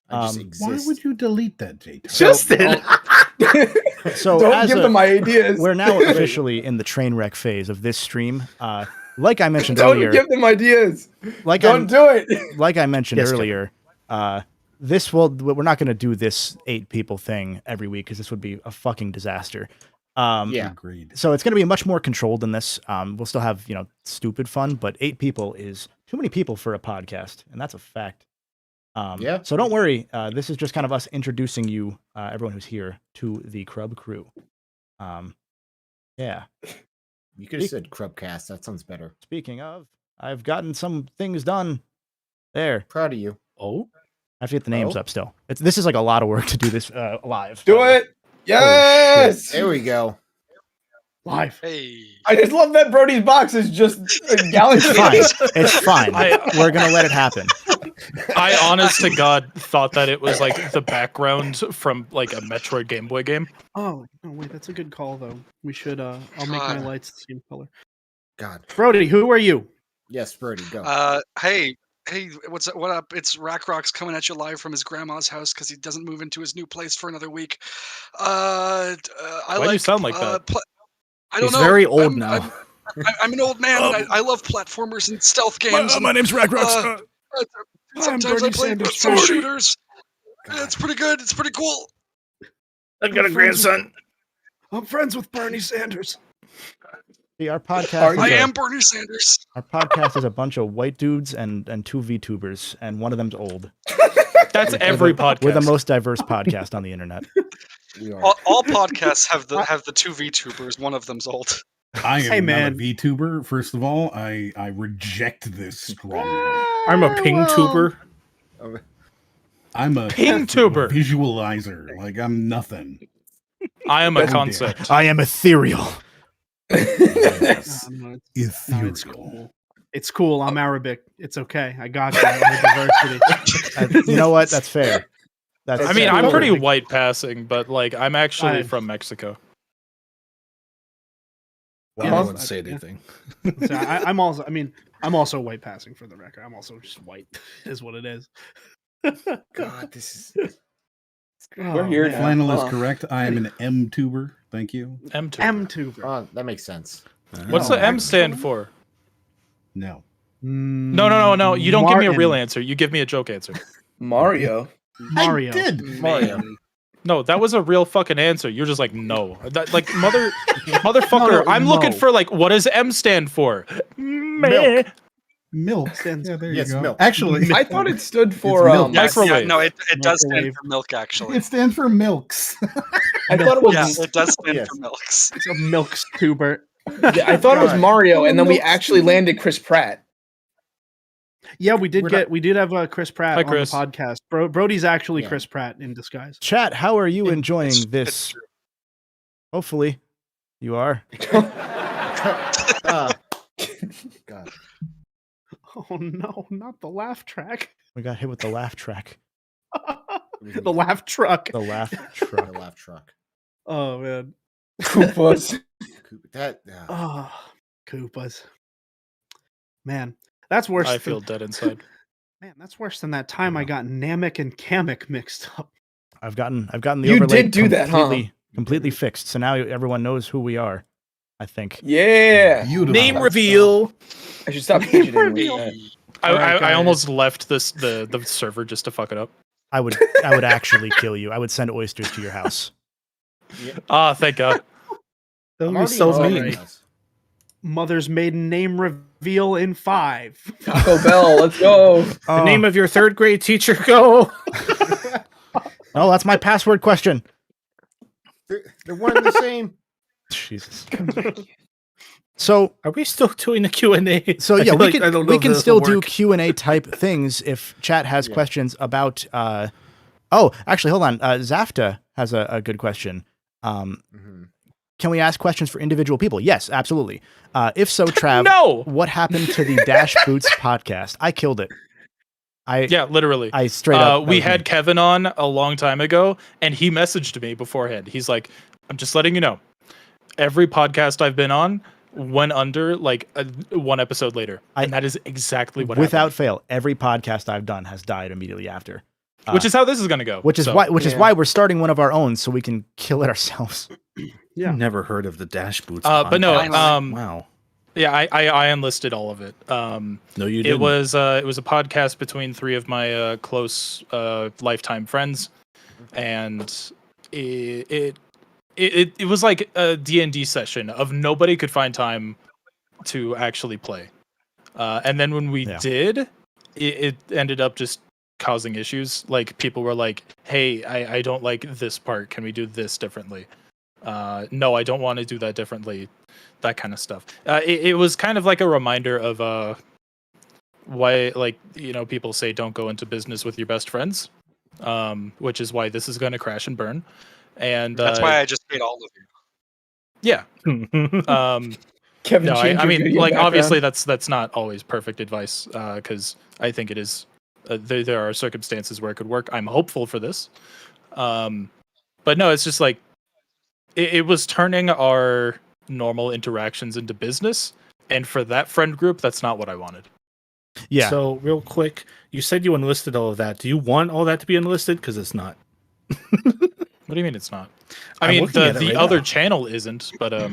I just Um, exist. Why would you delete that, Jay? Justin. So Don't as give a- them my ideas. We're now officially in the train wreck phase of this stream. Like I mentioned Don't earlier, give them ideas. like Don't do it. like I mentioned Yes, Kevin. earlier, we're not going to do this 8 people thing every week because this would be a fucking disaster. Yeah. Agreed. So it's going to be much more controlled than this. We'll still have, stupid fun, but 8 people is too many people for a podcast, and that's a fact. Yeah. So don't worry. This is just kind of us introducing you, everyone who's here, to the Crub crew. Yeah. You could have said CRUBCAST. That sounds better. Speaking of, I've gotten some things done. There. Proud of you. Oh, I have to get the names up still. This is like a lot of work to do this live. Do it. Yes. There we go. Live. Hey. I just love that Brody's box is just a galaxy. It's fine. It's fine. I- We're gonna let it happen. I honest to God thought that it was like the background from like a Metroid Game Boy game. Oh no, wait, that's a good call though. We should. I'll make my God. lights the same color. God. Brody, who are you? Yes, Brody, go. Hey, what up? It's Rock's coming at you live from his grandma's house because he doesn't move into his new place for another week. Why do you sound like that? I don't he's know. very old now. I'm an old man. And I love platformers and stealth games. My name's Rackrox. Sometimes I play Sanders, some Brody. shooters. It's pretty good. It's pretty cool. I've got a grandson. I'm friends with Bernie Sanders. See, our podcast. I is a- am Bernie Sanders. Our podcast is a bunch of white dudes and two VTubers, and one of them's old. That's every podcast. We're the most diverse podcast on the internet. We are. All podcasts have the two VTubers. One of them's old. I am Hey, man. not a VTuber. First of all, I reject this strongly. I'm a ping tuber. I'm a Ping tuber. visualizer. Like I'm nothing. I am a Oh, dear. concept. I am ethereal. Yes. No, Ethereal. it's cool. It's cool. I'm Arabic. It's okay. I got you. I'm the diversity. You know what? That's fair. That's I mean, fair. I'm pretty white passing, but like I'm actually I- from Mexico. Well, Yeah, I wouldn't say anything. So I'm also. I mean, I'm also white passing for the record. I'm also just white. Is what it is. God, this is. We're here man. now. Flannel is Huh. correct. I am an M tuber. Thank you. M2. M tuber. Oh, that makes sense. What's Oh, the M stand for? No. No. You don't give me a real Martin. answer. You give me a joke answer. Mario. Mario. I did. Mario. No, that was a real fucking answer. You're just like no. That, like motherfucker. No, I'm looking no. for like what does M stand for? Milk. Milk. Stands- Yeah, there Yes, you go. milk. Actually, I thought it stood for milk. Yes, Microwave. no, it does stand Microwave. for milk. Actually, it stands for milks. I thought it was. yeah, it does stand Yes. for milks. It's a milk tuber. I thought it was God. Mario, and then we Milk actually Stew. landed Chris Pratt. Yeah, we did We're get. We did have Chris Pratt Hi, on Chris. the podcast. Brody's actually Yeah. Chris Pratt in disguise. Chat, how are you enjoying It's this? true. Hopefully, you are. God. Oh no, not the laugh track. We got hit with the laugh track. The laugh truck. The laugh The truck. laugh truck. Oh man. Koopas. That. Oh, Koopas. Man, that's worse. I than- feel dead inside. Man, that's worse than that time I got Namek and Kamek mixed up. I've gotten the You overlay did do that, huh? completely fixed. So now everyone knows who we are. I think. Yeah. Beautiful. Name reveal. I should stop fidgeting with reveal. that. I, Alright, I guys. almost left the server just to fuck it up. I would actually kill you. I would send oysters to your house. Ah, thank God. That I'm would be already so enjoying mean. this. Mother's maiden name reveal in 5. Taco Bell. Let's go. The name of your third grade teacher. Go. Oh, that's my password question. They're one and the same. Jesus. So Are we still doing the Q&A? So I yeah, feel we like I can don't know we if can this still will do work. Q&A type things if chat has Yeah. questions about. Oh, actually, hold on. Zafta has a good question. Mhm. Can we ask questions for individual people? Yes, absolutely. If so, Trav, No. what happened to the Dash Boots podcast? I killed it. Yeah, literally. I straight up. that We was had me. Kevin on a long time ago, and he messaged me beforehand. He's like, "I'm just letting you know, every podcast I've been on went under like one episode later, and that is exactly what without happened. fail, every podcast I've done has died immediately after. Which is how this is going to go. Which is So, why yeah. we're starting one of our own so we can kill it ourselves. Yeah. Never heard of the Dash Boots. but no, podcast. Wow. Yeah, I enlisted all of it. No, you It didn't. was a podcast between 3 of my close lifetime friends, and it was like a D&D session of nobody could find time to actually play, and then when we Yeah. did, it ended up just causing issues. Like people were like, "Hey, I don't like this part. Can we do this differently?" No, I don't want to do that differently. That kind of stuff. It was kind of like a reminder of why, like, people say don't go into business with your best friends, which is why this is going to crash and burn. And That's why I just hate all of you. yeah. Kevin, No, change I your mean, video like, obviously background. that's not always perfect advice, because I think it is. There are circumstances where it could work. I'm hopeful for this, but no, it's just like it was turning our normal interactions into business, and for that friend group, that's not what I wanted. Yeah. So real quick, you said you enlisted all of that. Do you want all that to be enlisted? Because it's not. What do you mean it's not? I I'm mean, looking at it the right other now. channel isn't, but it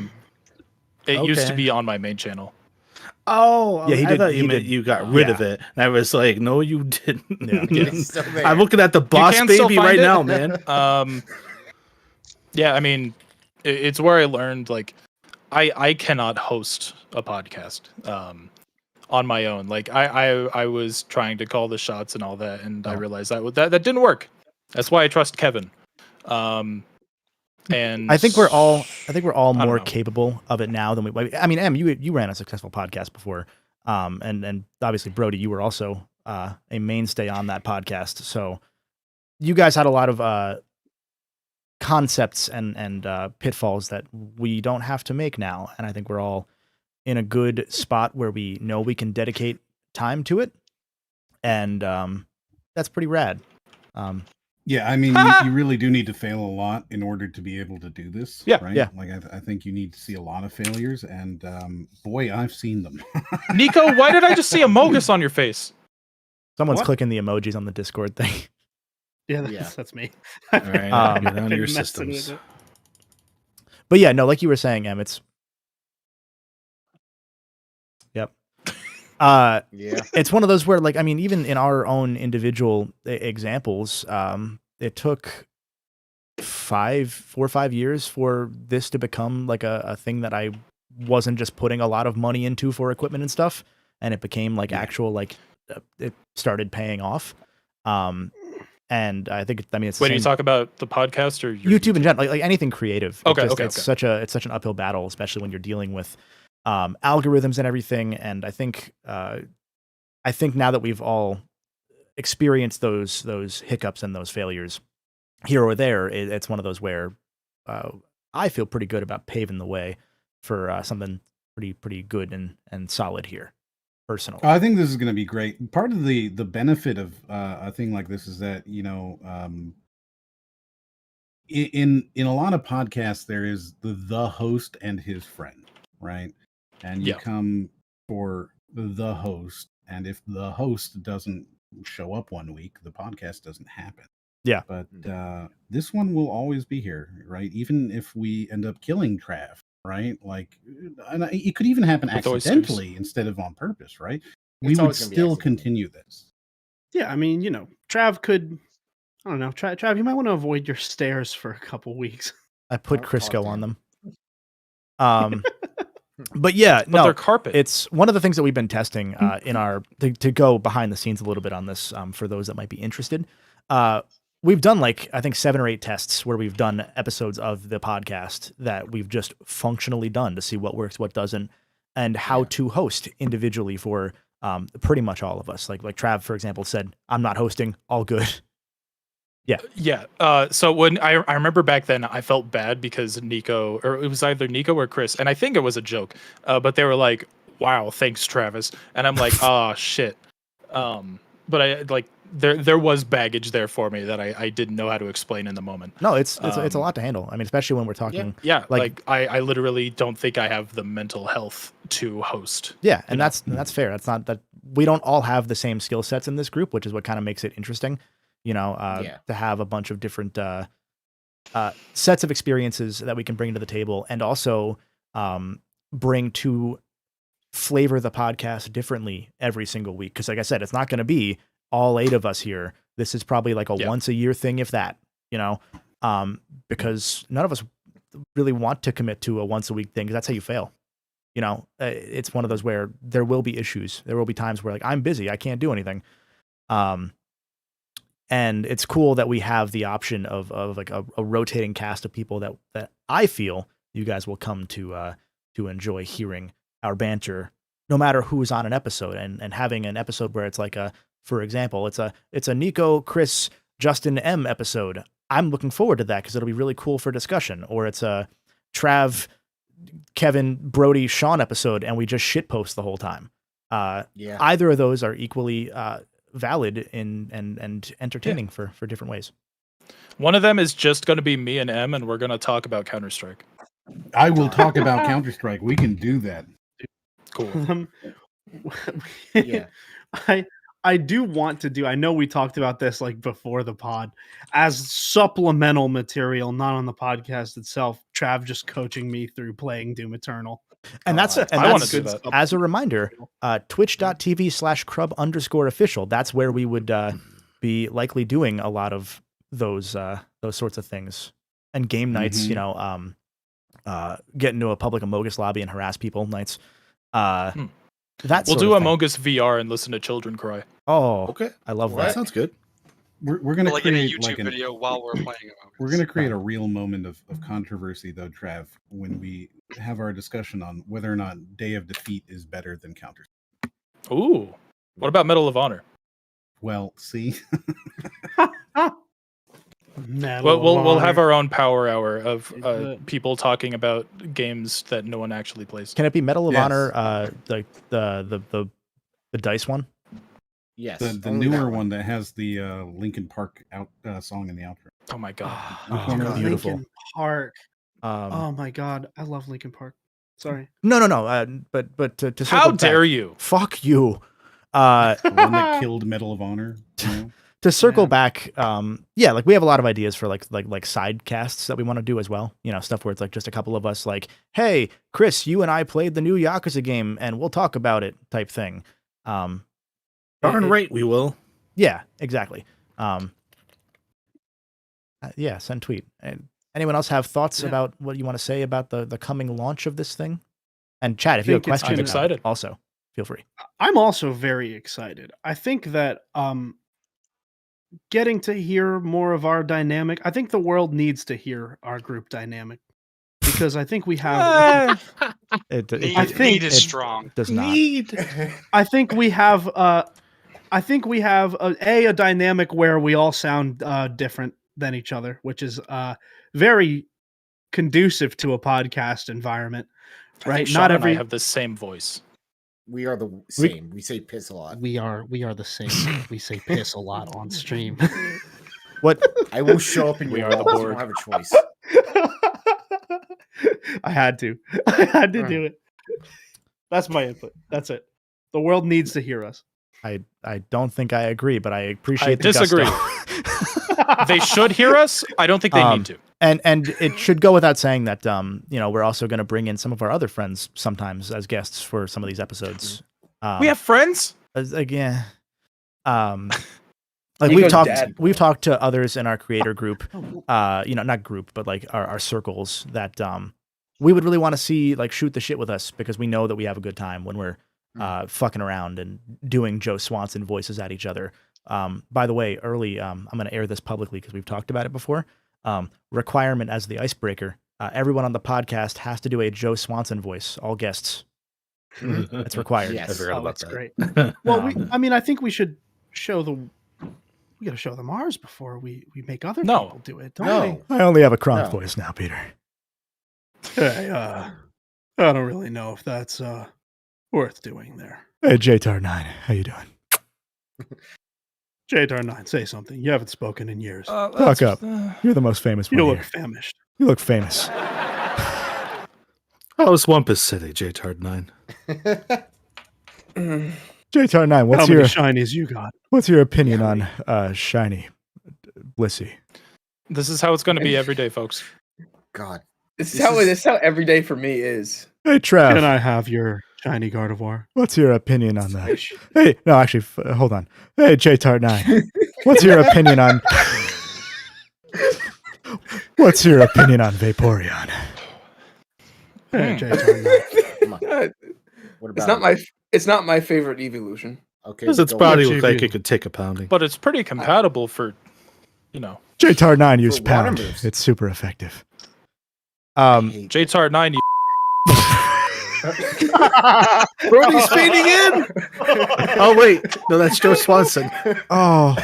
used to Okay. be on my main channel. Oh, Yeah, he I did- thought he you meant did- you got rid of yeah. it. And I was like, no, you didn't. Yeah. It's still there. I'm looking at the boss can still baby find right it. now, man. Yeah, I mean, it's where I learned, like, I cannot host a podcast on my own. Like, I was trying to call the shots and all that, and I Oh. realized that didn't work. That's why I trust Kevin. And I think we're all don't more know. capable of it now than we. I mean, Em, you ran a successful podcast before, and obviously Brody, you were also a mainstay on that podcast. So you guys had a lot of concepts and pitfalls that we don't have to make now, and I think we're all in a good spot where we know we can dedicate time to it, and that's pretty rad. Yeah, I mean, you really do need to fail a lot in order to be able to do this. Yeah, right? yeah. Like, I think you need to see a lot of failures, and boy, I've seen them. Nico, why did I just see a Mogus on your face? Someone's What? clicking the emojis on the Discord thing. Yeah, Yeah. that's me. All right, get on your Been messing with systems. it. But yeah, no, like you were saying, Em, it's. Yep. Yeah. It's one of those where, like, I mean, even in our own individual examples, it took 4 or 5 years for this to become like a thing that I wasn't just putting a lot of money into for equipment and stuff, and it became like actual, like, it started paying off. And I think, I mean, it's the When you same- talk about the podcast or your YouTube in general, like anything creative. Okay, It's such an uphill battle, especially when you're dealing with algorithms and everything. And I think now that we've all experienced those hiccups and those failures here or there, it's one of those where I feel pretty good about paving the way for something pretty good and solid here, personally. I think this is going to be great. Part of the benefit of a thing like this is that, in a lot of podcasts there is the host and his friend, right? And you Yeah. come for the host, and if the host doesn't show up one week, the podcast doesn't happen. Yeah. But this one will always be here, right? Even if we end up killing Trav, right? Like, and it could even happen With oysters. accidentally instead of on purpose, right? We It's would always gonna be still accidental. continue this. Yeah, I mean, Trav could. I don't know, Trav. You might want to avoid your stairs for a couple weeks. I put Oh, Crisco talk on to them. But yeah, but no, they're carpet. it's one of the things that we've been testing in our to go behind the scenes a little bit on this for those that might be interested. We've done like, I think 7 or 8 tests where we've done episodes of the podcast that we've just functionally done to see what works, what doesn't, and how to host individually for pretty much all of us. Like Trav, for example, said, "I'm not hosting, all good." Yeah. So when I remember back then, I felt bad because Nico, or it was either Nico or Chris, and I think it was a joke, but they were like, "Wow, thanks, Travis," and I'm like, "Oh shit." But I like there was baggage there for me that I didn't know how to explain in the moment. No, it's a lot to handle. I mean, especially when we're talking. Yeah, Like- like I literally don't think I have the mental health to host. Yeah, and that's fair. That's not that we don't all have the same skill sets in this group, which is what kind of makes it interesting. To have a bunch of different sets of experiences that we can bring to the table, and also bring to flavor the podcast differently every single week. Because, like I said, it's not going to be all 8 of us here. This is probably like a once a year thing, if that. Because none of us really want to commit to a once a week thing, because that's how you fail. It's one of those where there will be issues. There will be times where, like, I'm busy, I can't do anything. And it's cool that we have the option of like a rotating cast of people that I feel you guys will come to enjoy hearing our banter, no matter who's on an episode, and having an episode where it's like for example, it's a Nico, Chris, Justin, M episode. I'm looking forward to that because it'll be really cool for discussion. Or it's a Trav, Kevin, Brody, Sean episode, and we just shitpost the whole time. Yeah. Either of those are equally valid and entertaining for different ways. One of them is just going to be me and M, and we're going to talk about Counter-Strike. I will talk about Counter-Strike. We can do that. Cool. Yeah. I do want to do. I know we talked about this like before the pod as supplemental material, not on the podcast itself. Trav just coaching me through playing Doom Eternal. And that's I wanna do that. as a reminder, twitch.tv/crub_official. That's where we would be likely doing a lot of those sorts of things. And game nights, Mhm. you know, get into a public Among Us lobby and harass people nights. We'll do Among Us VR and listen to children cry. Oh, Okay. I love That that. sounds good. We're gonna Like in a create YouTube like video while we're playing Among we're Us. gonna create a real moment of controversy though, Trav, when we have our discussion on whether or not Day of Defeat is better than Counter. Ooh. What about Medal of Honor? Well, see, Well, we'll have our own power hour of Yeah. people talking about games that no one actually plays. Can it be Medal of Yes. Honor? The dice one. Yes. the only that newer one that has the Linkin Park song in the outro. Oh my god. Which one was it? beautiful. Linkin Park. Um, Oh my god, I love Linkin Park. Sorry. no. But to How circle dare back, you? fuck you. The one that killed Medal of Honor. You know? To circle Yeah. back, yeah, like we have a lot of ideas for like side casts that we want to do as well. You know, stuff where it's like just a couple of us, like, hey, Chris, you and I played the new Yakuza game, and we'll talk about it, type thing. Darn it- right we will. Yeah, exactly. Yeah, send tweet. And anyone else have thoughts Yeah. about what you want to say about the coming launch of this thing? And Chad, if you have think it's questions, I'm about it, excited. also feel free. I'm also very excited. I think that getting to hear more of our dynamic, I think the world needs to hear our group dynamic because I think we have It Need is it strong. does not. I think we have a dynamic where we all sound different than each other, which is very conducive to a podcast environment. I think Right? Sean Not and I every have the same voice. We are the same. We say piss a lot. we are the same. We say piss a lot on stream. What I will show up in We your are the walls. You board. don't have a choice. I had to do it. That's my input. That's it. The world needs to hear us. I don't think I agree, but I appreciate I the disagree. gusto. They should hear us. I don't think they Um, need to. And it should go without saying that you know, we're also going to bring in some of our other friends sometimes as guests for some of these episodes. We have friends. Again, like You we've go dad. talked to others in our creator group, you know, not group, but like our circles that we would really want to see like shoot the shit with us because we know that we have a good time when we're fucking around and doing Joe Swanson voices at each other. By the way, early, I'm going to air this publicly because we've talked about it before. Requirement as the icebreaker. Everyone on the podcast has to do a Joe Swanson voice. All guests. It's required. Yes. I forgot Oh, about that's that. great. Well, I think we should show them. We got to show them ours before we make other No. people do it. Don't No. I only have a Kronk No. voice now, Peter. we? Hey, I don't really know if that's worth doing there. Hey, JTAR9, how you doing? JTAR9, say something. You haven't spoken in years. Fuck up. You're the most famous You one look here. famished. You look famous. Oh, Swampus City, JTAR9. JTAR9, How what's many your shinies you got? opinion on Shiny Blissey? This is how it's going to be every day, folks. God. This is how every day for me is. Hey, Trav. Can I have your shiny Gardevoir? What's your opinion on that? Hey, no, actually, hold on. Hey, JTAR9, what's your opinion on? What's your opinion on Vaporeon? Hey, JTAR9. Come on. Uh, What about It's not my favorite evolution. Okay. Because its go body on. looked like it could take a pounding. But it's pretty compatible for, JTAR9 use For water pound. moves. It's super effective. I hate JTAR 9. Brody's fading in. Oh wait, no, that's Joe Swanson. Oh.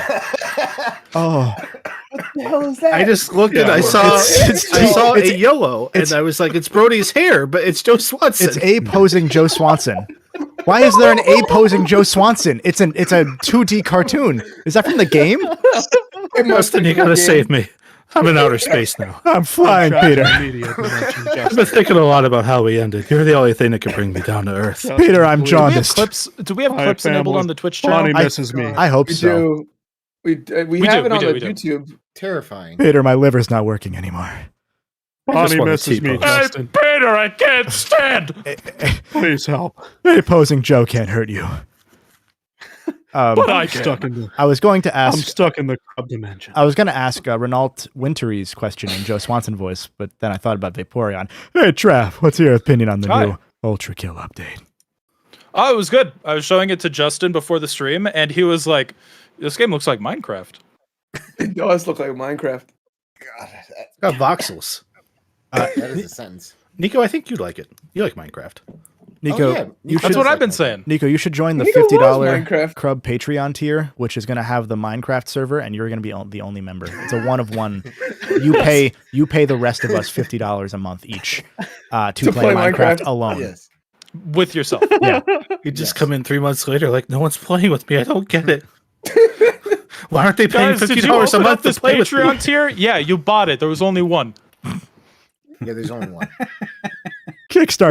What the hell is that? I just looked at. I saw. I saw a yellow, and I was like, "It's Brody's hair," but it's Joe Swanson. It's A posing Joe Swanson. Why is there an A posing Joe Swanson? It's a 2D cartoon. Is that from the game? Justin, you gotta save me. I'm in outer space now. I'm flying, Peter. I've been thinking a lot about how we ended. You're the only thing that can bring me down to earth. Peter, I'm Do we have jaundiced. clips? Do we have Hi, clips enabled family. on the Twitch Bonnie channel? misses me. I hope We so. do. We have do, it we on do, the we do. YouTube. Terrifying. Peter, my liver's not working anymore. Bonnie wanna misses me, T-pose. Justin. Peter, I can't stand. Please help. A posing Joe can't hurt you. But I I'm can. stuck in the. I was going to I'm ask. stuck in the Crub dimension. I was going to ask Renault Wintery's question in Joe Swanson voice, but then I thought about Vaporeon. Hey, Trav, what's your opinion on the Hi. new Ultra Kill update? Oh, it was good. I was showing it to Justin before the stream, and he was like, "This game looks like Minecraft." It does look like Minecraft. God, It's got voxels. that is a sentence. Nico, I think you'd like it. You like Minecraft. Nico, yeah. you That's should. what I've been saying. Nico, you should join the Nico loves $50 Minecraft. Crub Patreon tier, which is going to have the Minecraft server, and you're going to be the only member. It's a one of one. You pay the rest of us $50 a month each to play Minecraft alone. Yes. With yourself. Yeah, You just Yes. come in 3 months later, like no one's playing with me. I don't get it. Why aren't they paying Guys, did you $50 a open up month to this play with me? Patreon tier? Yeah, you bought it. There was only one. Yeah, there's only one.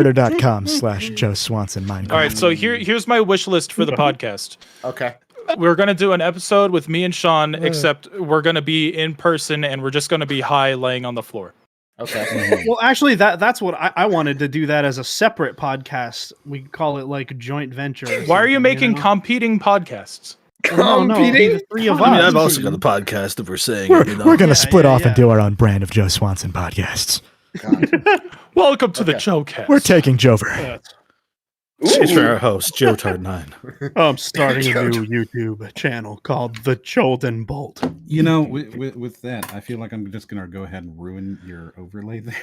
Kickstarter.com/Joe Swanson Minecraft. All right, so here's my wish list for the podcast. Okay. We're gonna do an episode with me and Sean, except we're gonna be in person and we're just gonna be high, laying on the floor. Okay. Well, actually, that's what I wanted to do. That as a separate podcast. We call it like joint venture. or Why are you something, making know? competing podcasts? Well, no, competing? the three of I mean, us. I've also got a podcast if we're saying We're, it, you know. we're going to Yeah, split yeah, off and yeah. do our own brand of Joe Swanson podcasts. God. Welcome to the Okay. Joe Cast. We're taking Jover. She's for our host, Joe Tard9. I'm starting a new YouTube channel called The Golden Bolt. You know, with that, I feel like I'm just gonna go ahead and ruin your overlay there.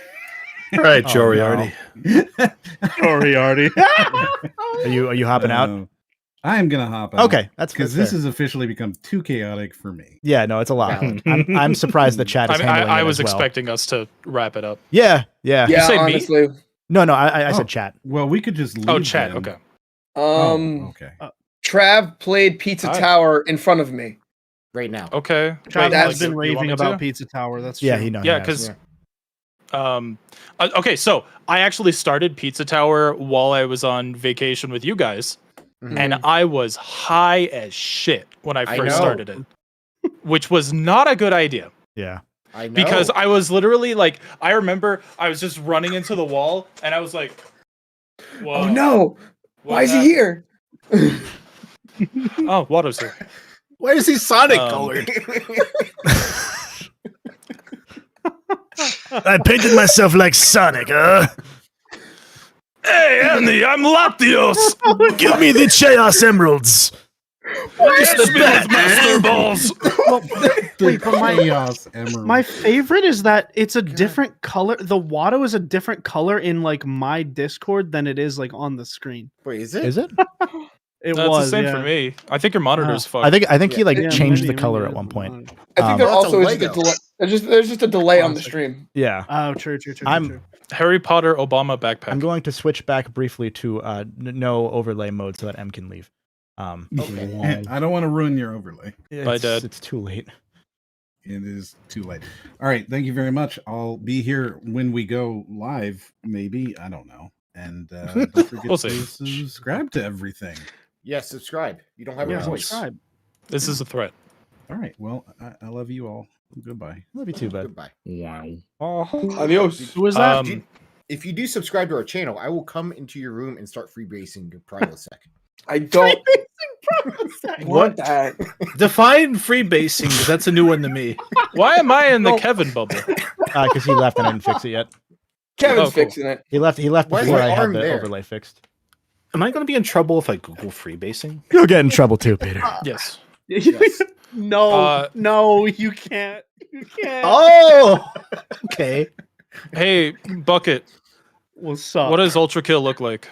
All right, Oh, Joriarty. Moriarty. Are you hopping out? I am gonna hop out. Okay, that's because fair. this has officially become too chaotic for me. Yeah, no, it's a lot. Valid. I'm surprised the chat is handling I it was as well. expecting us to wrap it up. Yeah, yeah. Yeah, say me? honestly. No, I Oh. said chat. Well, we could just leave. Oh, chat. then. Okay. Oh, okay. Trav played Pizza Hi. Tower in front of me. Right now. Okay. Trav that's- has been you want raving me about to? Pizza Tower. That's Yeah, true. he knows. Yeah, because okay, so I actually started Pizza Tower while I was on vacation with you guys, Mhm. and I was high as shit when I I first know. started it, which was not a good idea. Yeah. I know. Because I was literally like, I remember I was just running into the wall, and I was like, "Whoa, Oh no! what Why is he happened?" here? Oh, Watto's here. Why is he Sonic Um, colored? I painted myself like Sonic, huh? Hey, Andy, I'm Latios. Give me the Chaos Emeralds. Kiss me with master balls. Wait, but Chaos Emerald. my favorite is that it's a different color. The Watto is a different color in like my Discord than it is like on the screen. Wait, is it? Is it? It That's was the same yeah. for me. I think your monitor's fucked. I think he like Yeah, changed the maybe, color maybe at one it's point. mine. I think there That's a also is just a Lego. delay. There's just a delay on the Classic. stream. Yeah. Oh, true. I'm- Harry Potter Obama backpack. I'm going to switch back briefly to no overlay mode so that M can leave. Okay. I don't want to ruin your overlay. It's, it's too late. It is too late. All right. Thank you very much. I'll be here when we go live. Maybe, I don't know. And don't forget We'll to see. subscribe to everything. Yeah, subscribe. You don't have Yeah, a voice. subscribe. This is a threat. All right. Well, I love you all. Goodbye. Love you too, bud. Goodbye. Adios. Who was that? If you do subscribe to our channel, I will come into your room and start freebasing your Primalsec. I don't want that. Define freebasing, because that's a new one to me. Why am I in the No. Kevin bubble? Because he left and I didn't fix it yet. Kevin's Oh, cool. fixing it. He left Why is before my I had arm the there? overlay fixed. Am I going to be in trouble if I Google freebasing? You'll get in trouble too, Peter. Yes. Yes. No, no, you can't. You can't. Oh, okay. Hey, Bucket, What's up? what does Ultra Kill look like?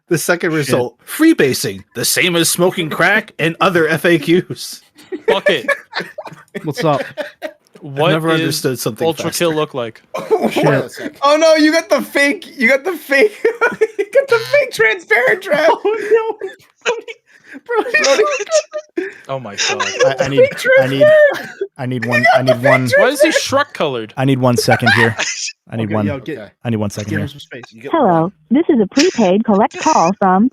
The second result: freebasing, the same as smoking crack and other FAQs. Bucket, What's up? what never is understood something Ultra faster. Kill look like? Hold on a sec. Oh no, you got the fake. You got the fake. You got the fake transparent trap. Oh no, Oh my god. I need one. Why is he Shrek colored? I need 1 second here. I need Okay, one. yo, get, Okay. I need 1 second give him here. some space. You get Hello, one. this is a prepaid collect call from.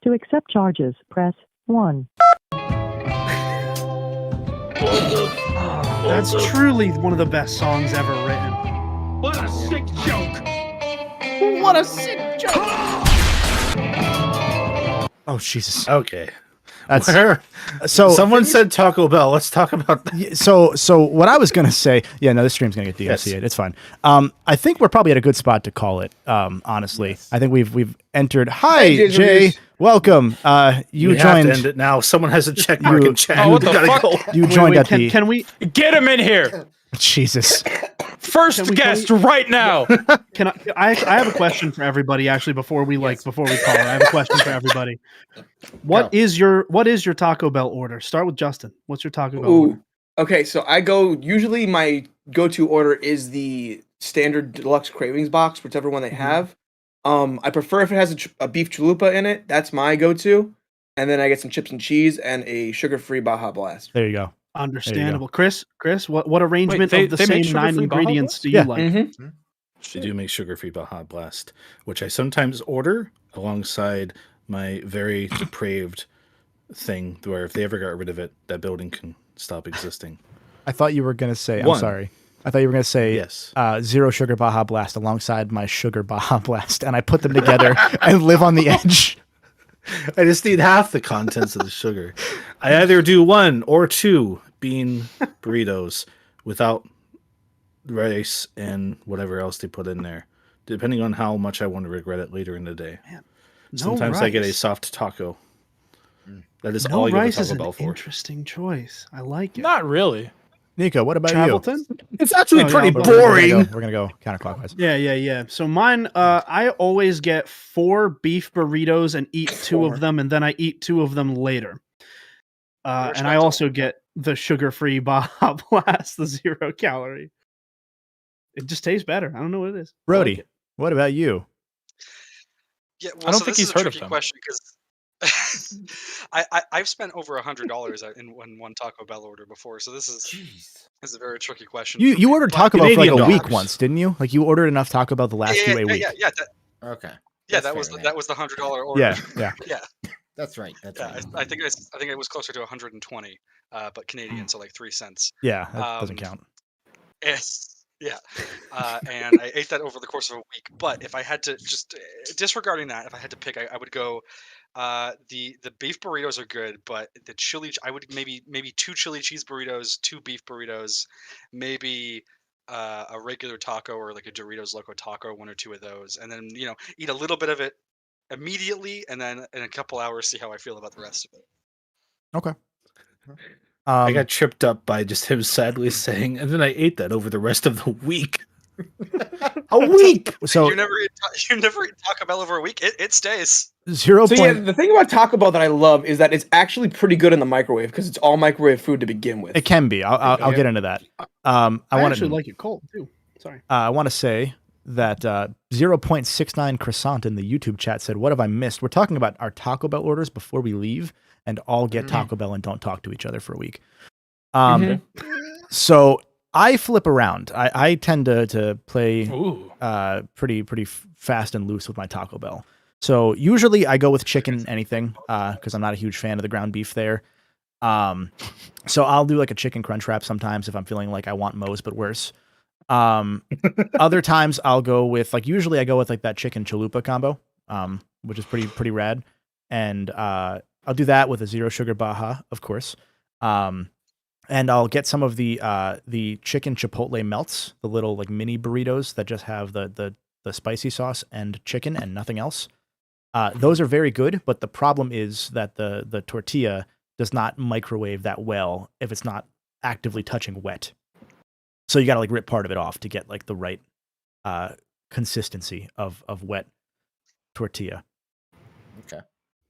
To accept charges, press 1. That's truly one of the best songs ever written. What a sick joke! What a sick joke! Oh Jesus. Okay. That's Where? so. Someone said Taco Bell. Let's talk about that. So what I was gonna say, yeah, no, this stream's gonna get DMCA'd. Yes. It's fine. I think we're probably at a good spot to call it. Honestly, I think we've entered. Hi, Jay's Jay. reviews. Welcome. You We have to joined. end it now. Someone has a check mark You- in chat. Oh, what We the gotta fuck? go. You joined at the. Can we? Get him in here. Jesus. First Can we- guest right now. Can I have a question for everybody actually before we call it. I have a question for everybody. What is your Taco Bell order? Start with Justin. What's your Taco Bell order? Ooh. Okay, so I go. Usually, my go-to order is the standard deluxe cravings box, whichever one they have. I prefer if it has a beef chalupa in it. That's my go-to. And then I get some chips and cheese and a sugar-free Baja Blast. There you go. Understandable. Chris, what arrangement they- of the they make same 9 sugar-free Baja ingredients Blast? do Yeah. you like? Mm-hmm. They do make sugar-free Baja Blast, which I sometimes order alongside my very depraved thing, where if they ever got rid of it, that building can stop existing. I thought you were gonna say. I'm One. sorry. I thought you were gonna say Yes. zero sugar Baja Blast alongside my sugar Baja Blast, and I put them together and live on the edge. I just need half the contents of the sugar. I either do 1 or 2 bean burritos without rice and whatever else they put in there, depending on how much I want to regret it later in the day. No Sometimes I get a rice. soft taco. That is No all I go to rice is Taco an Bell for. interesting choice. I like it. Not really. Nico, what about Travelton? It's actually Oh, yeah, pretty but you? boring. We're gonna go counterclockwise. Yeah. So mine, I always get 4 beef burritos and eat 2 of them, and then I eat 2 of them later. And I also get the sugar-free Baja Blast, the 0 calorie. It just tastes better. I don't know what it is. I like Brody, it. what about you? Yeah, well, I don't so think this he's is a heard of tricky them. question because I've spent over $100 in one Taco Bell order before, so this is a very tricky question. for You me, ordered but- Taco Bell for like a Canadian week dollars. once, didn't you? Like you ordered enough Taco Bell the last yeah, 2 a week. yeah, Okay. yeah. That's That was fair, man. that was the $100 order. Yeah. That's right. That's Yeah, right. I think it was closer to 120, but Canadian, so like 3 cents. Yeah, that doesn't Um, count. Yes, yeah, and I ate that over the course of a week. But if I had to just disregarding that, if I had to pick, I would go. The beef burritos are good, but the chili, I would maybe 2 chili cheese burritos, 2 beef burritos, maybe a regular taco or like a Doritos Loco Taco, 1 or 2 of those, and then eat a little bit of it immediately, and then in a couple hours see how I feel about the rest of it. Okay. I got tripped up by just him sadly saying, and then I ate that over the rest of the week. A week. So you never eat Taco Bell over a week. It stays. 0. So yeah, the thing about Taco Bell that I love is that it's actually pretty good in the microwave because it's all microwave food to begin with. It can be. I'll get into that. I I want actually to. like it cold too. Sorry. I want to say that 0.69 croissant in the YouTube chat said, "What have I missed?" We're talking about our Taco Bell orders before we leave, and all get Taco Bell and don't talk to each other for a week. So I flip around. I tend to play Ooh. pretty fast and loose with my Taco Bell. So usually I go with chicken anything because I'm not a huge fan of the ground beef there. So I'll do like a chicken crunch wrap sometimes if I'm feeling like I want Moe's but worse. Other times I'll go with usually I go with like that chicken chalupa combo, which is pretty rad. And I'll do that with a 0 sugar Baja, of course. And I'll get some of the chicken chipotle melts, the little like mini burritos that just have the the spicy sauce and chicken and nothing else. Those are very good, but the problem is that the tortilla does not microwave that well if it's not actively touching wet. So you got to like rip part of it off to get like the right consistency of wet tortilla. Okay.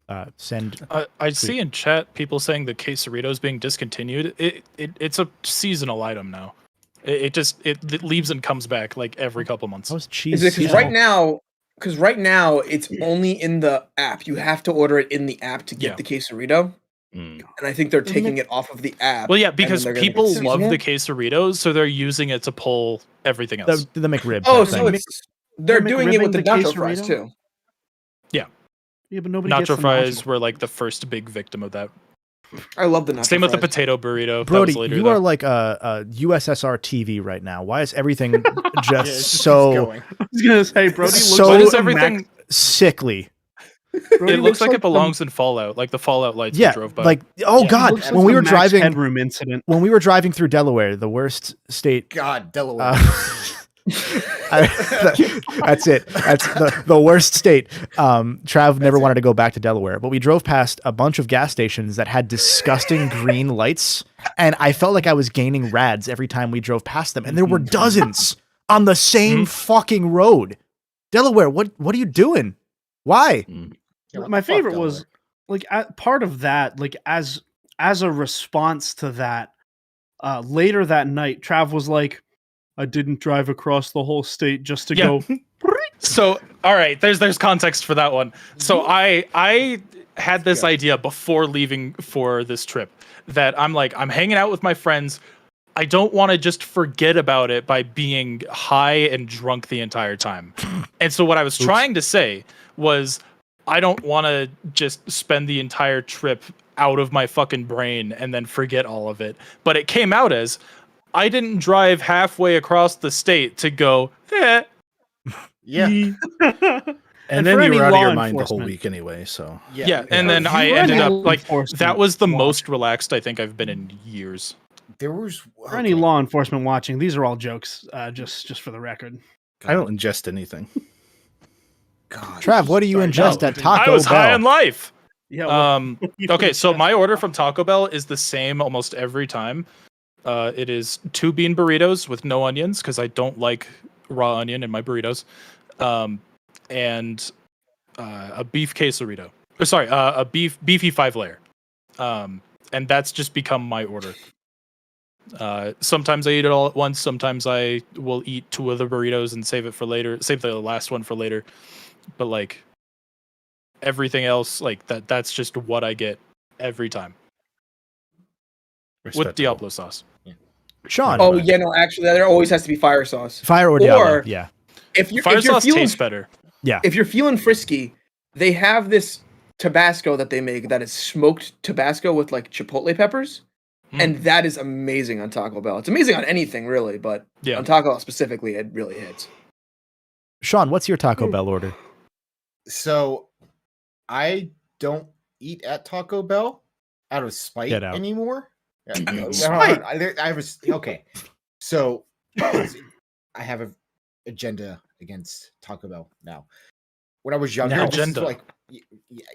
I see in chat people saying the quesaritos being discontinued. It's a seasonal item now. It leaves and comes back like every couple months. How's cheese? Because right now it's only in the app. You have to order it in the app to get the quesarito. And I think they're taking it off of the app. Well, yeah, because people love Yeah. the quesaritos, so they're using it to pull everything else. The McRib. Oh, type so thing. they're doing it with the McRibbing the nacho fries quesarito? too. Yeah, but nobody gets Nacho the fries were like the first big victim of that. I love the nacho Same with the fries. potato burrito. Brody, that was later, you though. are like a USSR TV right now. Why is everything just Yeah, it just keeps so going. I was gonna say, Brody looks So- Why like does a everything? sickly? Brody It looks like it the- belongs in Fallout, like the Fallout lights Yeah, we drove by. like oh Yeah, god, looks when like we the were Max driving, Headroom incident. when we were driving through Delaware, the worst state. God, Delaware. That's it. That's the worst state. Trav never wanted to go back to Delaware, but we drove past a bunch of gas stations that had disgusting green lights, and I felt like I was gaining rads every time we drove past them, and there were dozens on the same fucking road. Delaware, what are you doing? Why? Yeah, what My the fuck, favorite was Delaware? like part of that, like as a response to that. Later that night, Trav was like, "I didn't drive across the whole state just to Yeah. go." So, all right, there's context for that one. So I had this idea before leaving for this trip that I'm hanging out with my friends. I don't want to just forget about it by being high and drunk the entire time. And so what I was trying to say was I don't want to just spend the entire trip out of my fucking brain and then forget all of it. But it came out as I didn't drive halfway across the state to go, Yeah. And for then you any were out of law your mind the whole enforcement- week anyway. So yeah. And then If I you were ended any up law like enforcement that was the watch- most relaxed I think I've been in years. There was For any law enforcement watching, these are all jokes. Just for the record. I don't ingest anything. God, Trav, what do you sorry, ingest no. at Taco I was high Bell? on life. Yeah. well, Okay, so my order from Taco Bell is the same almost every time. It is 2 bean burritos with no onions because I don't like raw onion in my burritos, and a beef quesarito. Or sorry, a beefy 5-layer, and that's just become my order. Sometimes I eat it all at once. Sometimes I will eat 2 of the burritos and save it for later. Save the last one for later. But like everything else, like that's just what I get every time with Respectable. Diablo sauce. Sean, Oh yeah, no, actually, there always has to be fire sauce. fire or Diablo? Or- Yeah. If you're Fire sauce feeling tastes better. if you're feeling frisky, they have this Tabasco that they make that is smoked Tabasco with like chipotle peppers, and that is amazing on Taco Bell. It's amazing on anything really, but Yeah. on Taco Bell specifically, it really hits. Sean, what's your Taco Bell order? So I don't eat at Taco Bell out of spite Get out. anymore. Spite. I was okay. So I have an agenda against Taco Bell now. When I was younger, Now this is agenda. like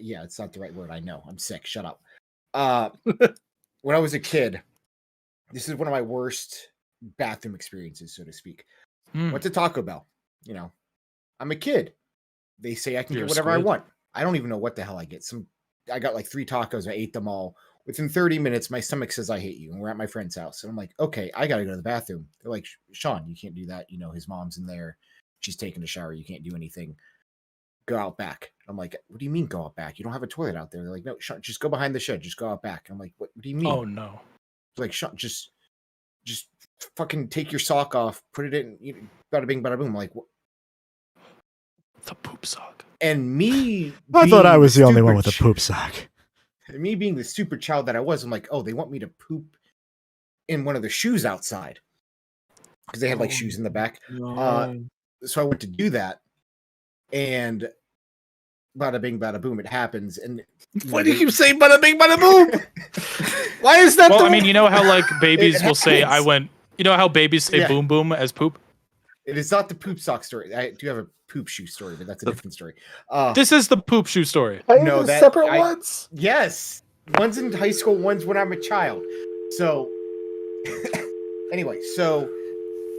yeah, it's not the right word. I know. I'm sick. Shut up. When I was a kid, this is one of my worst bathroom experiences, so to speak. Went to Taco Bell. You know, I'm a kid. They say I can You're get a whatever I squid. want. I don't even know what the hell I get. I got like 3 tacos. I ate them all. Within 30 minutes, my stomach says I hate you. And we're at my friend's house. And I'm like, okay, I got to go to the bathroom. They're like, Sean, you can't do that. You know, his mom's in there. She's taking a shower. You can't do anything. Go out back. I'm like, what do you mean go out back? You don't have a toilet out there. They're like, no, Sean, just go behind the shed. Just go out back. I'm like, what do you mean? Oh no. Like, Sean, just fucking take your sock off, put it in, bada bing, bada boom. I'm like, what? The poop sock. And me, I thought I being was the only one stupid with a poop sock. Me being the stupid child that I was, I'm like, oh, they want me to poop in one of the shoes outside because they had like shoes in the back. So I went to do that, and bada bing, bada boom, it happens. And Why do you keep saying bada bing, bada boom? why is that? Well, I mean, you know how like babies It will say I happens. went. You know how babies say Yeah. boom boom as poop. It is not the poop sock story. I do have a poop shoe story, but that's a different story. This is the poop shoe story. No, that separate I- ones. Yes, one's in high school, one's when I'm a child. So, anyway, so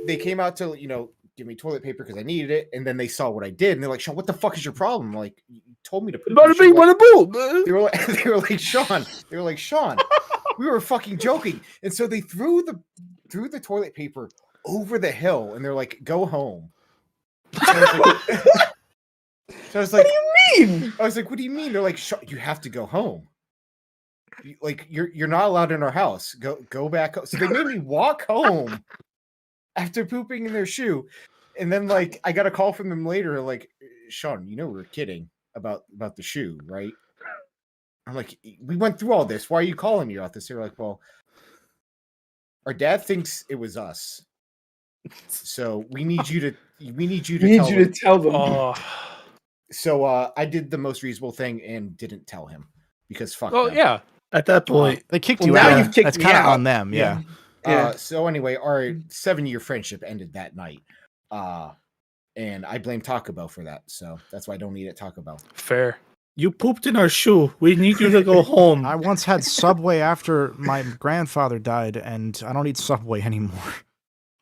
they came out to give me toilet paper because I needed it, and then they saw what I did, and they're like, "Sean, what the fuck is your problem?" I'm like, you told me to poop. Bada bing, bada boom, man. They were like, Sean, we were fucking joking. And so they threw the toilet paper over the hill, and they're like, go home. So I was like, What do you mean? I was like, what do you mean? They're like, you have to go home. You're not allowed in our house. Go back home. So they made me walk home after pooping in their shoe. And then like I got a call from them later, like, Sean, we were kidding about the shoe, right? I'm like, we went through all this. Why are you calling me about this? They're like, well, our dad thinks it was us. So we need you to tell them. Oh, So I did the most reasonable thing and didn't tell him because fuck oh them. yeah. At that point, They kicked Well, you now out. you've kicked That's me kind of out. on them. Yeah. So anyway, our 7-year friendship ended that night. And I blame Taco Bell for that. So that's why I don't eat at Taco Bell. Fair. you pooped in our shoe. We need you to go home. I once had Subway after my grandfather died, and I don't eat Subway anymore.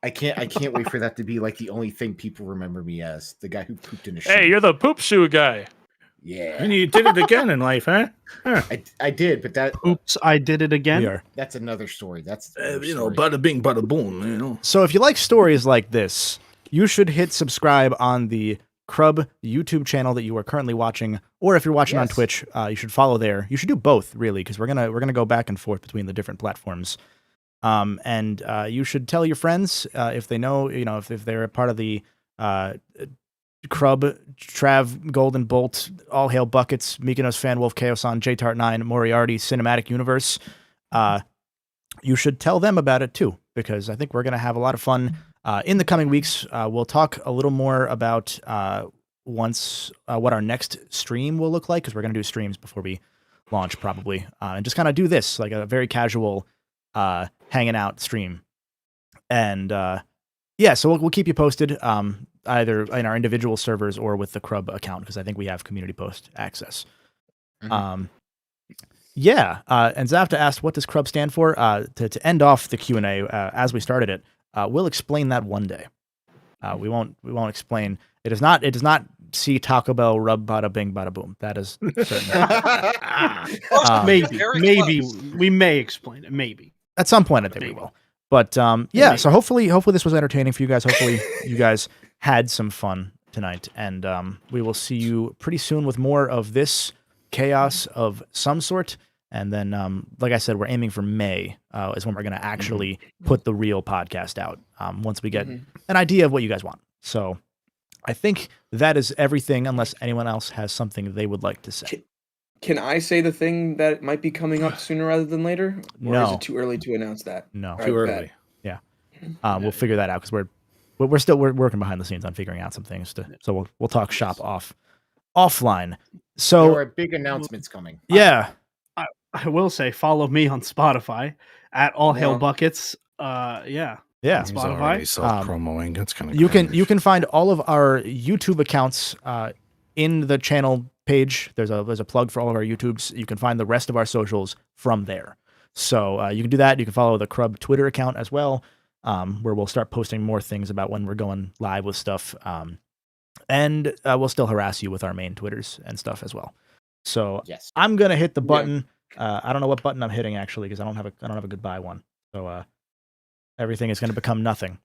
I can't wait for that to be like the only thing people remember me as, the guy who pooped in a shoe. Hey, you're the poop shoe guy. Yeah. And you did it again in life, huh? I did, but Oops, I did it again. We are. that's another story. That's another You know, story. bada bing, bada boom. So if you like stories like this, you should hit subscribe on the Crub YouTube channel that you are currently watching, or if you're watching on Yes. Twitch, you should follow there. You should do both, really, because we're gonna go back and forth between the different platforms. And you should tell your friends if they know, if they're a part of the Crub, Trav, Golden Bolt, All Hail Buckets, Mykonos Fan, Wolf Chaoson, JTart9, Moriarty, Cinematic Universe. You should tell them about it too, because I think we're gonna have a lot of fun in the coming weeks. We'll talk a little more about what our next stream will look like, because we're gonna do streams before we launch probably, and just kind of do this like a very casual hanging out stream. And so we'll keep you posted, either in our individual servers or with the Crub account, because I think we have community post access. Mhm. And Zavta asked, what does Crub stand for? To end off the Q&A as we started it, we'll explain that one day. We won't explain. It does not see Taco Bell rub bada bing bada boom. That is certain. Maybe we may explain it. Maybe. At some point, I think we will. But so hopefully this was entertaining for you guys. Hopefully you guys had some fun tonight, and we will see you pretty soon with more of this chaos of some sort. And then, like I said, we're aiming for May is when we're going to actually put the real podcast out, once we get an idea of what you guys want. So I think that is everything, unless anyone else has something they would like to say. Can I say the thing that might be coming up sooner rather than later? Or is No. it too early to announce that? No. All Too right, early. We'll figure that out, because we're working behind the scenes on figuring out some things so we'll talk shop offline. There So are big announcements coming. yeah, I will say, follow me on Spotify at All Hail Yeah. Buckets. yeah. He's Spotify. already self-promoting. That's kind of You can find all of our YouTube accounts in the channel page. There's a plug for all of our YouTubes. You can find the rest of our socials from there. So you can do that. You can follow the Crub Twitter account as well, where we'll start posting more things about when we're going live with stuff. And we'll still harass you with our main Twitters and stuff as well. So Yes. I'm gonna hit the button. I don't know what button I'm hitting actually, because I don't have a goodbye one. So everything is gonna become nothing.